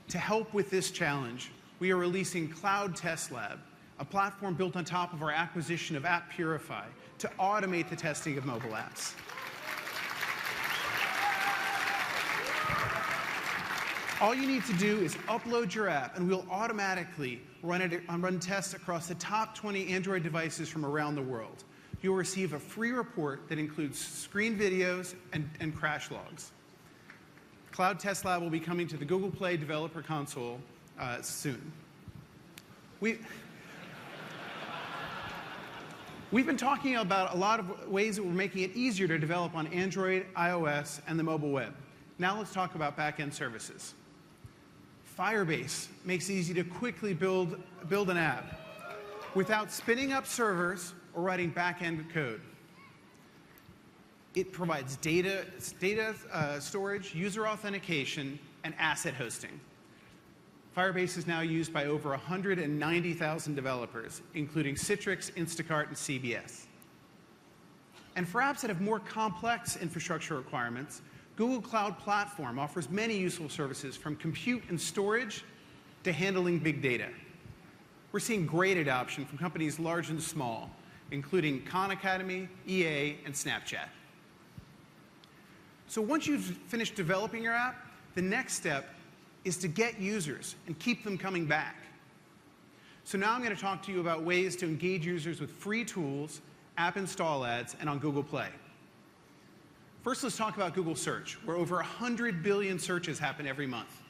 To help with this challenge, we are releasing Cloud Test Lab, a platform built on top of our acquisition of App Purify to automate the testing of mobile apps. All you need to do is upload your app, and we'll automatically run tests across the top 20 Android devices from around the world. You'll receive a free report that includes screen videos and crash logs. Cloud Test Lab will be coming to the Google Play Developer Console soon. We've been talking about a lot of ways that we're making it easier to develop on Android, iOS, and the mobile web. Now let's talk about back-end services. Firebase makes it easy to quickly build an app without spinning up servers or writing back-end code. It provides data storage, user authentication, and asset hosting. Firebase is now used by over 190,000 developers, including Citrix, Instacart, and CBS. And for apps that have more complex infrastructure requirements, Google Cloud Platform offers many useful services, from compute and storage to handling big data. We're seeing great adoption from companies large and small, including Khan Academy, EA, and Snapchat. So once you've finished developing your app, the next step is to get users and keep them coming back. So now I'm going to talk to you about ways to engage users with free tools, app install ads, and on Google Play. First, let's talk about Google Search, where over 100 billion searches happen every month.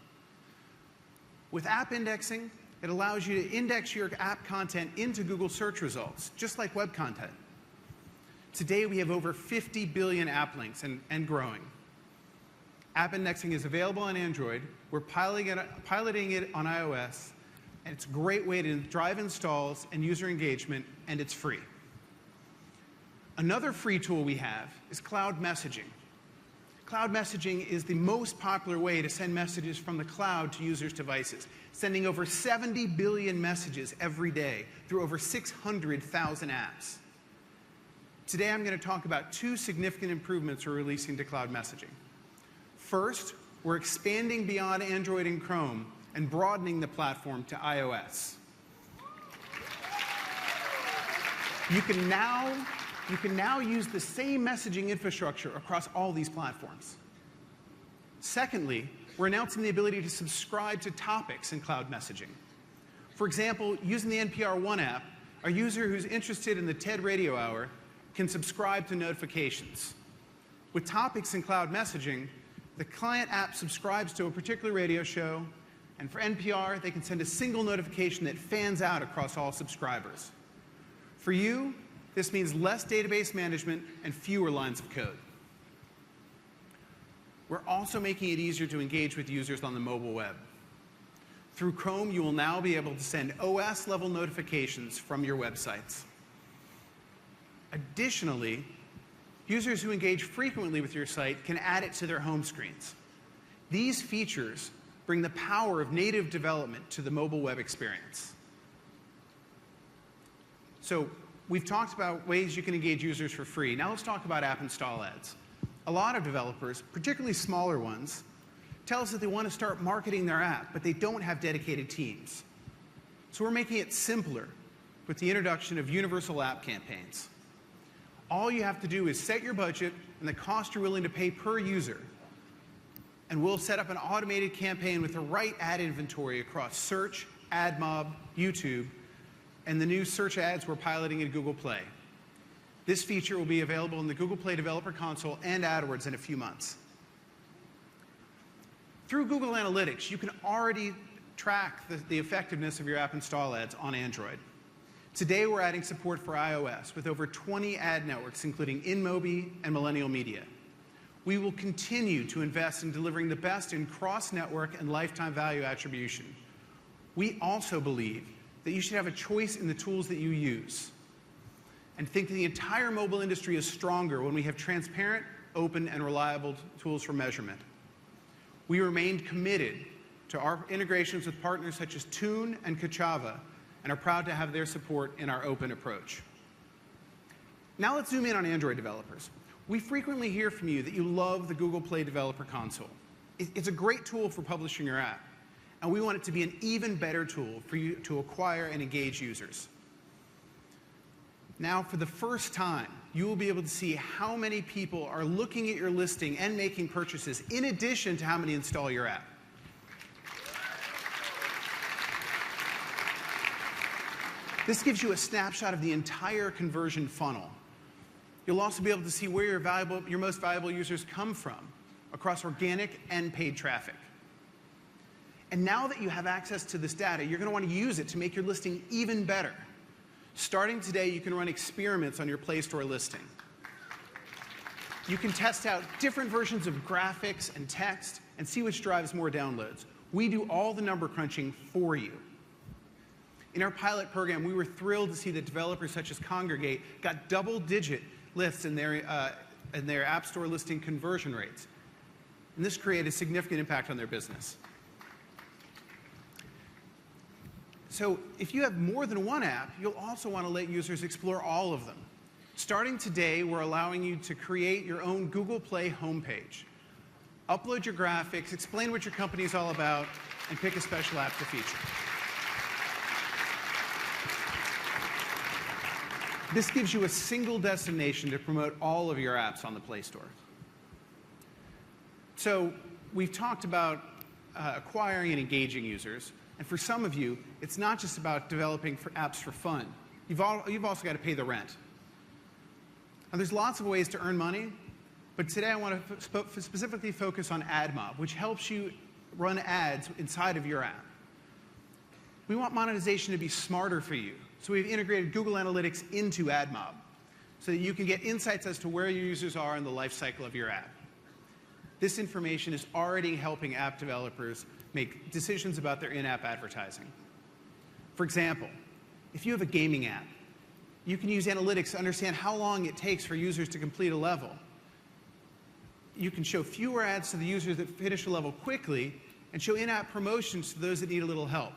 With app indexing, it allows you to index your app content into Google search results, just like web content. Today, we have over 50 billion app links and growing. App indexing is available on Android. We're piloting it on iOS, and it's a great way to drive installs and user engagement, and it's free. Another free tool we have is cloud messaging. Cloud messaging is the most popular way to send messages from the cloud to users' devices, sending over 70 billion messages every day through over 600,000 apps. Today, I'm going to talk about 2 significant improvements we're releasing to cloud messaging. First, we're expanding beyond Android and Chrome and broadening the platform to iOS. You can now use the same messaging infrastructure across all these platforms. Secondly, we're announcing the ability to subscribe to topics in cloud messaging. For example, using the NPR One app, a user who's interested in the TED Radio Hour can subscribe to notifications. With topics in cloud messaging, the client app subscribes to a particular radio show, and for NPR, they can send a single notification that fans out across all subscribers. For you, this means less database management and fewer lines of code. We're also making it easier to engage with users on the mobile web. Through Chrome, you will now be able to send OS-level notifications from your websites. Additionally, users who engage frequently with your site can add it to their home screens. These features bring the power of native development to the mobile web experience. So we've talked about ways you can engage users for free. Now let's talk about app install ads. A lot of developers, particularly smaller ones, tell us that they want to start marketing their app, but they don't have dedicated teams. So we're making it simpler with the introduction of universal app campaigns. All you have to do is set your budget and the cost you're willing to pay per user, and we'll set up an automated campaign with the right ad inventory across Search, AdMob, YouTube, and the new search ads we're piloting in Google Play. This feature will be available in the Google Play Developer Console and AdWords in a few months. Through Google Analytics, you can already track the effectiveness of your app install ads on Android. Today, we're adding support for iOS with over 20 ad networks, including InMobi and Millennial Media. We will continue to invest in delivering the best in cross-network and lifetime value attribution. We also believe that you should have a choice in the tools that you use, and think that the entire mobile industry is stronger when we have transparent, open, and reliable tools for measurement. We remain committed to our integrations with partners such as Tune and Kachava, and are proud to have their support in our open approach. Now let's zoom in on Android developers. We frequently hear from you that you love the Google Play Developer Console. It's a great tool for publishing your app, and we want it to be an even better tool for you to acquire and engage users. Now, for the first time, you will be able to see how many people are looking at your listing and making purchases, in addition to how many install your app. This gives you a snapshot of the entire conversion funnel. You'll also be able to see where your most valuable users come from across organic and paid traffic. And now that you have access to this data, you're going to want to use it to make your listing even better. Starting today, you can run experiments on your Play Store listing. You can test out different versions of graphics and text and see which drives more downloads. We do all the number crunching for you. In our pilot program, we were thrilled to see that developers such as Congregate got double-digit lifts in their App Store listing conversion rates. And this created a significant impact on their business. So if you have more than one app, you'll also want to let users explore all of them. Starting today, we're allowing you to create your own Google Play homepage. Upload your graphics, explain what your company is all about, and pick a special app to feature. This gives you a single destination to promote all of your apps on the Play Store. So we've talked about acquiring and engaging users. And for some of you, it's not just about developing apps for fun. You've also got to pay the rent. Now, there's lots of ways to earn money, but today I want to specifically focus on AdMob, which helps you run ads inside of your app. We want monetization to be smarter for you, so we've integrated Google Analytics into AdMob so that you can get insights as to where your users are in the life cycle of your app. This information is already helping app developers make decisions about their in-app advertising. For example, if you have a gaming app, you can use analytics to understand how long it takes for users to complete a level. You can show fewer ads to the users that finish a level quickly and show in-app promotions to those that need a little help.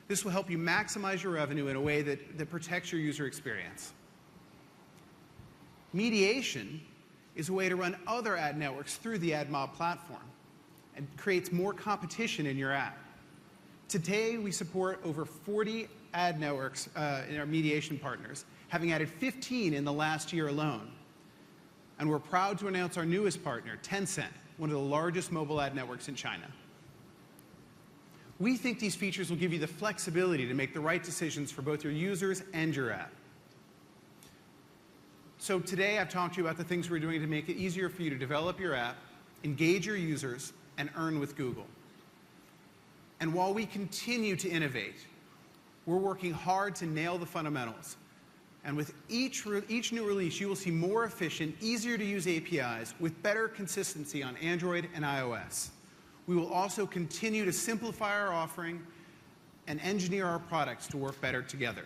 This will help you maximize your revenue in a way that protects your user experience. Mediation is a way to run other ad networks through the AdMob platform and creates more competition in your app. Today, we support over 40 ad networks in our mediation partners, having added 15 in the last year alone. And we're proud to announce our newest partner, Tencent, one of the largest mobile ad networks in China. We think these features will give you the flexibility to make the right decisions for both your users and your app. So today, I've talked to you about the things we're doing to make it easier for you to develop your app, engage your users, and earn with Google. And while we continue to innovate, we're working hard to nail the fundamentals. And with each new release, you will see more efficient, easier to use APIs with better consistency on Android and iOS. We will also continue to simplify our offering and engineer our products to work better together.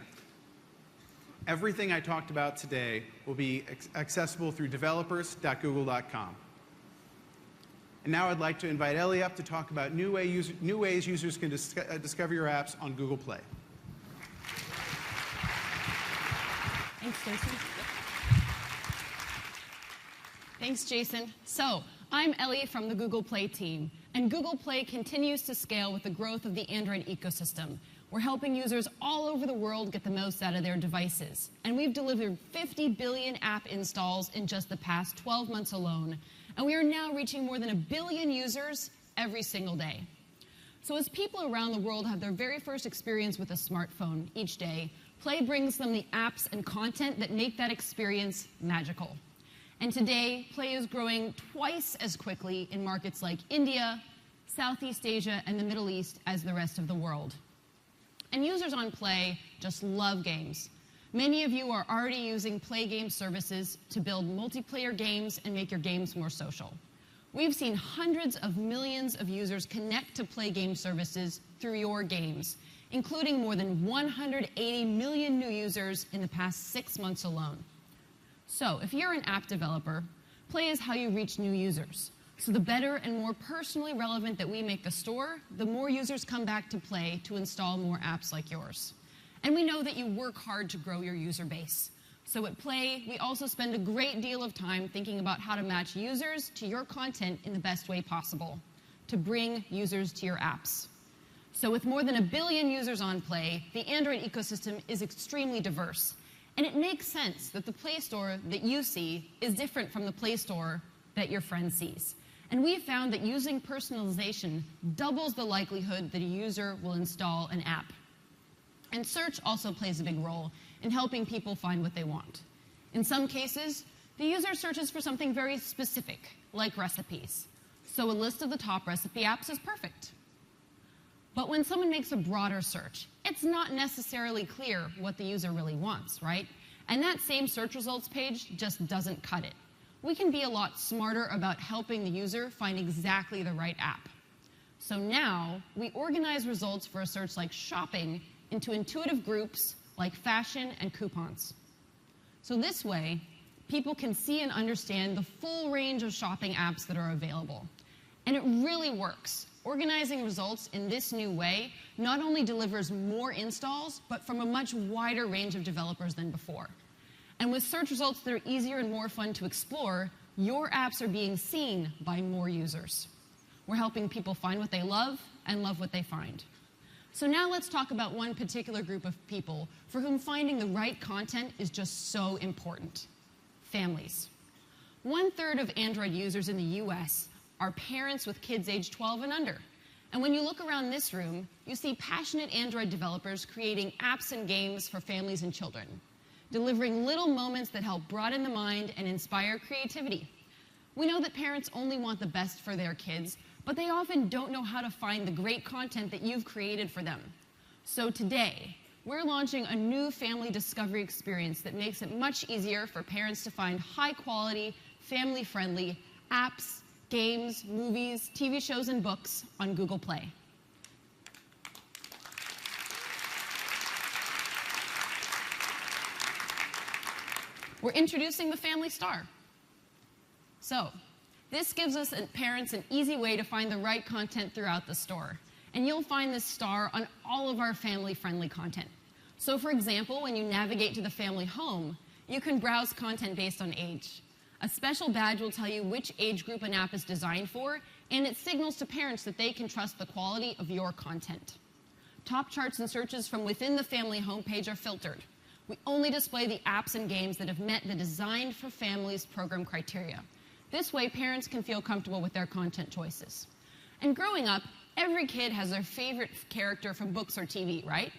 Everything I talked about today will be accessible through developers.google.com. And now I'd like to invite Ellie up to talk about new ways users can discover your apps on Google Play. Thanks, Jason. Thanks, Jason. So, I'm Ellie from the Google Play team, and Google Play continues to scale with the growth of the Android ecosystem. We're helping users all over the world get the most out of their devices, and we've delivered 50 billion app installs in just the past 12 months alone, and we are now reaching more than 1 billion users every single day. So as people around the world have their very first experience with a smartphone each day, Play brings them the apps and content that make that experience magical. And today, Play is growing twice as quickly in markets like India, Southeast Asia, and the Middle East as the rest of the world. And users on Play just love games. Many of you are already using Play game services to build multiplayer games and make your games more social. We've seen hundreds of millions of users connect to Play game services through your games, including more than 180 million new users in the past 6 months alone. So, if you're an app developer, Play is how you reach new users. So the better and more personally relevant that we make the store, the more users come back to Play to install more apps like yours. And we know that you work hard to grow your user base. So at Play, we also spend a great deal of time thinking about how to match users to your content in the best way possible, to bring users to your apps. So with more than 1 billion users on Play, the Android ecosystem is extremely diverse. And it makes sense that the Play Store that you see is different from the Play Store that your friend sees. And we found that using personalization doubles the likelihood that a user will install an app. And search also plays a big role in helping people find what they want. In some cases, the user searches for something very specific, like recipes. So a list of the top recipe apps is perfect. But when someone makes a broader search, it's not necessarily clear what the user really wants, right? And that same search results page just doesn't cut it. We can be a lot smarter about helping the user find exactly the right app. So now, we organize results for a search like shopping into intuitive groups like fashion and coupons. So this way, people can see and understand the full range of shopping apps that are available. And it really works. Organizing results in this new way not only delivers more installs, but from a much wider range of developers than before. And with search results that are easier and more fun to explore, your apps are being seen by more users. We're helping people find what they love and love what they find. So now let's talk about one particular group of people for whom finding the right content is just so important: families. 1/3 of Android users in the US are parents with kids aged 12 and under. And when you look around this room, you see passionate Android developers creating apps and games for families and children, delivering little moments that help broaden the mind and inspire creativity. We know that parents only want the best for their kids, but they often don't know how to find the great content that you've created for them. So today, we're launching a new family discovery experience that makes it much easier for parents to find high-quality, family-friendly apps, games, movies, TV shows, and books on Google Play. We're introducing the Family Star. So, this gives us parents an easy way to find the right content throughout the store. And you'll find this star on all of our family-friendly content. So, for example, when you navigate to the family home, you can browse content based on age. A special badge will tell you which age group an app is designed for, and it signals to parents that they can trust the quality of your content. Top charts and searches from within the family homepage are filtered. We only display the apps and games that have met the Designed for Families program criteria. This way, parents can feel comfortable with their content choices. And growing up, every kid has their favorite character from books or TV, right?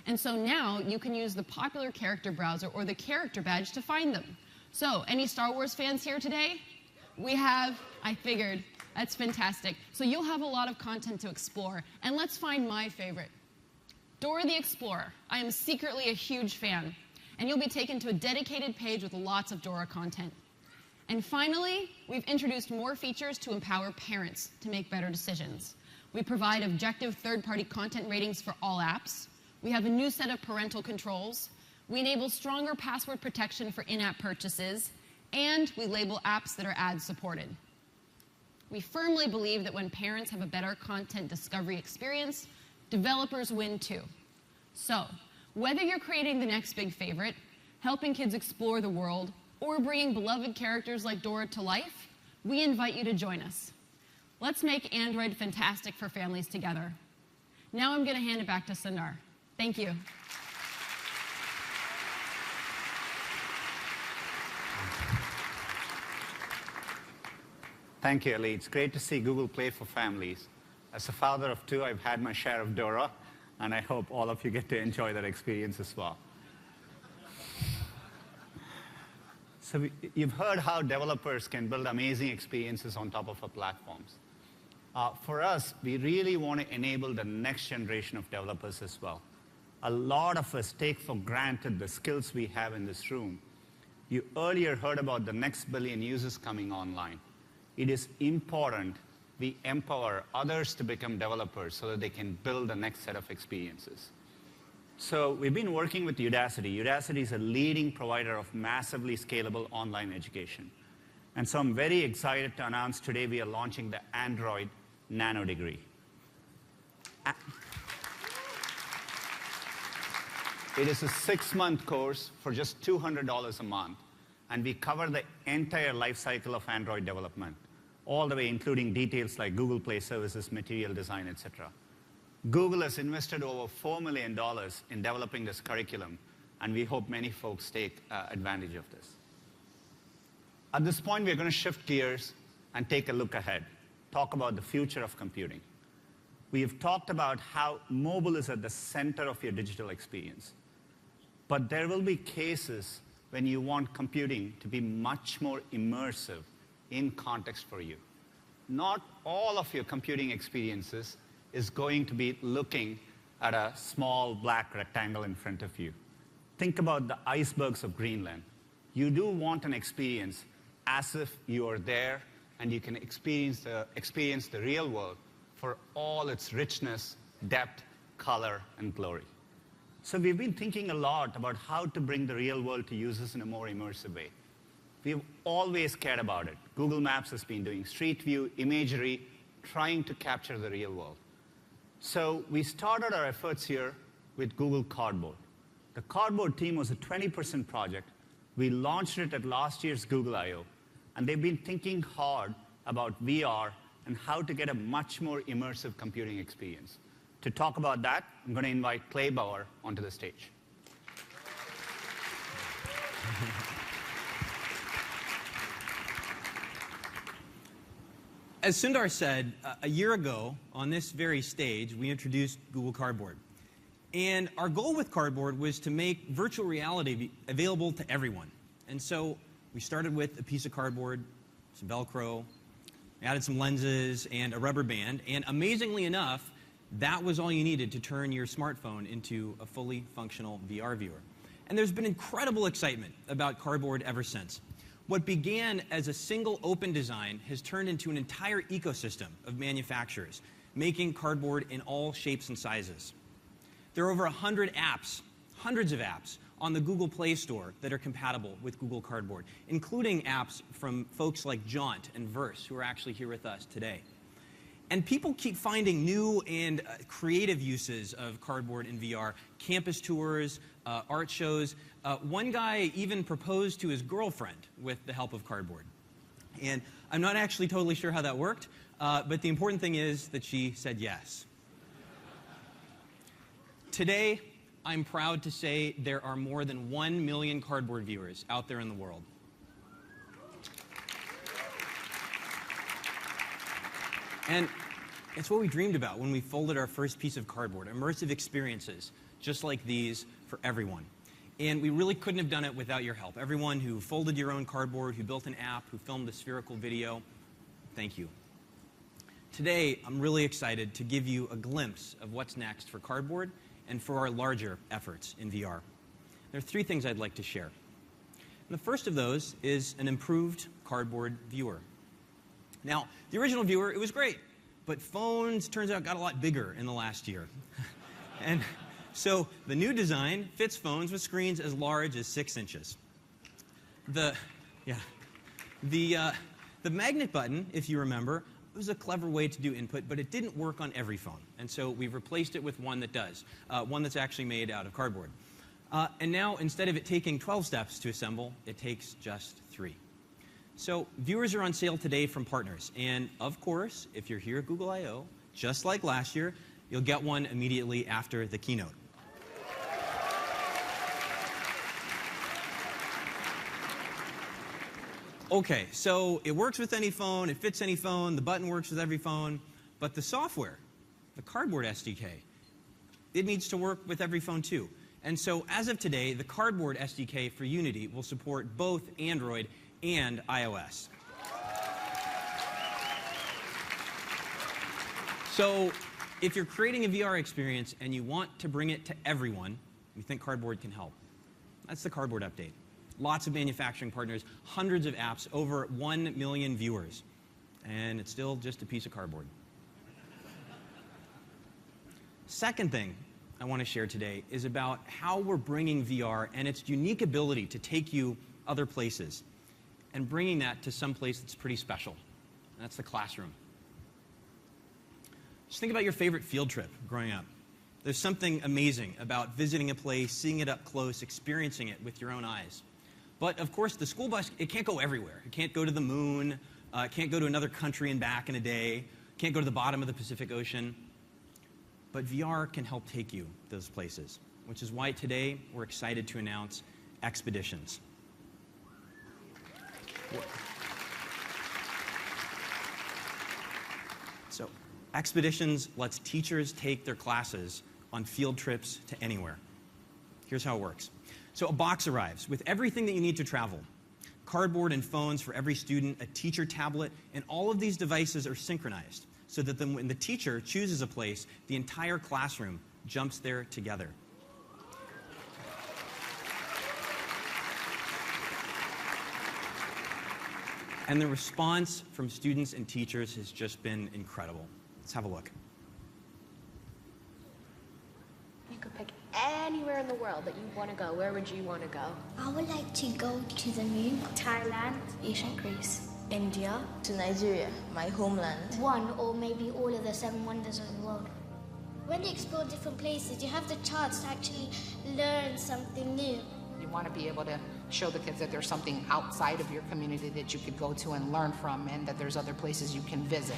And so now you can use the popular character browser or the character badge to find them. So, any Star Wars fans here today? We have, I figured, that's fantastic. So you'll have a lot of content to explore. And let's find my favorite. Dora the Explorer. I am secretly a huge fan. And you'll be taken to a dedicated page with lots of Dora content. And finally, we've introduced more features to empower parents to make better decisions. We provide objective third-party content ratings for all apps. We have a new set of parental controls. We enable stronger password protection for in-app purchases. And we label apps that are ad-supported. We firmly believe that when parents have a better content discovery experience, developers win too. So, whether you're creating the next big favorite, helping kids explore the world, or bringing beloved characters like Dora to life, we invite you to join us. Let's make Android fantastic for families together. Now I'm going to hand it back to Sundar. Thank you. Thank you, Ellie. It's great to see Google Play for families. As a father of two, I've had my share of Dora, and I hope all of you get to enjoy that experience as well. So you've heard how developers can build amazing experiences on top of our platforms. For us, we really want to enable the next generation of developers as well. A lot of us take for granted the skills we have in this room. You earlier heard about the next billion users coming online. It is important we empower others to become developers so that they can build the next set of experiences. So we've been working with Udacity. Udacity is a leading provider of massively scalable online education. And so I'm very excited to announce today we are launching the Android Nano Degree. It is a 6-month course for just $200 a month, and we cover the entire life cycle of Android development, all the way including details like Google Play services, material design, etc. Google has invested over $4 million in developing this curriculum, and we hope many folks take advantage of this. At this point, we're going to shift gears and take a look ahead, talk about the future of computing. We have talked about how mobile is at the center of your digital experience. But there will be cases when you want computing to be much more immersive in context for you. Not all of your computing experiences is going to be looking at a small black rectangle in front of you. Think about the icebergs of Greenland. You do want an experience as if you are there and you can experience the real world for all its richness, depth, color, and glory. So we've been thinking a lot about how to bring the real world to users in a more immersive way. We've always cared about it. Google Maps has been doing Street View, imagery, trying to capture the real world. So we started our efforts here with Google Cardboard. The Cardboard team was a 20% project. We launched it at last year's Google I/O, and they've been thinking hard about VR and how to get a much more immersive computing experience. To talk about that, I'm going to invite Clay Bauer onto the stage. As Sundar said, a year ago, on this very stage, we introduced Google Cardboard. And our goal with Cardboard was to make virtual reality available to everyone. And so we started with a piece of cardboard, some Velcro, we added some lenses, and a rubber band. And amazingly enough, that was all you needed to turn your smartphone into a fully functional VR viewer. And there's been incredible excitement about Cardboard ever since. What began as a single open design has turned into an entire ecosystem of manufacturers, making Cardboard in all shapes and sizes. There are over 100 apps, hundreds of apps, on the Google Play Store that are compatible with Google Cardboard, including apps from folks like Jaunt and Verse, who are actually here with us today. And people keep finding new and creative uses of Cardboard in VR, campus tours, art shows. One guy even proposed to his girlfriend with the help of Cardboard. And I'm not actually totally sure how that worked, but the important thing is that she said yes. Today, I'm proud to say there are more than 1 million Cardboard viewers out there in the world. And it's what we dreamed about when we folded our first piece of cardboard, immersive experiences just like these for everyone. And we really couldn't have done it without your help. Everyone who folded your own cardboard, who built an app, who filmed a spherical video, thank you. Today, I'm really excited to give you a glimpse of what's next for Cardboard and for our larger efforts in VR. There are 3 things I'd like to share. And the first of those is an improved Cardboard viewer. Now, the original viewer, it was great, but phones, turns out, got a lot bigger in the last year. And so the new design fits phones with screens as large as 6 inches. The magnet button, if you remember, was a clever way to do input, but it didn't work on every phone. And so we've replaced it with one that does, one that's actually made out of cardboard. And now, instead of it taking 12 steps to assemble, it takes just 3. So viewers are on sale today from partners. And of course, if you're here at Google I/O, just like last year, you'll get one immediately after the keynote. Okay, so it works with any phone, it fits any phone, the button works with every phone, but the software, the Cardboard SDK, it needs to work with every phone too. And so as of today, the Cardboard SDK for Unity will support both Android and iOS. So if you're creating a VR experience and you want to bring it to everyone, we think Cardboard can help. That's the Cardboard update. Lots of manufacturing partners, hundreds of apps, over 1 million viewers. And it's still just a piece of cardboard. Second thing I want to share today is about how we're bringing VR and its unique ability to take you other places. and bringing that to some place that's pretty special. And that's the classroom. Just think about your favorite field trip growing up. There's something amazing about visiting a place, seeing it up close, experiencing it with your own eyes. But of course, the school bus, it can't go everywhere. It can't go to the moon, it can't go to another country and back in a day, can't go to the bottom of the Pacific Ocean. But VR can help take you those places, which is why today we're excited to announce Expeditions. So, Expeditions lets teachers take their classes on field trips to anywhere. Here's how it works. So a box arrives with everything that you need to travel. Cardboard and phones for every student, a teacher tablet, and all of these devices are synchronized so that when the teacher chooses a place, the entire classroom jumps there together. And the response from students and teachers has just been incredible. Let's have a look. You could pick anywhere in the world that you want to go. Where would you want to go? I would like to go to the moon, Thailand, ancient Greece, India. To Nigeria, my homeland. one or maybe all of the 7 wonders of the world. When you explore different places, you have the chance to actually learn something new. You want to be able to show the kids that there's something outside of your community that you could go to and learn from, and that there's other places you can visit.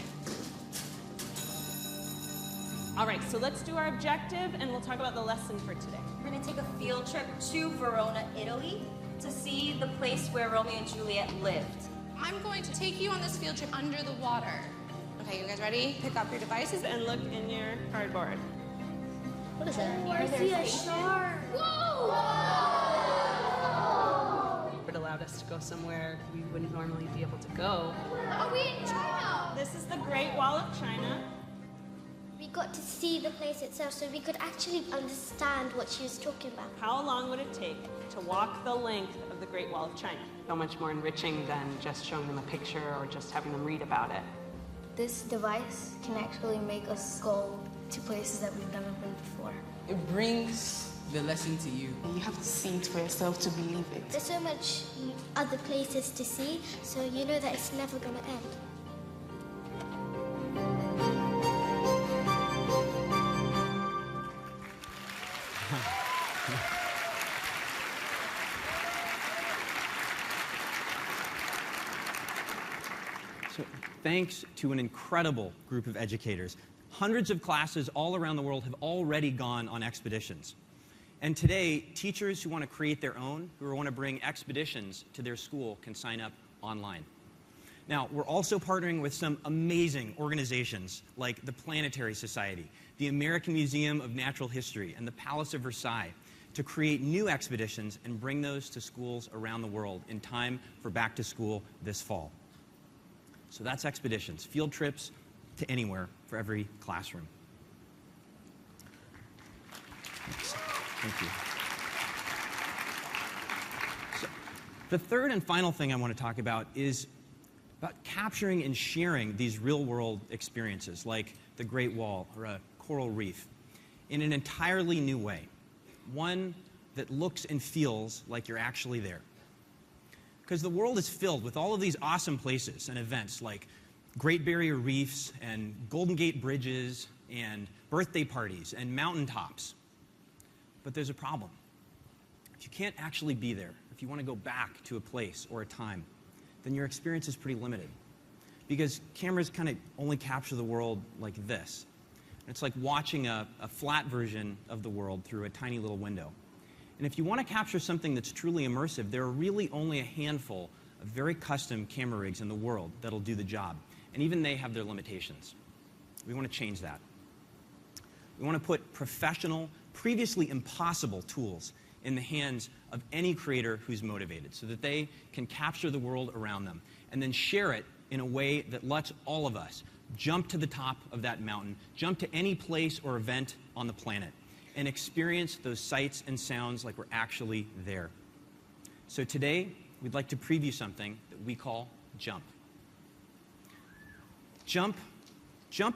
All right, so let's do our objective, and we'll talk about the lesson for today. We're going to take a field trip to Verona, Italy, to see the place where Romeo and Juliet lived. I'm going to take you on this field trip under the water. Okay, you guys ready? Pick up your devices And look in your cardboard. What is that? Oh, I see a shark. It allowed us to go somewhere we wouldn't normally be able to go. Are we in China? This is the Great Wall of China. We got to see the place itself so we could actually understand what she was talking about. How long would it take to walk the length of the Great Wall of China? So much more enriching than just showing them a picture or just having them read about it. This device can actually make us go to places that we've never been before. It brings the lesson to you. You have to see it for yourself to believe it. There's so much other places to see, so you know that it's never going to end. So, thanks to an incredible group of educators, hundreds of classes all around the world have already gone on expeditions. And today, teachers who want to create their own, who want to bring expeditions to their school, can sign up online. Now, we're also partnering with some amazing organizations like the Planetary Society, the American Museum of Natural History, and the Palace of Versailles to create new expeditions and bring those to schools around the world in time for back to school this fall. So that's expeditions, field trips to anywhere for every classroom. Thank you. So, the third and final thing I want to talk about is about capturing and sharing these real-world experiences, like the Great Wall or a coral reef, in an entirely new way, one that looks and feels like you're actually there. Because the world is filled with all of these awesome places and events like Great Barrier Reefs and Golden Gate Bridges and birthday parties and mountaintops. But there's a problem. If you can't actually be there, if you want to go back to a place or a time, then your experience is pretty limited. Because cameras kind of only capture the world like this. It's like watching a flat version of the world through a tiny little window. And if you want to capture something that's truly immersive, there are really only a handful of very custom camera rigs in the world that'll do the job. And even they have their limitations. We want to change that. We want to put professional, previously impossible tools in the hands of any creator who's motivated so that they can capture the world around them and then share it in a way that lets all of us jump to the top of that mountain, jump to any place or event on the planet, and experience those sights and sounds like we're actually there. So today, we'd like to preview something that we call Jump. Jump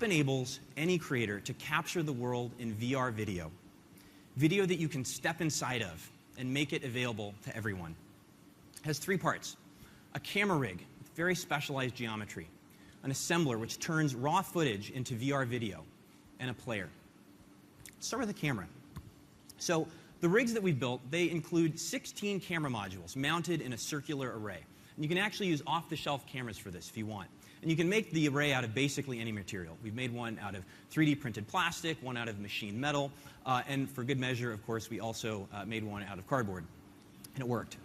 enables any creator to capture the world in VR video. Video that you can step inside of and make it available to everyone. It has 3 parts. a camera rig with very specialized geometry, an assembler which turns raw footage into VR video, and a player. Let's start with the camera. So the rigs that we've built, they include 16 camera modules mounted in a circular array. And you can actually use off-the-shelf cameras for this if you want. And you can make the array out of basically any material. We've made one out of 3D printed plastic, one out of machined metal, and for good measure, of course, we also made one out of cardboard. And it worked.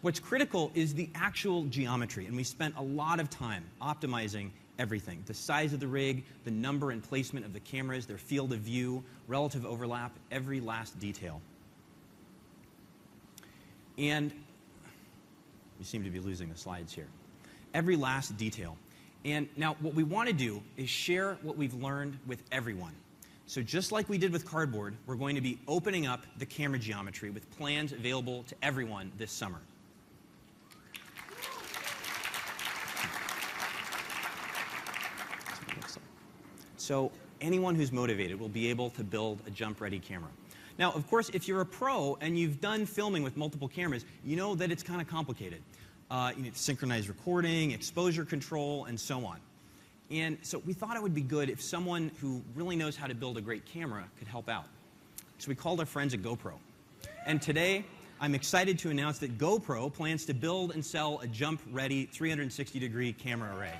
What's critical is the actual geometry, and we spent a lot of time optimizing everything. The size of the rig, the number and placement of the cameras, their field of view, relative overlap, every last detail. And we seem to be losing the slides here. Every last detail. And now what we want to do is share what we've learned with everyone. So just like we did with cardboard, we're going to be opening up the camera geometry with plans available to everyone this summer. So anyone who's motivated will be able to build a jump-ready camera. Now, of course, if you're a pro and you've done filming with multiple cameras, you know that it's kind of complicated. You need synchronized recording, exposure control, and so on. And so we thought it would be good if someone who really knows how to build a great camera could help out. So we called our friends at GoPro. And today, I'm excited to announce that GoPro plans to build and sell a jump-ready 360-degree camera array.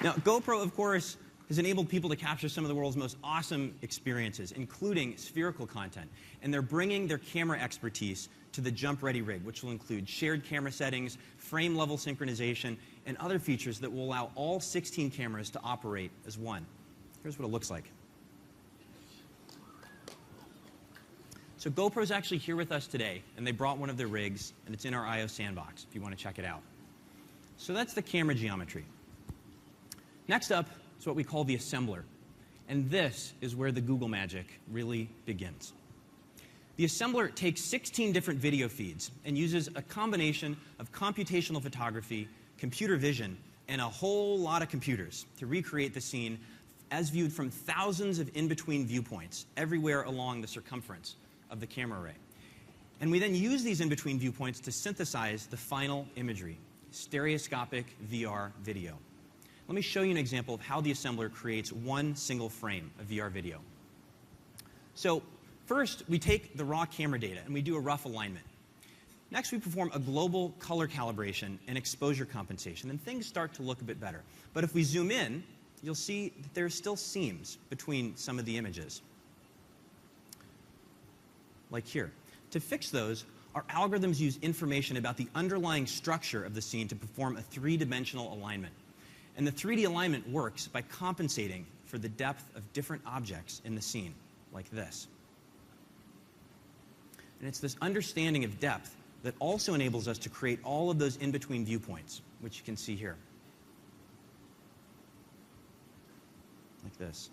Now, GoPro, of course, has enabled people to capture some of the world's most awesome experiences, including spherical content. And they're bringing their camera expertise to the jump-ready rig, which will include shared camera settings, frame-level synchronization, and other features that will allow all 16 cameras to operate as one. Here's what it looks like. So GoPro's actually here with us today, and they brought one of their rigs, and it's in our I/O sandbox if you want to check it out. So that's the camera geometry. Next up is what we call the assembler. And this is where the Google magic really begins. The assembler takes 16 different video feeds and uses a combination of computational photography, computer vision, and a whole lot of computers to recreate the scene as viewed from thousands of in-between viewpoints everywhere along the circumference of the camera array. And we then use these in-between viewpoints to synthesize the final imagery, stereoscopic VR video. Let me show you an example of how the assembler creates one single frame of VR video. So first, we take the raw camera data and we do a rough alignment. Next, we perform a global color calibration and exposure compensation, and things start to look a bit better. But if we zoom in, you'll see that there are still seams between some of the images, like here. To fix those, our algorithms use information about the underlying structure of the scene to perform a three-dimensional alignment. And the 3D alignment works by compensating for the depth of different objects in the scene, like this. And it's this understanding of depth that also enables us to create all of those in-between viewpoints, which you can see here. Like this.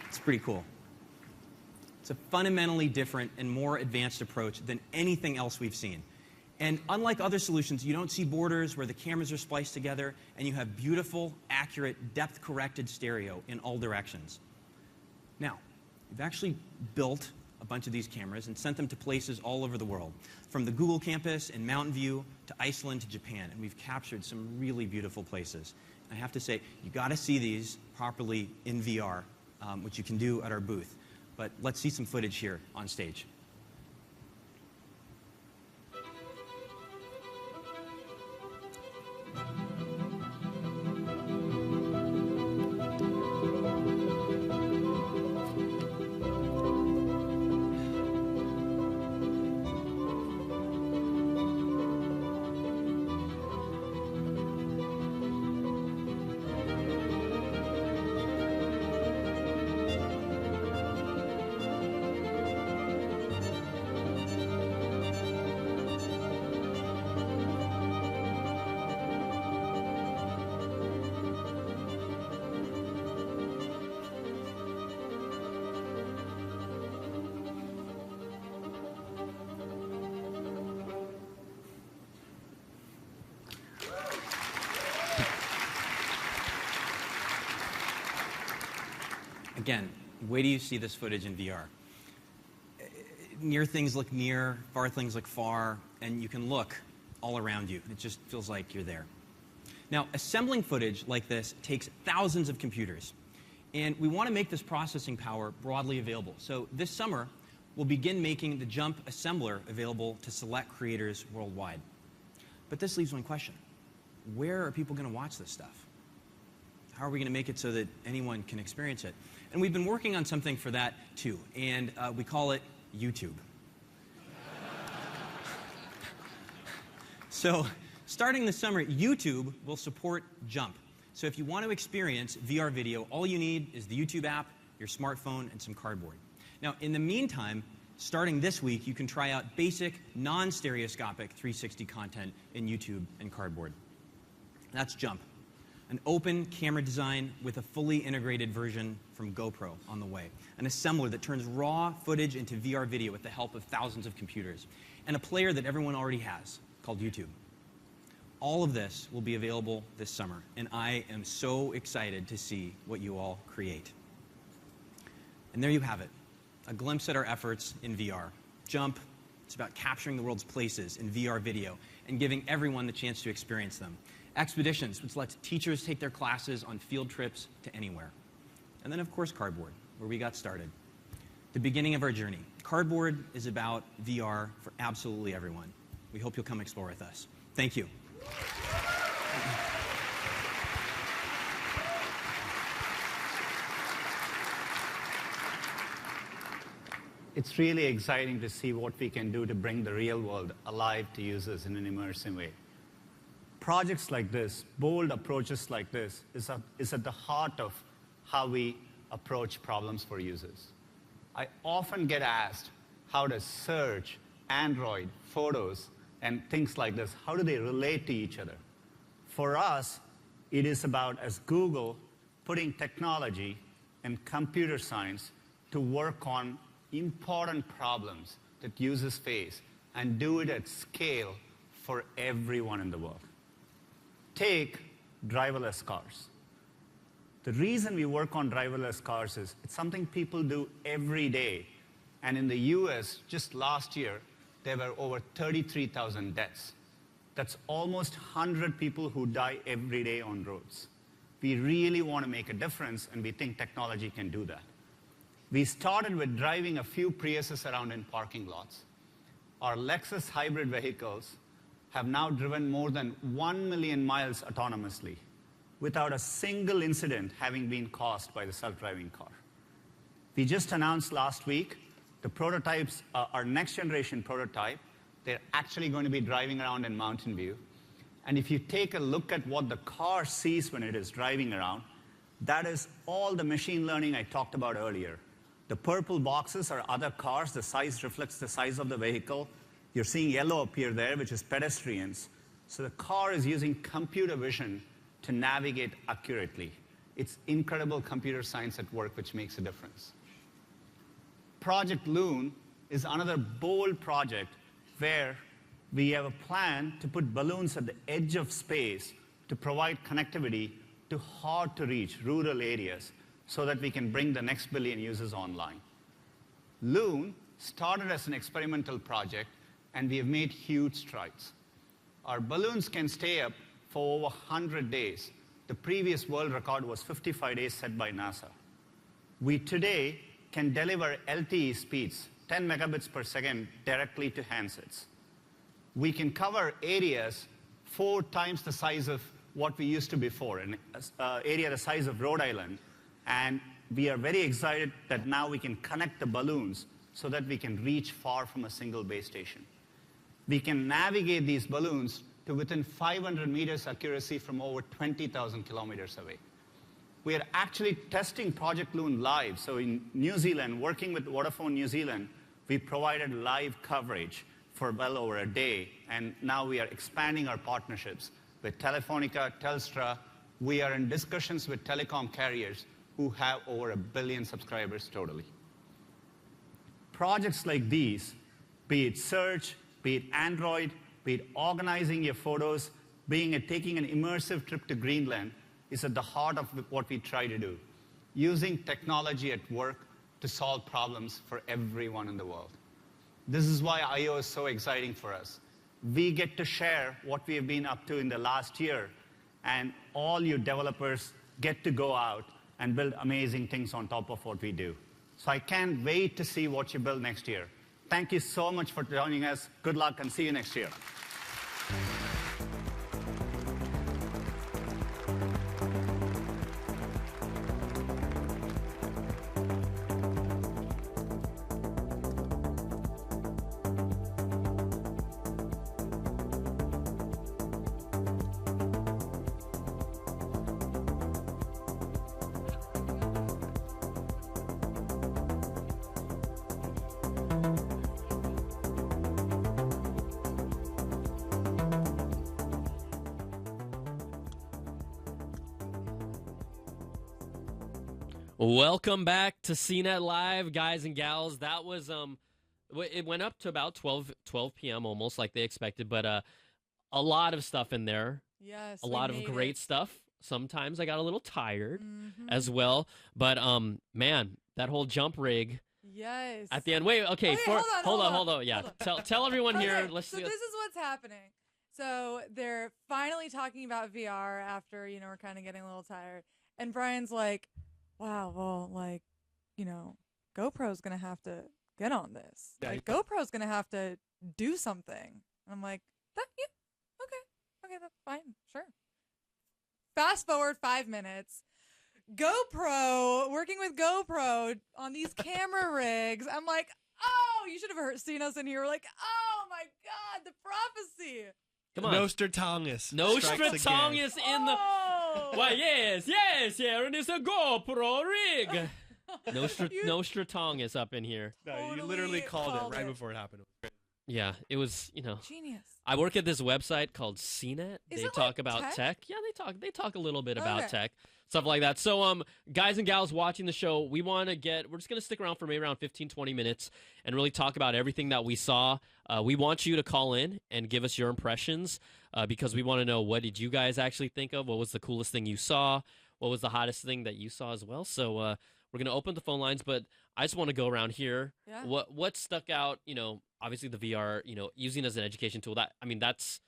It's pretty cool. It's a fundamentally different and more advanced approach than anything else we've seen. And unlike other solutions, you don't see borders where the cameras are spliced together, and you have beautiful, accurate, depth-corrected stereo in all directions. Now, we've actually built a bunch of these cameras and sent them to places all over the world, from the Google campus in Mountain View to Iceland to Japan, and we've captured some really beautiful places. And I have to say, you got to see these properly in VR, which you can do at our booth. But let's see some footage here on stage. Again, wait till you see this footage in VR. Near things look near, far things look far, and you can look all around you. It just feels like you're there. Now, assembling footage like this takes thousands of computers, and we want to make this processing power broadly available. So this summer, we'll begin making the JUMP assembler available to select creators worldwide. But this leaves one question. Where are people going to watch this stuff? How are we going to make it so that anyone can experience it? And we've been working on something for that, too, and we call it YouTube. So, starting this summer, YouTube will support JUMP. So if you want to experience VR video, all you need is the YouTube app, your smartphone, and some cardboard. Now, in the meantime, starting this week, you can try out basic, non-stereoscopic 360 content in YouTube and cardboard. That's JUMP, an open camera design with a fully integrated version from GoPro on the way, an assembler that turns raw footage into VR video with the help of thousands of computers, and a player that everyone already has called YouTube. All of this will be available this summer, and I am so excited to see what you all create. And there you have it, a glimpse at our efforts in VR. JUMP, it's about capturing the world's places in VR video and giving everyone the chance to experience them. Expeditions, which lets teachers take their classes on field trips to anywhere. And then, of course, cardboard, where we got started. The beginning of our journey. Cardboard is about VR for absolutely everyone. We hope you'll come explore with us. Thank you. It's really exciting to see what we can do to bring the real world alive to users in an immersive way. Projects like this, bold approaches like this, is at the heart of how we approach problems for users. I often get asked, how does search, Android, photos, and things like this, how do they relate to each other? For us, it is about, as Google, putting technology and computer science to work on important problems that users face and do it at scale for everyone in the world. Take driverless cars. The reason we work on driverless cars is it's something people do every day. And in the US, just last year, there were over 33,000 deaths. That's almost 100 people who die every day on roads. We really want to make a difference, and we think technology can do that. We started with driving a few Priuses around in parking lots. Our Lexus hybrid vehicles have now driven more than 1 million miles autonomously without a single incident having been caused by the self-driving car. We just announced last week the prototypes, our next generation prototype. They're actually going to be driving around in Mountain View. And if you take a look at what the car sees when it is driving around, that is all the machine learning I talked about earlier. The purple boxes are other cars. The size reflects the size of the vehicle. You're seeing yellow appear there, which is pedestrians. So the car is using computer vision to navigate accurately. It's incredible computer science at work, which makes a difference. Project Loon is another bold project where we have a plan to put balloons at the edge of space to provide connectivity to hard-to-reach rural areas so that we can bring the next billion users online. Loon started as an experimental project, and we have made huge strides. Our balloons can stay up for over 100 days. The previous world record was 55 days set by NASA. We today can deliver LTE speeds, 10 megabits per second, directly to handsets. We can cover areas 4 times the size of what we used to before, an area the size of Rhode Island. And we are very excited that now we can connect the balloons so that we can reach far from a single base station. We can navigate these balloons to within 500 meters accuracy from over 20,000 kilometers away. We are actually testing Project Loon live. So in New Zealand, working with Vodafone New Zealand, we provided live coverage for well over a day. And now we are expanding our partnerships with Telefonica, Telstra. We are in discussions with telecom carriers who have over 1 billion subscribers totally. Projects like these, be it search, be it Android, be it organizing your photos, taking an immersive trip to Greenland, is at the heart of what we try to do. using technology at work to solve problems for everyone in the world. This is why I/O is so exciting for us. We get to share what we have been up to in the last year, and all you developers get to go out and build amazing things on top of what we do. So I can't wait to see what you build next year. Thank you so much for joining us. Good luck, and see you next year. Welcome back to CNET Live, guys and gals. That was, it went up to about 12 p.m. almost like they expected, but a lot of stuff in there. Yes, a lot of great stuff. Sometimes I got a little tired as well, but man, that whole jump rig. Yes. At the end. Wait, okay. Hold on. Yeah. Tell everyone here. Okay, Let's so this is what's happening. So they're finally talking about VR after, we're kind of getting a little tired. And Brian's like, wow, well, like, GoPro's going to have to get on this. Yeah, like, GoPro's going to have to do something. And I'm like, okay, that's fine, sure. Fast forward 5 minutes. GoPro, working with GoPro on these camera rigs. I'm like, oh, you should have seen us in here. We're like, oh my God, the prophecy. Come on. Nostradamus. Nostradamus in the... Why, yes, here it is a GoPro rig. Nostradamus up in here. No, you literally called it right before it happened. Yeah, it was, Genius. I work at this website called CNET. Is they it talk like about tech? Yeah, they talk a little bit about Okay. tech, stuff like that. So, guys and gals watching the show, we're just going to stick around for maybe around 15, 20 minutes and really talk about everything that we saw. We want you to call in and give us your impressions because we want to know, what did you guys actually think of? What was the coolest thing you saw? What was the hottest thing that you saw as well? So, we're going to open the phone lines, but I just want to go around here. Yeah. What stuck out, obviously the VR, using as an education tool, that's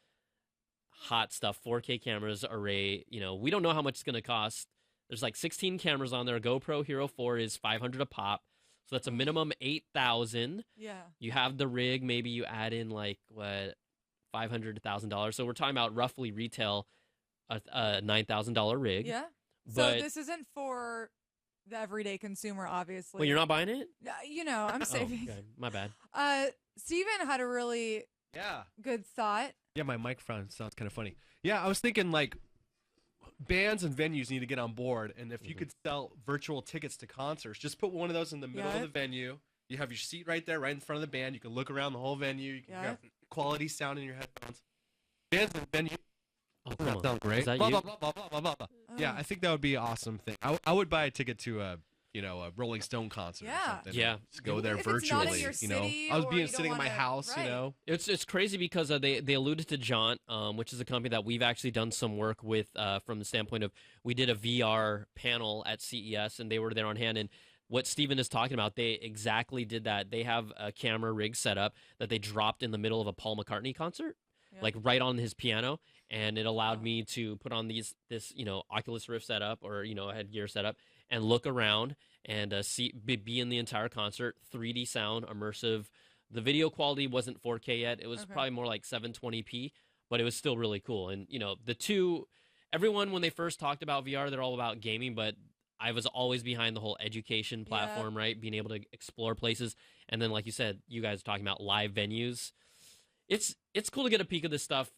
hot stuff. 4K cameras, array, we don't know how much it's going to cost. There's like 16 cameras on there. GoPro Hero 4 is $500 a pop. So that's a minimum $8,000. Yeah. You have the rig, maybe you add in like $500 to $1,000. So we're talking about roughly retail a $9,000 rig. Yeah. But So this isn't for the everyday consumer, obviously. well, you're not buying it? I'm saving. Oh, okay. My bad. Steven had a really good thought. Yeah, my microphone sounds kind of funny. Yeah, I was thinking like bands and venues need to get on board, and if you could sell virtual tickets to concerts, just put one of those in the middle of the venue. You have your seat right there, right in front of the band. You can look around the whole venue. You can have quality sound in your headphones. Bands and venues. Oh, come That on. sounds great. Is that Blah, you? blah, blah, blah, blah, blah, blah. Yeah, I think that would be an awesome thing. I would buy a ticket to a Rolling Stone concert or something. Yeah. Just go there If it's not in virtually. your city I was or being you don't sitting in my wanna- house, right. It's crazy because they alluded to Jaunt, which is a company that we've actually done some work with from the standpoint of, we did a VR panel at CES and they were there on hand. And what Steven is talking about, they exactly did that. They have a camera rig set up that they dropped in the middle of a Paul McCartney concert, like right on his piano. And it allowed me to put on this Oculus Rift setup or, a headgear setup and look around and be in the entire concert, 3D sound, immersive. The video quality wasn't 4K yet. It was probably more like 720p, but it was still really cool. And, everyone, when they first talked about VR, they're all about gaming, but I was always behind the whole education platform, right? Being able to explore places. And then, like you said, you guys are talking about live venues. It's cool to get a peek of this stuff.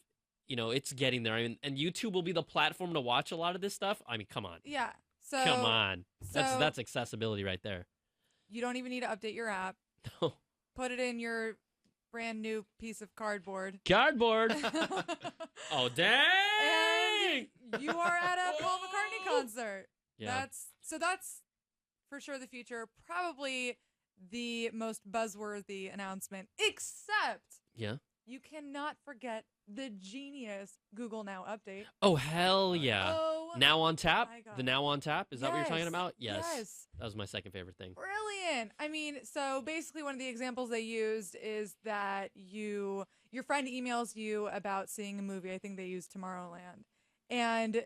It's getting there. And YouTube will be the platform to watch a lot of this stuff. I mean, come on. Yeah. So Come on. That's accessibility right there. You don't even need to update your app. No. Put it in your brand new piece of cardboard. Cardboard. Oh, dang! And you are at a Paul McCartney concert. Yeah. That's for sure the future. Probably the most buzzworthy announcement, except you cannot forget the genius Google Now update. Oh, hell yeah. Oh Now on tap? my God. The now on tap? Is that what you're talking Yes. about? Yes. Yes. That was my second favorite thing. Brilliant. I mean, so basically one of the examples they used is that your friend emails you about seeing a movie. I think they used Tomorrowland. And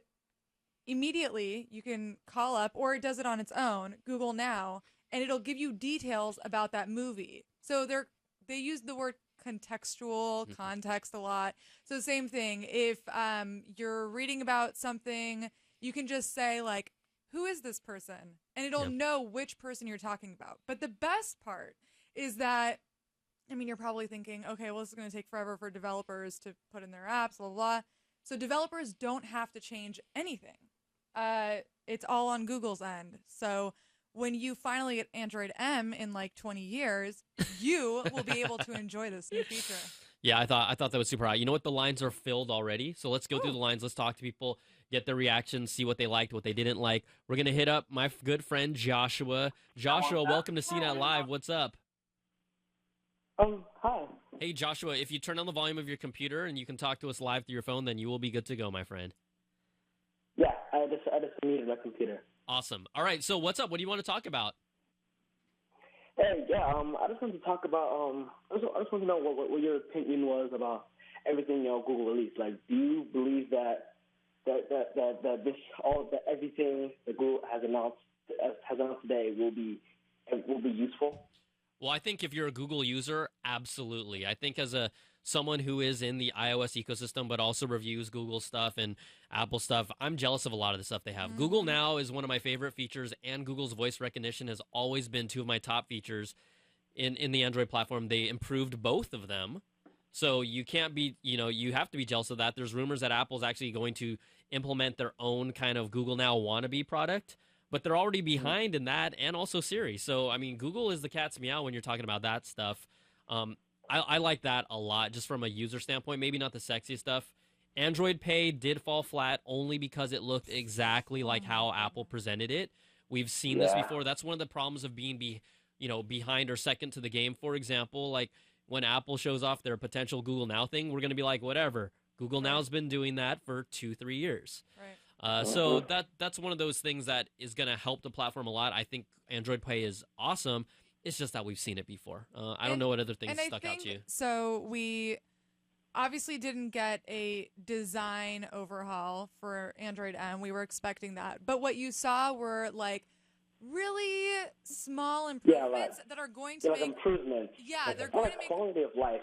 immediately you can call up, or it does it on its own, Google Now, and it'll give you details about that movie. So they use the word contextual, context a lot. So same thing. If you're reading about something, you can just say like, who is this person? And it'll know which person you're talking about. But the best part is that, I mean, you're probably thinking, okay, well, this is going to take forever for developers to put in their apps, blah, blah, blah. So developers don't have to change anything. It's all on Google's end. So when you finally get Android M in like 20 years, you will be able to enjoy this new feature. Yeah, I thought that was super hot. You know what? The lines are filled already. So let's go through the lines. Let's talk to people, get their reactions, see what they liked, what they didn't like. We're going to hit up my good friend Joshua. Joshua, welcome to CNET Live. What's up? Hi. Hey, Joshua, if you turn on the volume of your computer and you can talk to us live through your phone, then you will be good to go, my friend. Yeah, I just muted my computer. Awesome. All right, so what's up? What do you want to talk about? Hey, yeah, I just wanted to talk about, I just want to know what your opinion was about everything Google released. Like, do you believe that everything that Google has announced today will be useful? Well, I think if you're a Google user, absolutely. I think as someone who is in the iOS ecosystem but also reviews Google stuff and Apple stuff, I'm jealous of a lot of the stuff they have. Google Now is one of my favorite features, and Google's voice recognition has always been two of my top features in the Android platform. They improved both of them. So you can't be, you have to be jealous of that. There's rumors that Apple's actually going to implement their own kind of Google Now wannabe product, but they're already behind in that, and also Siri. So, I mean, Google is the cat's meow when you're talking about that stuff. I like that a lot, just from a user standpoint. Maybe not the sexiest stuff. Android Pay did fall flat only because it looked exactly like how Apple presented it. We've seen this before. That's one of the problems of being behind or second to the game. For example, like when Apple shows off their potential Google Now thing, we're going to be like, whatever. Google Now's been doing that for 2-3 years. Right. So that's one of those things that is going to help the platform a lot. I think Android Pay is awesome. It's just that we've seen it before. I don't know what other things stuck out to you. So we obviously didn't get a design overhaul for Android M. We were expecting that. But what you saw were like really small improvements that are going to make improvements. Yeah, they're going to make quality of life.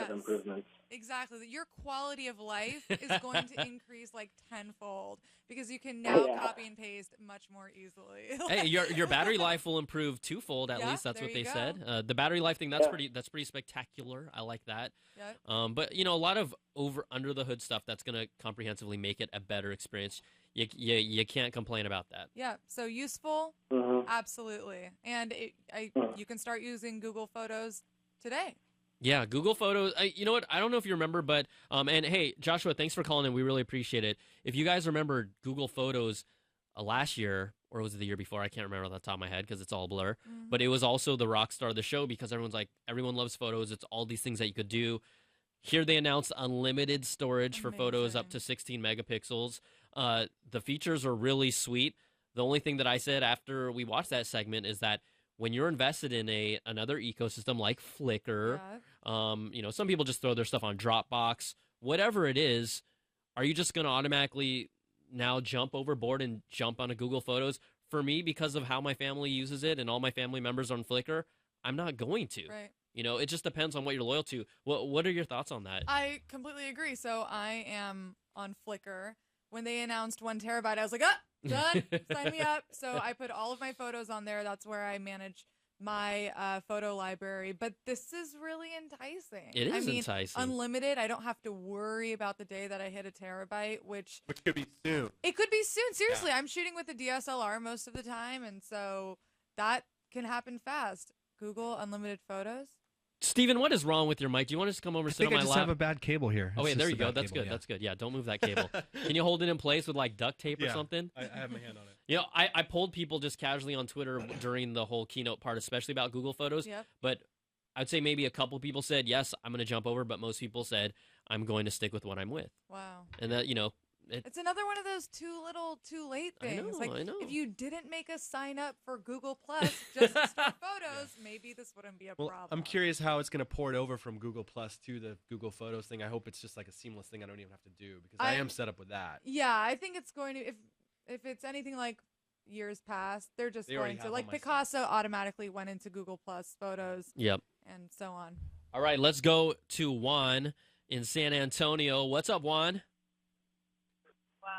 Improvements. Exactly. Your quality of life is going to increase like tenfold because you can now copy and paste much more easily. Hey, your battery life will improve twofold at least. That's what they said. The battery life thing, that's pretty spectacular. I like that. But a lot of under the hood stuff that's going to comprehensively make it a better experience. You can't complain about that. Yeah. So useful, absolutely. And you can start using Google Photos today. Yeah, Google Photos. You know what? I don't know if you remember, but and hey, Joshua, thanks for calling in. We really appreciate it. If you guys remember Google Photos last year, or was it the year before? I can't remember off the top of my head because it's all a blur. But it was also the rock star of the show because everyone loves photos. It's all these things that you could do. Here they announced unlimited storage for photos up to 16 megapixels. The features are really sweet. The only thing that I said after we watched that segment is that when you're invested in another ecosystem like Flickr, some people just throw their stuff on Dropbox, whatever it is, are you just going to automatically now jump overboard and jump onto Google Photos? For me, because of how my family uses it and all my family members are on Flickr, I'm not going to. Right. It just depends on what you're loyal to. What are your thoughts on that? I completely agree. So I am on Flickr. When they announced 1 terabyte, I was like, done, sign me up. So I put all of my photos on there. That's where I manage my photo library. But this is really enticing. It is enticing. Unlimited. I don't have to worry about the day that I hit a terabyte, which could be soon. It could be soon. Seriously, I'm shooting with a DSLR most of the time, and so that can happen fast. Google Unlimited Photos. Steven, what is wrong with your mic? Do you want to just come over and sit on my lap? I just have a bad cable here. Oh, wait, there you go. That's good. That's good. Yeah, don't move that cable. Can you hold it in place with like duct tape or something? I have my hand on it. I polled people just casually on Twitter during the whole keynote part, especially about Google Photos. Yep. But I'd say maybe a couple people said, yes, I'm going to jump over, but most people said, I'm going to stick with what I'm with. Wow. And that, It's another one of those too little, too late things. I know. If you didn't make us sign up for Google Plus just to store photos, maybe this wouldn't be a problem. I'm curious how it's going to port over from Google Plus to the Google Photos thing. I hope it's just like a seamless thing I don't even have to do because I am set up with that. Yeah, I think it's going to, if it's anything like years past, they're just going to, like Picasso automatically went into Google Plus Photos. Yep. And so on. All right, let's go to Juan in San Antonio. What's up, Juan?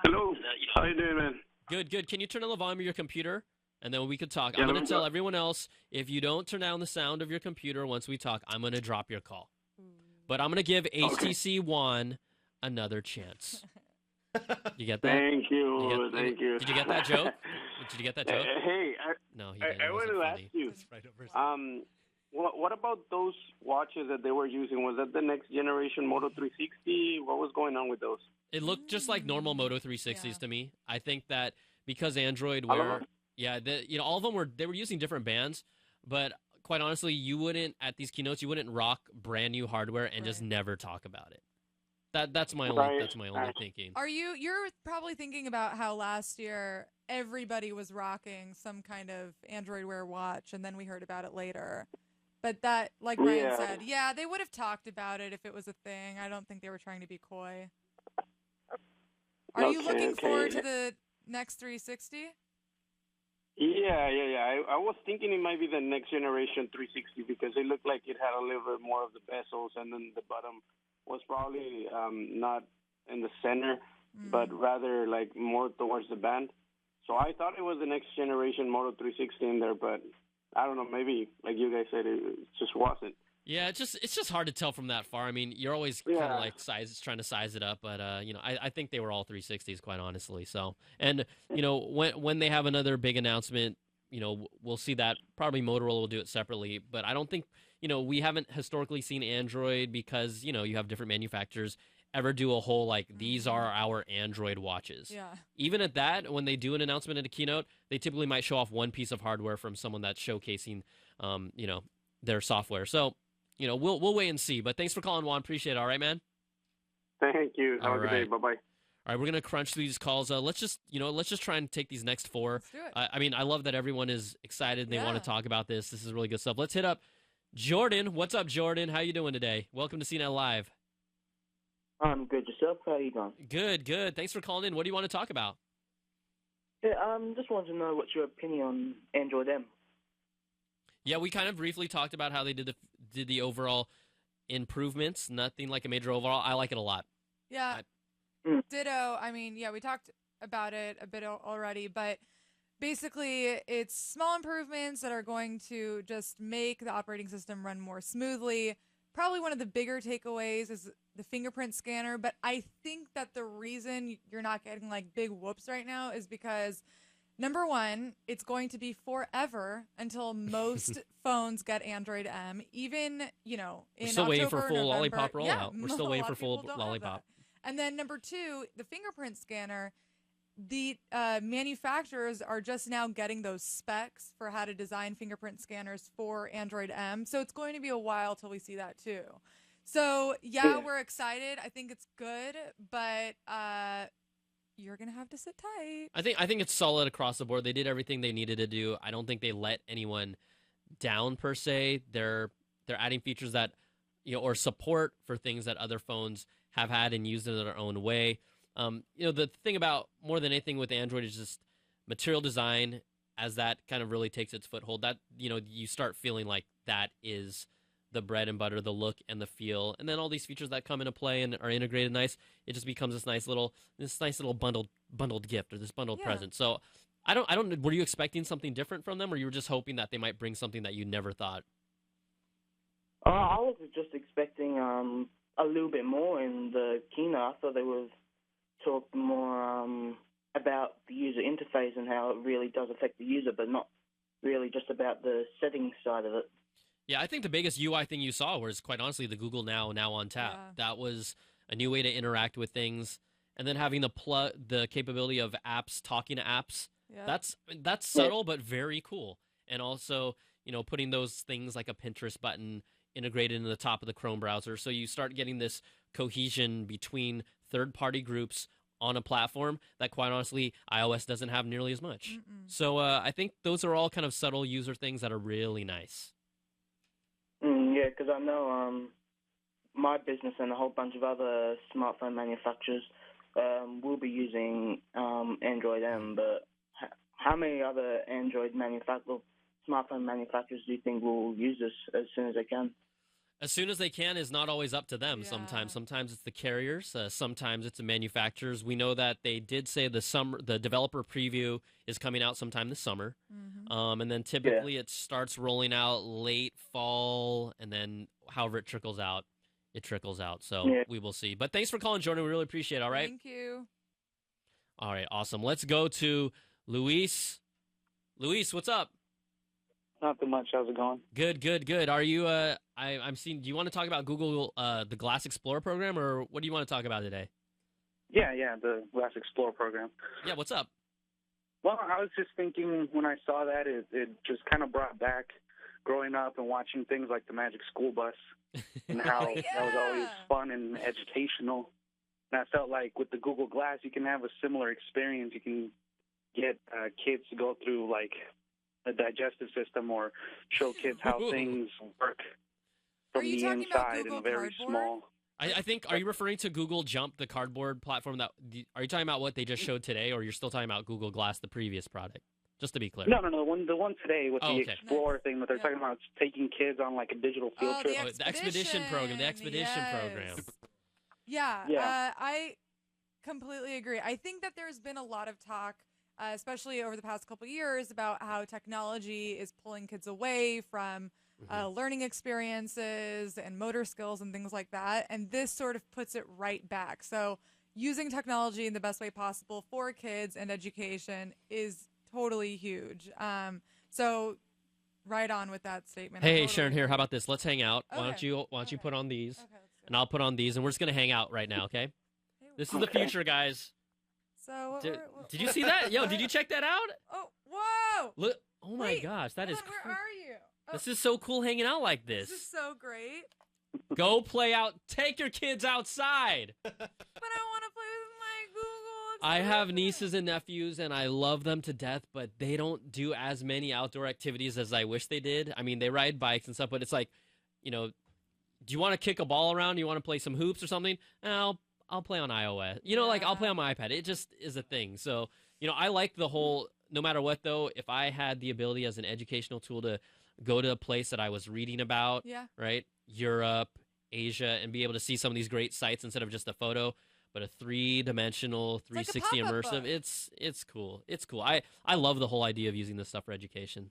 Hello. How you doing, man? Good, good. Can you turn on the volume of your computer? And then we could talk. Yeah, I'm going to tell everyone else, if you don't turn down the sound of your computer once we talk, I'm going to drop your call. But I'm going to give HTC One another chance. You get that? Thank you. Thank you. Did you get that joke? Did you get that joke? Hey, No, he didn't. I wanted to ask you. What about those watches that they were using? Was that the next generation Moto 360? What was going on with those? It looked just like normal Moto 360s to me. I think that because Android All of were, them? all of them were using different bands, but quite honestly, you wouldn't at these keynotes you wouldn't rock brand new hardware and just never talk about it. That's my only thinking. You're probably thinking about how last year everybody was rocking some kind of Android Wear watch, and then we heard about it later. But that, like Ryan said, they would have talked about it if it was a thing. I don't think they were trying to be coy. Are you looking forward to the next 360? Yeah. I was thinking it might be the next generation 360 because it looked like it had a little bit more of the bezels, and then the bottom was probably not in the center, but rather like more towards the band. So I thought it was the next generation Moto 360 in there, but I don't know. Maybe, like you guys said, it just wasn't. Yeah, it's just hard to tell from that far. I mean, you're always kind of like trying to size it up, but I think they were all 360s, quite honestly. So, and when they have another big announcement, we'll see that. Probably Motorola will do it separately, but I don't think we haven't historically seen Android because you have different manufacturers ever do a whole like these are our Android watches. Yeah. Even at that, when they do an announcement at a keynote, they typically might show off one piece of hardware from someone that's showcasing, their software. So, we'll wait and see. But thanks for calling, Juan. Appreciate it. All right, man. Thank you. Have a good day. Bye bye. All right, we're gonna crunch through these calls. Let's just try and take these next four. Let's do it. I mean, I love that everyone is excited. And they want to talk about this. This is really good stuff. Let's hit up Jordan. What's up, Jordan? How you doing today? Welcome to CNET Live. I'm good. Yourself? How are you doing? Good. Thanks for calling in. What do you want to talk about? Yeah, just wanted to know what's your opinion on Android M. Yeah, we kind of briefly talked about how they did the overall improvements. Nothing like a major overall. I like it a lot. Yeah. Ditto. I mean, we talked about it a bit already, but basically it's small improvements that are going to just make the operating system run more smoothly. Probably one of the bigger takeaways is the fingerprint scanner, but I think that the reason you're not getting like big whoops right now is because number one, it's going to be forever until most phones get Android M. Even, in we're still waiting for full November, lollipop rollout. We're still waiting for full lollipop. lollipop. And then number two, the fingerprint scanner, the manufacturers are just now getting those specs for how to design fingerprint scanners for Android M. So it's going to be a while till we see that too. So we're excited. I think it's good, but you're gonna have to sit tight. I think it's solid across the board. They did everything they needed to do. I don't think they let anyone down per se. They're adding features that or support for things that other phones have had and used in their own way. The thing about more than anything with Android is just material design. As that kind of really takes its foothold, that you start feeling like that is the bread and butter, the look and the feel, and then all these features that come into play and are integrated nice. It just becomes this nice little bundled gift or this bundled present. So I don't. Were you expecting something different from them, or you were just hoping that they might bring something that you never thought? I was just expecting a little bit more in the keynote. I thought they would talk more about the user interface and how it really does affect the user, but not really just about the settings side of it. Yeah, I think the biggest UI thing you saw was, quite honestly, the Google Now on tap. Yeah. That was a new way to interact with things, and then having the capability of apps talking to apps. Yeah. That's subtle but very cool. And also, putting those things like a Pinterest button integrated into the top of the Chrome browser, so you start getting this cohesion between third-party groups on a platform that, quite honestly, iOS doesn't have nearly as much. So I think those are all kind of subtle user things that are really nice. Yeah, because I know my business and a whole bunch of other smartphone manufacturers will be using Android M, but how many other smartphone manufacturers do you think will use this as soon as they can? As soon as they can is not always up to them. Sometimes it's the carriers. Sometimes it's the manufacturers. We know that they did say the developer preview is coming out sometime this summer. And then typically it starts rolling out late fall, and then however it trickles out, it trickles out. So we will see. But thanks for calling, Jordan. We really appreciate it. All right. Thank you. All right. Awesome. Let's go to Luis. Luis, what's up? Not too much. How's it going? Good. Are you? I'm seeing. Do you want to talk about Google, the Glass Explorer program, or what do you want to talk about today? Yeah, the Glass Explorer program. Yeah. What's up? Well, I was just thinking when I saw that, it just kind of brought back growing up and watching things like the Magic School Bus and how that was always fun and educational. And I felt like with the Google Glass, you can have a similar experience. You can get kids to go through like a digestive system or show kids how things work from the inside and very small. I think, are you referring to Google Jump, the cardboard platform? Are you talking about what they just showed today, or you're still talking about Google Glass, the previous product? Just to be clear. No, the one today with the Explorer thing that they're talking about, taking kids on like a digital field trip. The Expedition program. The Expedition program. Yeah. I completely agree. I think that there's been a lot of talk, especially over the past couple of years, about how technology is pulling kids away from learning experiences and motor skills and things like that. And this sort of puts it right back. So using technology in the best way possible for kids and education is totally huge. So right on with that statement. Hey, Sharon, here, how about this? Let's hang out. Okay. Why don't you put on these, and I'll put on these, and we're just going to hang out right now, okay? This is the future, guys. So did you see that? Yo, did you check that out? Oh, whoa! Look! Oh my gosh, that is. Where are you? This is so cool hanging out like this. This is so great. Go play out. Take your kids outside. But I want to play with my Google. I have nieces and nephews, and I love them to death, but they don't do as many outdoor activities as I wish they did. I mean, they ride bikes and stuff, but it's like, do you want to kick a ball around? Do you want to play some hoops or something? I'll play on iOS. I'll play on my iPad. It just is a thing. So, I like the whole, no matter what, though, if I had the ability as an educational tool to go to a place that I was reading about, right, Europe, Asia, and be able to see some of these great sites instead of just a photo, but a three-dimensional, 360 immersive, it's cool. It's cool. I love the whole idea of using this stuff for education.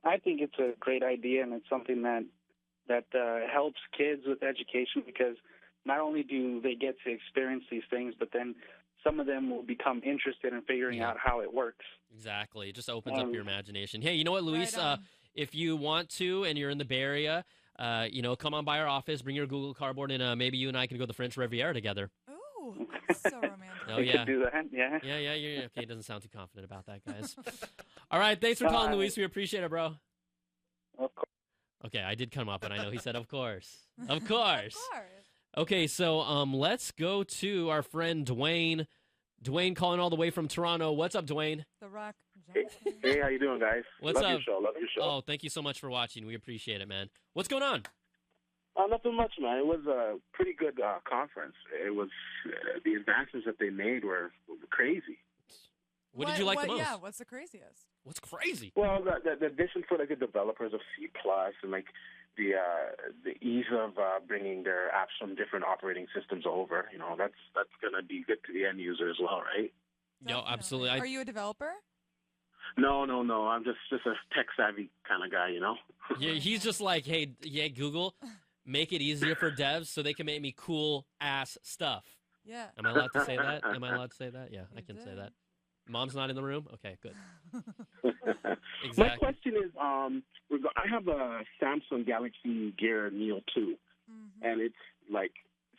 I think it's a great idea, and it's something that helps kids with education, because not only do they get to experience these things, but then some of them will become interested in figuring out how it works. Exactly. It just opens up your imagination. Hey, you know what, Luis? If you want to and you're in the Bay Area, come on by our office, bring your Google Cardboard, and maybe you and I can go to the French Riviera together. Ooh, so romantic. Oh, yeah. We could do that, yeah. Yeah. Okay, it doesn't sound too confident about that, guys. All right, thanks for calling, Luis. We appreciate it, bro. Of course. Okay, I did come up, and I know he said, of course. Of course. Okay, so let's go to our friend Dwayne. Dwayne calling all the way from Toronto. What's up, Dwayne? The Rock. Hey, how you doing, guys? What's Love up? Love your show. Oh, thank you so much for watching. We appreciate it, man. What's going on? Nothing much, man. It was a pretty good conference. It was the advancements that they made were crazy. What did you like the most? Yeah, what's the craziest? What's crazy? Well, the addition for like the developers of C+ and like the ease of bringing their apps from different operating systems over. That's gonna be good to the end user as well, right? No, absolutely. Are you a developer? No. I'm just a tech savvy kind of guy, Yeah, he's just like, hey, Google, make it easier for devs so they can make me cool ass stuff. Yeah. Am I allowed to say that? Yeah, I can say that. Mom's not in the room? Okay, good. Exactly. My question is, I have a Samsung Galaxy Gear Neo 2, and it's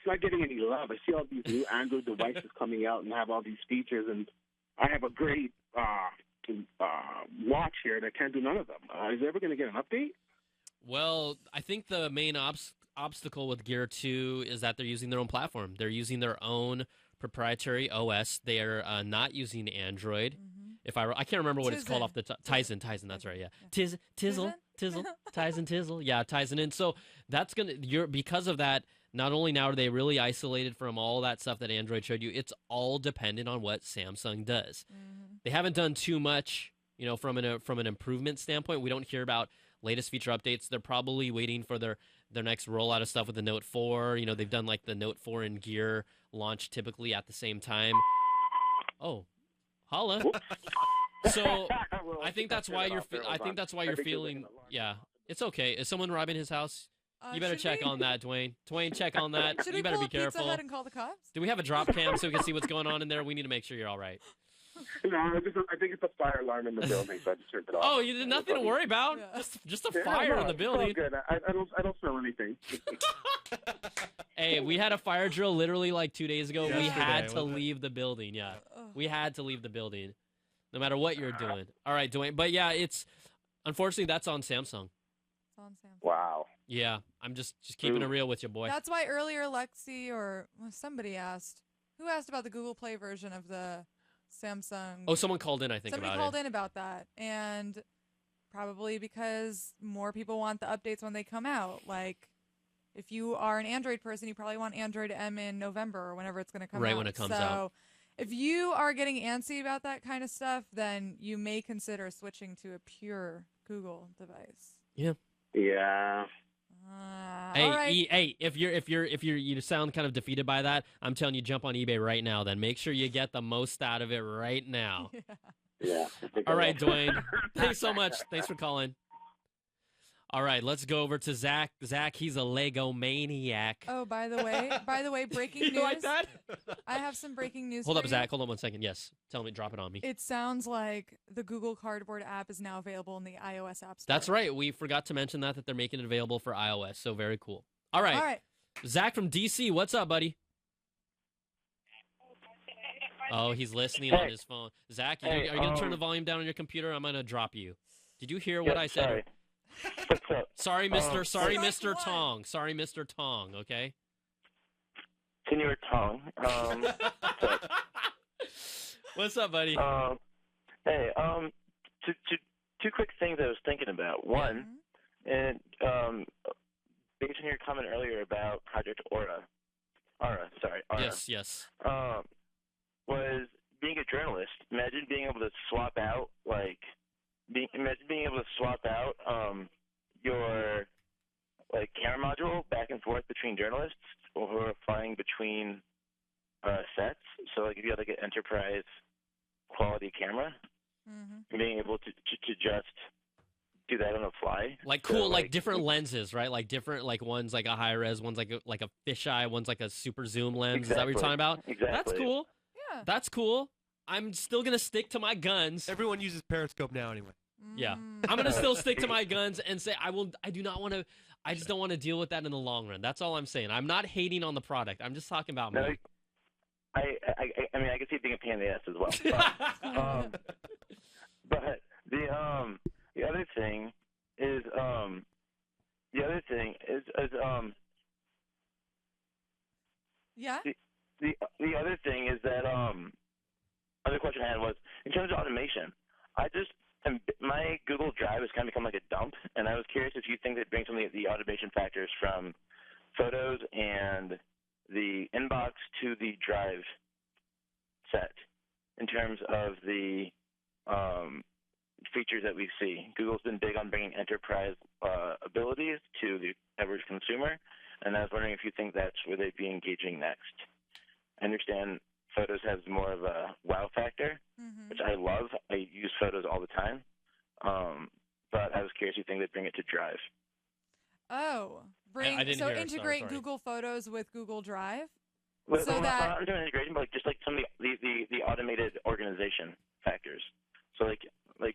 not getting any love. I see all these new Android devices coming out and have all these features, and I have a great watch here that can't do none of them. Is it ever going to get an update? Well, I think the main obstacle with Gear 2 is that they're using their own platform. They're using their own proprietary OS. They are not using Android. If I can't remember what it's called off the top. Tizen. That's right. Yeah. Tizzle, Tizen, Tizzle. Yeah, Tizen. And so that's because of that. Not only now are they really isolated from all that stuff that Android showed you, it's all dependent on what Samsung does. They haven't done too much, from an improvement standpoint. We don't hear about latest feature updates. They're probably waiting for their next rollout of stuff with the Note 4. They've done like the Note 4 and Gear launch typically at the same time. Oh, holla. So I think that's why you're feeling. Yeah, it's okay. Is someone robbing his house? You better check on that, Dwayne. Dwayne, check on that. Should you we better pull be a Pizza careful. Hut and call the cops? Do we have a drop cam so we can see what's going on in there? We need to make sure you're all right. No, I think it's a fire alarm in the building, so I just turned it off. Oh, you did nothing to worry about. Yeah. Just a fire in the building. It's all good. I don't smell anything. Hey, we had a fire drill literally like 2 days ago. We had to wasn't it? leave the building. Yeah, we had to leave the building, no matter what you're doing. All right, Dwayne. But yeah, unfortunately that's on Samsung. It's on Samsung. Wow. Yeah, I'm just keeping it real with you, boy. That's why earlier Lexi or somebody asked. Who asked about the Google Play version of the Samsung? Oh, someone called in, I think, Somebody about called it. in about that. And probably because more people want the updates when they come out. Like, if you are an Android person, you probably want Android M in November or whenever it's going to come out. Right when it comes out. So if you are getting antsy about that kind of stuff, then you may consider switching to a pure Google device. Yeah. Yeah. Hey, all right. hey, if you sound kind of defeated by that, I'm telling you, jump on eBay right now. Then make sure you get the most out of it right now. Yeah. All right, Dwayne. Thanks so much. Thanks for calling. All right, let's go over to Zach. Zach, he's a Lego maniac. Oh, by the way, breaking news. You like that? I have some breaking news. Hold for up, you. Zach. Hold on 1 second. Yes, tell me, drop it on me. It sounds like the Google Cardboard app is now available in the iOS App Store. That's right. We forgot to mention that they're making it available for iOS. So very cool. All right. All right. Zach from DC, what's up, buddy? Oh, he's listening on his phone. Zach, are you going to turn the volume down on your computer? I'm going to drop you. Did you hear what I said? Sorry. Sorry, Mr. Tong. Sorry, Mr. Tong, okay? Senor Tong. What's up, buddy? Hey, two quick things I was thinking about. One, and based on your comment earlier about Project Aura. Yes. Was being a journalist. Imagine being able to swap out, your camera module back and forth between journalists who are flying between sets. So if you have an enterprise quality camera, being able to just do that on the fly. Different lenses, right? Like different, one's like a high res, one's like a fisheye, one's like a super zoom lens. Exactly. Is that what you're talking about? Exactly. That's cool. Yeah. That's cool. I'm still gonna stick to my guns. Everyone uses Periscope now anyway. Yeah, I'm gonna still stick to my guns and say I do not want to. I just don't want to deal with that in the long run. That's all I'm saying. I'm not hating on the product. I'm just talking about me. I mean, I can see it being a pain in the ass as well. But the other thing is Yeah. The other thing is that other question I had was in terms of automation. My Google Drive has kind of become like a dump, and I was curious if you think that bring some of the automation factors from Photos and the inbox to the Drive set in terms of the features that we see. Google's been big on bringing enterprise abilities to the average consumer, and I was wondering if you think that's where they'd be engaging next. I understand Photos has more of a wow factor, which I love. I use Photos all the time, but I was curious if you think they'd bring it to Drive. Oh, I didn't hear it. integrate Sorry. Google Photos with Google Drive. Well, not doing integration, but just like some of the automated organization factors. So like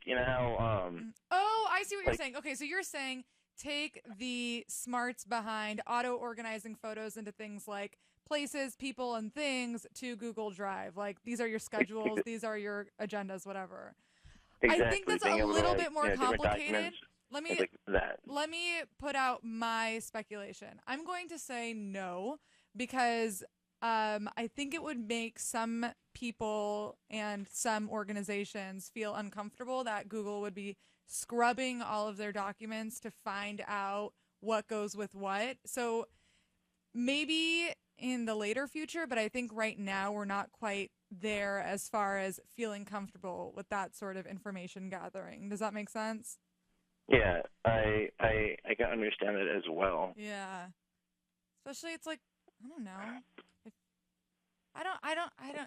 you know how Oh, I see what you're saying. Okay, so you're saying take the smarts behind auto-organizing photos into things like places, people, and things to Google Drive. Like, these are your schedules, these are your agendas, whatever. Exactly. I think that's Being a able to, little bit more different complicated. documents, Let things like that. Let me put out my speculation. I'm going to say no because I think it would make some people and some organizations feel uncomfortable that Google would be scrubbing all of their documents to find out what goes with what. So maybe in the later future, but I think right now we're not quite there as far as feeling comfortable with that sort of information gathering. Does that make sense? Yeah, I can understand it as well. Yeah. Especially it's like, I don't know.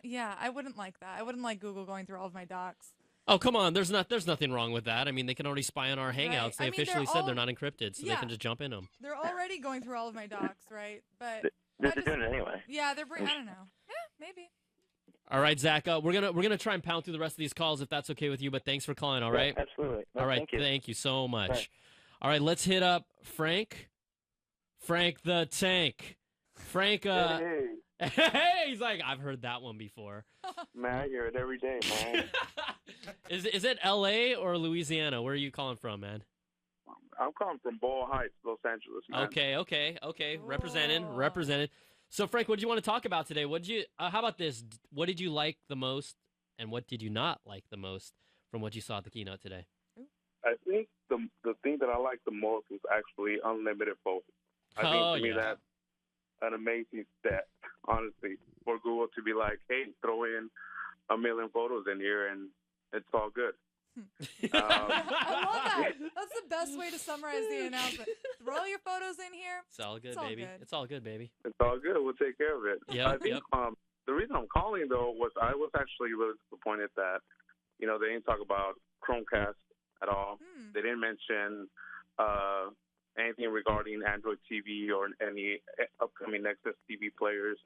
Yeah, I wouldn't like that. I wouldn't like Google going through all of my docs. Oh, come on. There's nothing wrong with that. I mean, they can already spy on our Hangouts. Right. They I mean, officially they're said all- they're not encrypted, so they Yeah. can just jump in them. They're already going through all of my docs, right? But They're doing it anyway. yeah, I don't know. Yeah, maybe. All right, Zach. We're gonna try and pound through the rest of these calls if that's okay with you. But thanks for calling. All right. Yeah, absolutely. No, All right. thank you. So much. Right. All right. Let's hit up Frank. Frank the Tank. Frank. Hey. Hey, he's like, I've heard that one before. Man, I hear it every day, man. Is it L.A. or Louisiana? Where are you calling from, man? I'm calling from Ball Heights, Los Angeles, man. Okay. Represented. So, Frank, what did you want to talk about today? How about this? What did you like the most, and what did you not like the most from what you saw at the keynote today? I think the thing that I like the most was actually unlimited photos. I think to me that's an amazing stat, honestly, for Google to be like, hey, throw in 1 million photos in here and it's all good. I love that. That's the best way to summarize the announcement. Throw your photos in here. It's all good, baby. It's all good, baby. It's all good. We'll take care of it. Yep, I think the reason I'm calling, though, was I was actually really disappointed that, they didn't talk about Chromecast at all. They didn't mention anything regarding Android TV or any upcoming Nexus TV players,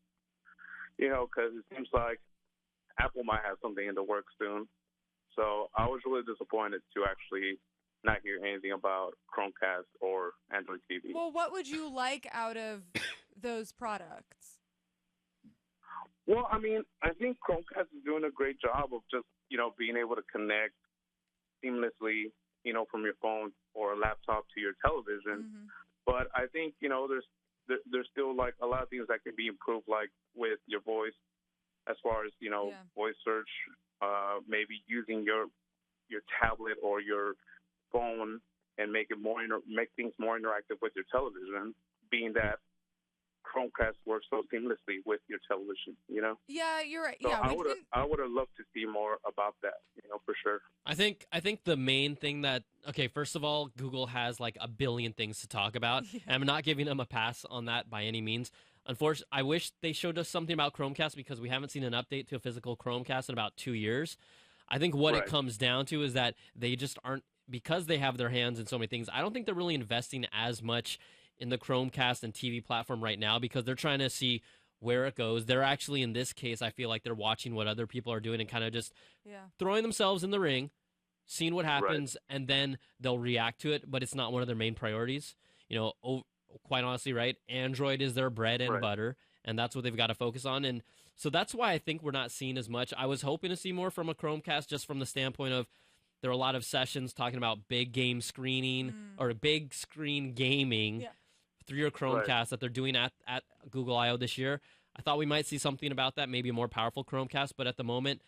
because it seems like Apple might have something in the works soon. So I was really disappointed to actually not hear anything about Chromecast or Android TV. Well, what would you like out of those products? Well, I mean, I think Chromecast is doing a great job of just, being able to connect seamlessly, from your phone or a laptop to your television. But I think, there's still like a lot of things that can be improved, like with your voice, as far as, voice search, maybe using your tablet or your phone and make things more interactive with your television, being that Chromecast works so seamlessly with your television, Yeah, you're right. So Yeah, I would have loved to see more about that, for sure. I think the main thing that, first of all, Google has like a billion things to talk about. Yeah. And I'm not giving them a pass on that by any means. Unfortunately, I wish they showed us something about Chromecast because we haven't seen an update to a physical Chromecast in about 2 years. I think what it comes down to is that they just aren't, because they have their hands in so many things, I don't think they're really investing as much in the Chromecast and TV platform right now because they're trying to see where it goes. They're actually, in this case, I feel like they're watching what other people are doing and kind of just throwing themselves in the ring, seeing what happens, and then they'll react to it, but it's not one of their main priorities. Quite honestly, right? Android is their bread and butter, and that's what they've got to focus on. And so that's why I think we're not seeing as much. I was hoping to see more from a Chromecast just from the standpoint of there are a lot of sessions talking about big game screening or big screen gaming through your Chromecast that they're doing at Google I/O this year. I thought we might see something about that, maybe a more powerful Chromecast, but at the moment,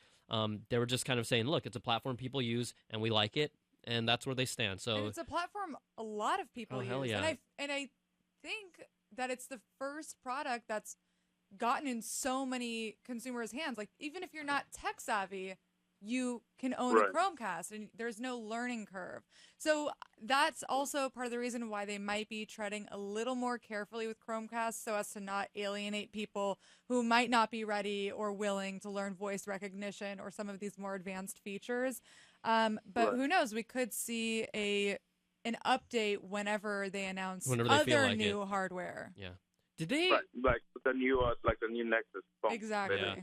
they were just kind of saying, look, it's a platform people use, and we like it, and that's where they stand. So and it's a platform a lot of people use. Hell yeah. And I think that it's the first product that's gotten in so many consumers' hands. Like, even if you're not tech savvy, you can own a Chromecast, and there's no learning curve. So that's also part of the reason why they might be treading a little more carefully with Chromecast so as to not alienate people who might not be ready or willing to learn voice recognition or some of these more advanced features. But who knows? We could see an update whenever they announce other new hardware. Yeah. Did they like the new Nexus phone? Exactly. Yeah.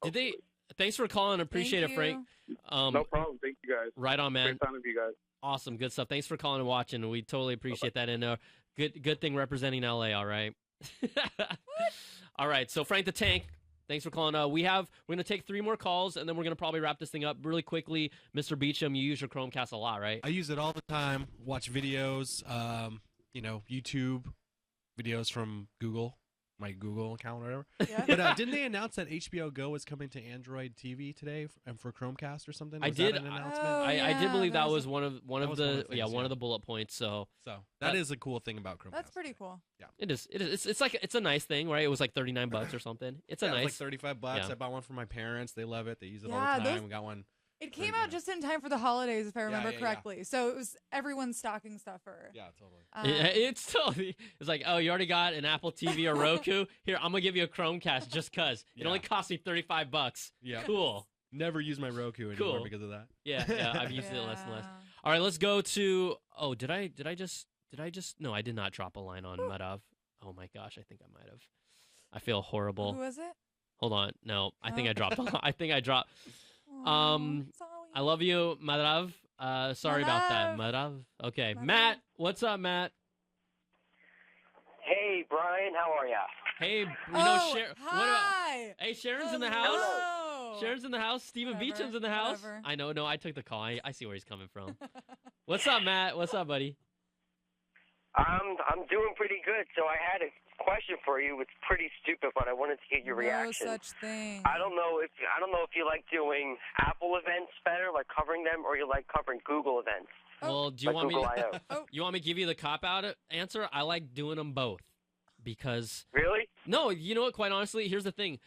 Did they? Thanks for calling. Appreciate it, Frank. No problem. Thank you guys. Right on, man. Great time with you guys. Awesome, good stuff. Thanks for calling and watching. We totally appreciate that. And good thing representing LA. All right. All right. So Frank the Tank, thanks for calling. We're gonna take 3 more calls, and then we're gonna probably wrap this thing up really quickly. Mr. Beecham, you use your Chromecast a lot, right? I use it all the time. Watch videos, YouTube videos from Google. my Google account or whatever. Yeah. But didn't they announce that HBO Go was coming to Android TV today and for Chromecast or something? I Was did. that an announcement? I did believe that was one of That was one of the things, one of the bullet points. So that is a cool thing about Chromecast. That's pretty cool. Yeah, it is. It is. It's like it's a nice thing, right? It was like $39 or something. It's a It was nice. like $35. Yeah. I bought one for my parents. They love it. They use it Yeah, all the time. those- We got one. It came out just in time for the holidays, if I remember yeah. correctly. So it was everyone's stocking stuffer. Yeah, totally. It's totally. It's like, oh, you already got an Apple TV or Roku. Here, I'm gonna give you a Chromecast just cause. It only cost me $35. Yeah. Cool. Never use my Roku anymore Cool. because of that. Yeah, I've used it less and less. All right, let's go to. Oh, did I just? No, I did not drop a line on Madav. Oh my gosh, I think I might have. I feel horrible. Who was it? Hold on. No, I think Oh. I dropped. I think I dropped. I love you, Madav. Sorry about that, Madav. Okay, Matt. What's up, Matt? Hey, Brian, how are ya? Hey, you Oh, know, Sharon. hi. Hey, Sharon's in the house. Hello. Sharon's in the house. Stephen Whatever, Beecham's in the house. whatever. I know. No, I took the call. I see where he's coming from. What's up, Matt? What's up, buddy? I'm doing pretty good. So I had a question for you. It's pretty stupid, but I wanted to get your reaction. No such thing. I don't know if you like doing Apple events better, like covering them, or you like covering Google events. Well, do you like want Google me? I/O. You want me to give you the cop out answer? I like doing them both because. Really? No, you know what? Quite honestly, here's the thing.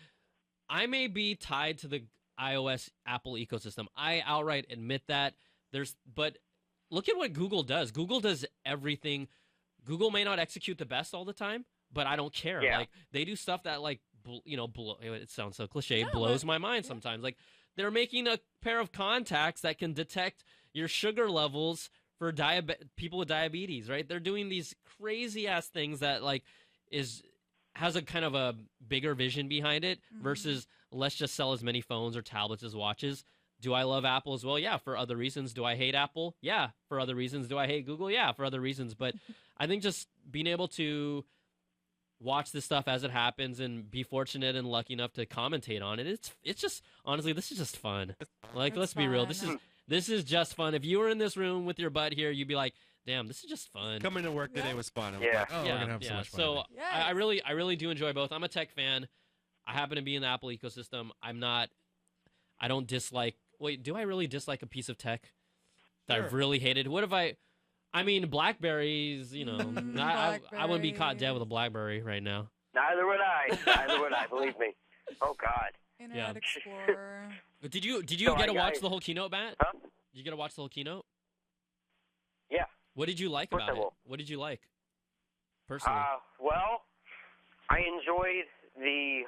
I may be tied to the iOS Apple ecosystem. I outright admit that. But look at what Google does. Google does everything. Google may not execute the best all the time, but I don't care. Yeah. Like they do stuff that it sounds so cliche, blows my mind sometimes. Like they're making a pair of contacts that can detect your sugar levels for people with diabetes, right? They're doing these crazy ass things that has a kind of a bigger vision behind it versus let's just sell as many phones or tablets as watches. Do I love Apple as well? Yeah, for other reasons. Do I hate Apple? Yeah, for other reasons. Do I hate Google? Yeah, for other reasons. But I think just being able to watch this stuff as it happens and be fortunate and lucky enough to commentate on it, it's just honestly, this is just fun. Like, let's be real. This is just fun. If you were in this room with your butt here, you'd be like, damn, this is just fun. Coming to work today was fun. I'm Yeah. like, oh, we're gonna have so much fun. So today. I really do enjoy both. I'm a tech fan. I happen to be in the Apple ecosystem. I don't dislike. Wait, do I really dislike a piece of tech that I've really hated? What if I mean, BlackBerries. You know, I wouldn't be caught dead with a BlackBerry right now. Neither would I. Neither would I. Believe me. Oh God. Internet Explorer. Did you So get to I- watch the whole keynote, Matt? Huh? Did you get to watch the whole keynote? Yeah. What did you like Of course about I it? will. What did you like personally? Well, I enjoyed the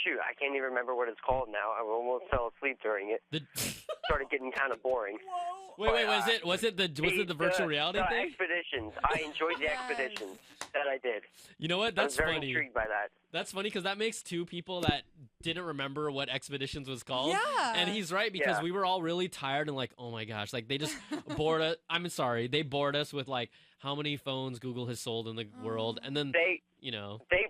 shoot. I can't even remember what it's called now. I almost fell asleep during it. Started getting kind of boring. Wait, was it the virtual reality thing? Expeditions. I enjoyed the expeditions. That I did. You know what? I was That's very funny. intrigued by that. That's funny because that makes two people that didn't remember what Expeditions was called. Yeah. And he's right because Yeah. we were all really tired and like, oh my gosh, like they just bored us. I'm sorry, they bored us with like how many phones Google has sold in the world, and then They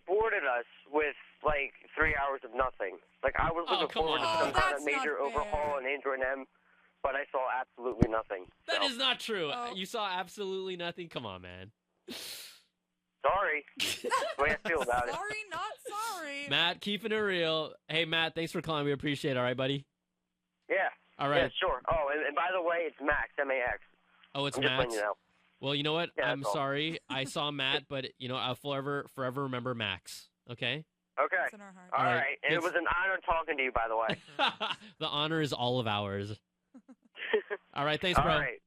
boarded us with like 3 hours of nothing. Like I was looking come forward on. to some kind that's of major not overhaul on Android M, but I saw absolutely nothing. That So, is not true. You saw absolutely nothing. Come on, man. sorry. That's the way I feel about it. Sorry, not sorry. Matt, keeping it real. Hey, Matt, thanks for calling. We appreciate it. All right, buddy. Yeah. All right. Yeah, sure. Oh, and by the way, it's Max, M-A-X. Oh, it's I'm just Matt. letting you know. Well, you know what? Yeah, I'm that's all. sorry. I saw Matt, but you know, I'll forever remember Max. Okay. Okay. All All right. right. And it was an honor talking to you, by the way. The honor is all of ours. All right. Thanks, bro. All right.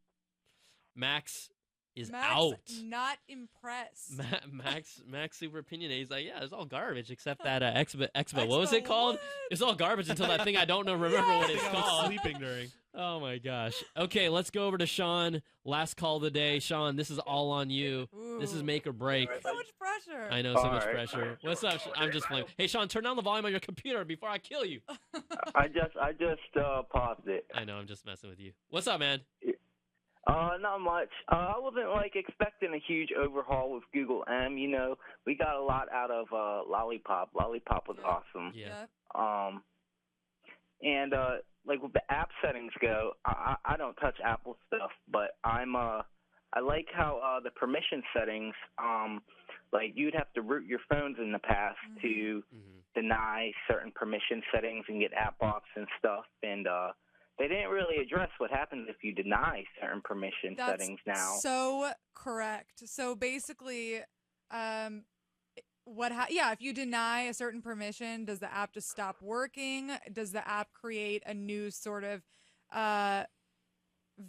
Max is Max, out. not impressed. Max super opinionated. He's like, yeah, it's all garbage except that Expo. What was it called? It's all garbage until that thing I don't know remember what it's I was called. sleeping during. Oh my gosh. Okay, let's go over to Sean. Last call of the day. Sean, this is all on you. This is make or break. So much pressure. I know, so much All right. pressure. What's up? I'm just playing. Hey, Sean, turn down the volume on your computer before I kill you. I just paused it. I know, I'm just messing with you. What's up, man? Not much. I wasn't like expecting a huge overhaul with Google M. You know, we got a lot out of Lollipop. Lollipop was awesome. Yeah. And like with the app settings go, I don't touch Apple stuff, but I'm I like how the permission settings, like you'd have to root your phones in the past to deny certain permission settings and get app locks and stuff, and they didn't really address what happens if you deny certain permission settings now. So correct. So basically, if you deny a certain permission, does the app just stop working? Does the app create a new sort of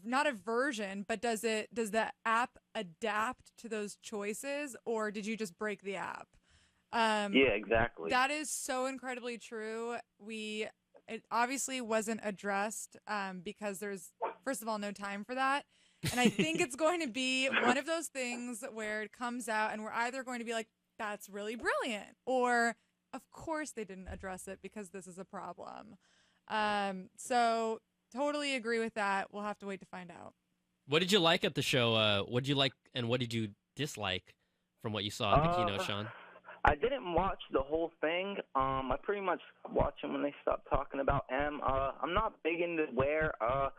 not a version, but does the app adapt to those choices, or did you just break the app? Yeah, exactly. That is so incredibly true. It obviously wasn't addressed because there's, first of all, no time for that. And I think it's going to be one of those things where it comes out and we're either going to be like, that's really brilliant, or of course they didn't address it because this is a problem. So totally agree with that. We'll have to wait to find out. What did you like at the show? What did you like and what did you dislike from what you saw at the keynote, Sean? I didn't watch the whole thing. I pretty much watched them when they stopped talking about M. I'm not big into Wear. I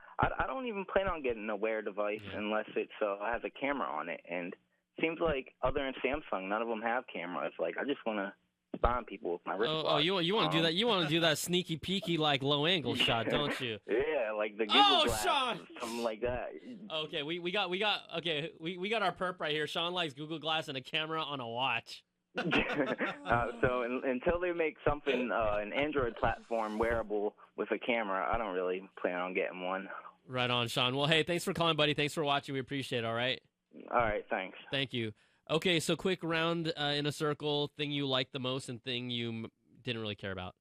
don't even plan on getting a Wear device unless it has a camera on it. And it seems like other than Samsung, none of them have cameras. Like, I just want to spy on people with my wristwatch. Oh, you want to do that? You want to do that sneaky peeky like low angle shot, don't you? Yeah, like the Google Glass, Sean! something like that. Okay, we got our perp right here. Sean likes Google Glass and a camera on a watch. So until they make something, an Android platform wearable with a camera, I don't really plan on getting one. Right on, Sean. Well, hey, thanks for calling, buddy. Thanks for watching. We appreciate it, all right? All right, thanks. Thank you. Okay, so quick round in a circle. Thing you liked the most and thing you didn't really care about.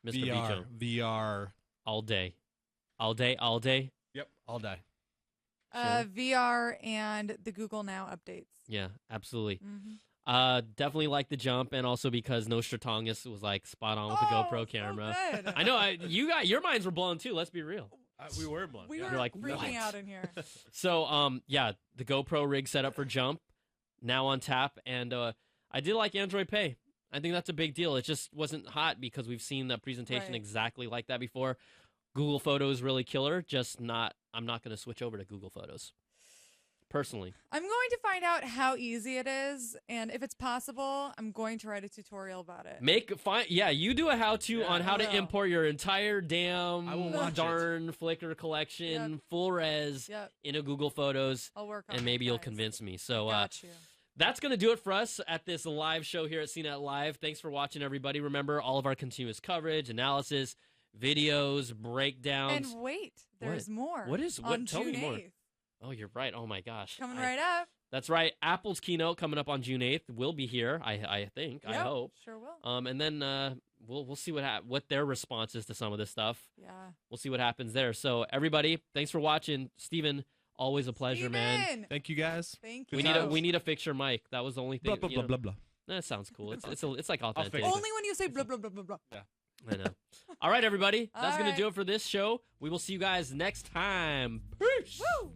Mr. Bicho. VR. All day. All day, all day? Yep, all day. VR and the Google Now updates. Yeah, absolutely. Definitely like the jump, and also because Nostradamus was like spot on with the GoPro camera. Good. I know your minds were blown too. Let's be real. We were blown. We You're were like, freaking what? out in here. So yeah, the GoPro rig set up for jump, now on tap, and I did like Android Pay. I think that's a big deal. It just wasn't hot because we've seen the presentation exactly like that before. Google Photos really killer. I'm not going to switch over to Google Photos. Personally, I'm going to find out how easy it is, and if it's possible, I'm going to write a tutorial about it. You do a how-to on how to import your entire damn darn Flickr collection, full res, into Google Photos, I'll work on and maybe you'll convince me. So Got you. that's going to do it for us at this live show here at CNET Live. Thanks for watching, everybody. Remember, all of our continuous coverage, analysis, videos, breakdowns. And wait, there's more. What is? On Tell June me more. 8th. Oh, you're right. Oh, my gosh. Coming right up. That's right. Apple's keynote coming up on June 8th. We'll be here, I think. I hope. Sure will. And then we'll see what their response is to some of this stuff. Yeah. We'll see what happens there. So, everybody, thanks for watching. Steven, always a pleasure, man. Thank you, guys. Thank you. We need a fixture mic. That was the only thing. Blah, blah, blah, blah. That sounds cool. It's like authentic. Only when you say blah, blah, blah, blah, blah. Yeah. I know. All right, everybody. That's All going right. to do it for this show. We will see you guys next time. Peace. Woo!